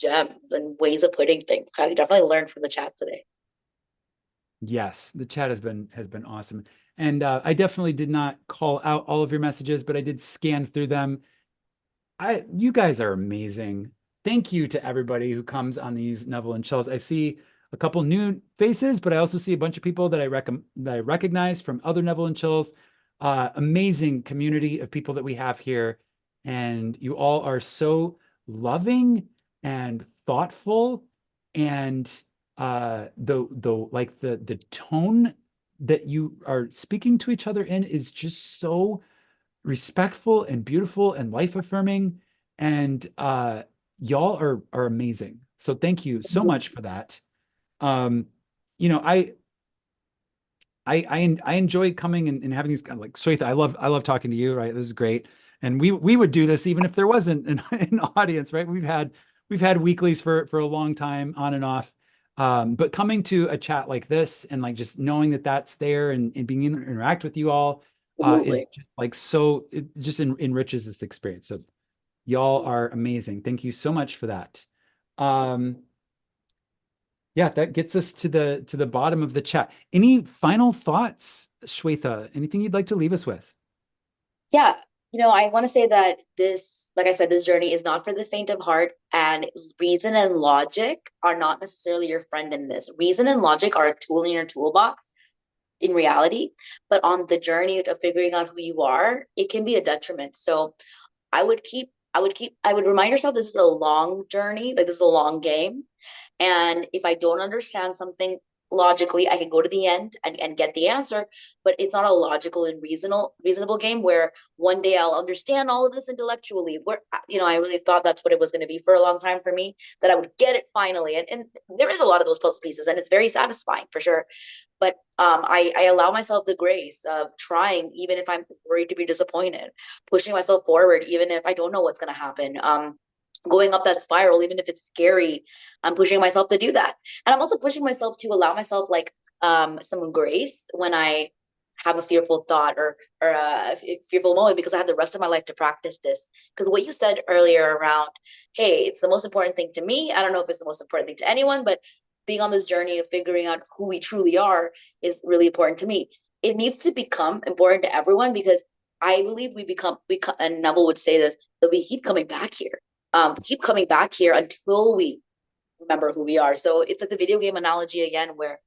gems and ways of putting things. I definitely learned from the chat today. Yes, the chat has been awesome. And I definitely did not call out all of your messages, but I did scan through them. You guys are amazing. Thank you to everybody who comes on these Neville and Chills. I see a couple new faces, but I also see a bunch of people that I recognize from other Neville and Chills. Amazing community of people that we have here, and you all are so loving and thoughtful, and the tone that you are speaking to each other in is just so respectful and beautiful and life affirming. And y'all are amazing. So thank you so much for that. Um, you know, I enjoy coming and having these kind of like Shweta, I love talking to you, right? This is great. And we would do this even if there wasn't an audience, right? We've had weeklies for a long time on and off. But coming to a chat like this and like just knowing that that's there and being interact with you all is Absolutely. just like so it just enriches this experience. So y'all are amazing. Thank you so much for that. Um, yeah, that gets us to the bottom of the chat. Any final thoughts, Shweta? Anything you'd like to leave us with? Yeah, I want to say that this, like I said, this journey is not for the faint of heart, and reason and logic are not necessarily your friend in this. Reason and logic are a tool in your toolbox in reality, but on the journey of figuring out who you are, it can be a detriment. So I would remind yourself this is a long journey, like this is a long game. And if I don't understand something logically, I can go to the end and get the answer, but it's not a logical and reasonable game where one day I'll understand all of this intellectually. Where I really thought that's what it was going to be for a long time for me, that I would get it finally. And there is a lot of those puzzle pieces, and it's very satisfying for sure. But I allow myself the grace of trying, even if I'm worried to be disappointed, pushing myself forward, even if I don't know what's going to happen. Going up that spiral, even if it's scary, I'm pushing myself to do that. And I'm also pushing myself to allow myself like some grace when I have a fearful thought or a fearful moment, because I have the rest of my life to practice this. Because what you said earlier around, hey, it's the most important thing to me. I don't know if it's the most important thing to anyone, but being on this journey of figuring out who we truly are is really important to me. It needs to become important to everyone, because I believe and Neville would say this, that we keep coming back here. Keep coming back here until we remember who we are. So it's like the video game analogy again, where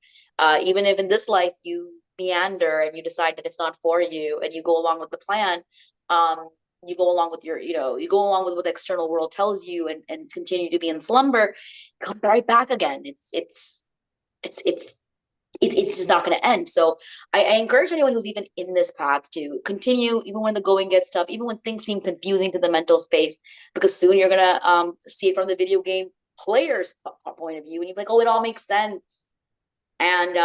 even if in this life you meander and you decide that it's not for you and you go along with the plan, you go along with you go along with what the external world tells you and continue to be in slumber, come right back again. It's it's just not going to end. So I encourage anyone who's even in this path to continue, even when the going gets tough, even when things seem confusing to the mental space, because soon you're going to see it from the video game player's point of view, and you're like, oh, it all makes sense. And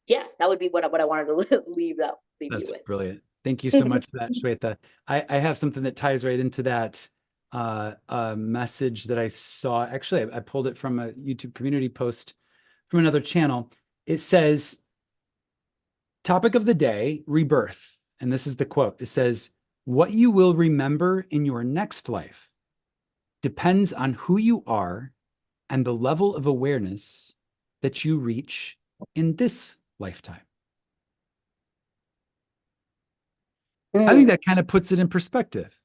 yeah, that would be what I wanted to leave you That's with. brilliant. Thank you so much for that, Shweta. I have something that ties right into that message that I saw. Actually, I pulled it from a YouTube community post from another channel. It says, topic of the day, rebirth. And this is the quote. It says, what you will remember in your next life depends on who you are and the level of awareness that you reach in this lifetime. I think Mm, that kind of puts it in perspective,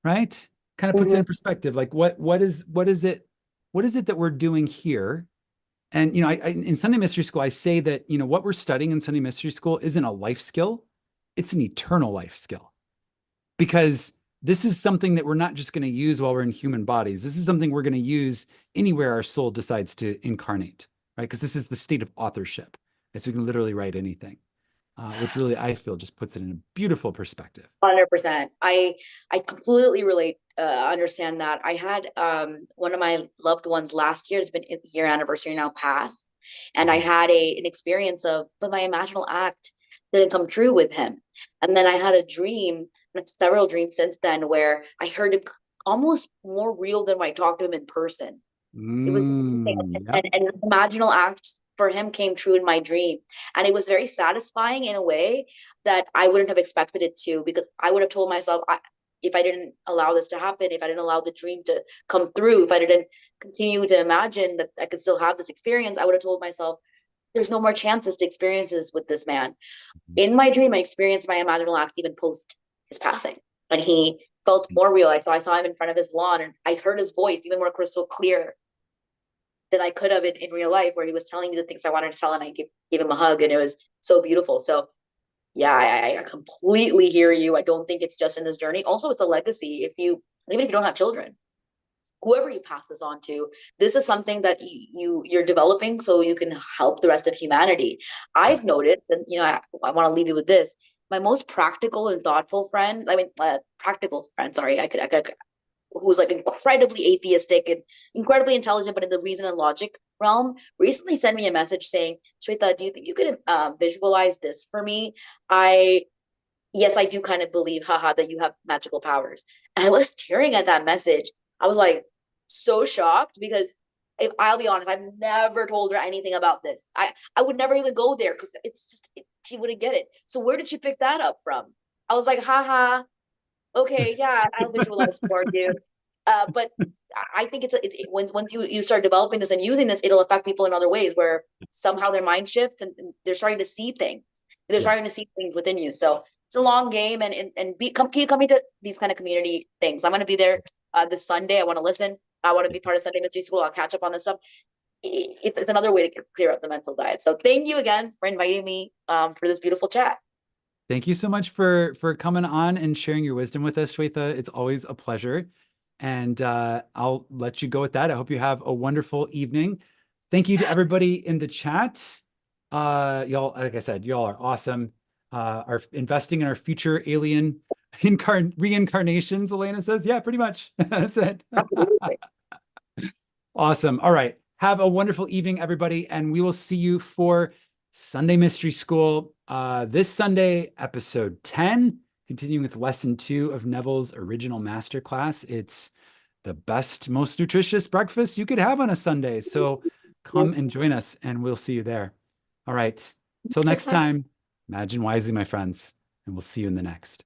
right? Kind of puts it mhm. in perspective. Like what is it that we're doing here? And in Sunday Mystery School, I say that what we're studying in Sunday Mystery School isn't a life skill; it's an eternal life skill. Because this is something that we're not just going to use while we're in human bodies. This is something we're going to use anywhere our soul decides to incarnate, right? Because this is the state of authorship, and so we can literally write anything, which really I feel just puts it in a beautiful perspective. 100%. I completely relate, understand that. I had one of my loved ones last year, it's been a year anniversary now past, and I Mhm. had an experience of, but my imaginal act didn't come true with him. And then I had a dream, and several dreams since then, where I heard him almost more real than when I talked to him in person. It was Yep. and the imaginal act for him came true in my dream. And it was very satisfying in a way that I wouldn't have expected it to, because I would have told myself, if I didn't allow this to happen, if I didn't allow the dream to come through, if I didn't continue to imagine that I could still have this experience, I would have told myself, there's no more chances to experiences with this man. In my dream, I experienced my imaginal act even post his passing. And he felt more real. I saw him in front of his lawn, and I heard his voice even more crystal clear than I could have in real life, where he was telling me the things I wanted to tell, and I gave him a hug, and it was so beautiful. So yeah, I completely hear you. I don't think it's just in this journey. Also, it's a legacy. Even if you don't have children, whoever you pass this on to, this is something that you're developing so you can help the rest of humanity. I've Yes. noticed, and I want to leave you with this. My most practical and thoughtful friend, practical friend, sorry, I could, who's like incredibly atheistic and incredibly intelligent, but in the reason and logic realm, recently sent me a message saying, Shweta, do you think you could visualize this for me? I Yes, I do kind of believe, haha, that you have magical powers. And I was staring at that message. I was like so shocked because if I'll be honest, I've never told her anything about this. I would never even go there because she wouldn't get it. So where did she pick that up from? I was like, haha, okay, yeah, I'll visualize for you. But I think once you start developing this and using this, it'll affect people in other ways where somehow their mind shifts and they're starting to see things. They're starting Yes. to see things within you. So it's a long game, keep coming to these kind of community things. I'm going to be there this Sunday. I want to listen. I want to be part of Sunday Mystery School. I'll catch up on this stuff. It's another way to clear up the mental diet. So thank you again for inviting me for this beautiful chat. Thank you so much for coming on and sharing your wisdom with us, Shweta. It's always a pleasure. And I'll let you go with that. I hope you have a wonderful evening. Thank you to everybody in the chat. Y'all, like I said, y'all are awesome. Are investing in our future alien reincarnations, Elena says. Yeah, pretty much. That's it. Absolutely. Awesome. All right. Have a wonderful evening, everybody. And we will see you for Sunday Mystery School this Sunday, episode 10, continuing with lesson 2 of Neville's original masterclass. It's the best, most nutritious breakfast you could have on a Sunday. So come and join us, and we'll see you there. All right. Till next time, imagine wisely, my friends, and we'll see you in the next.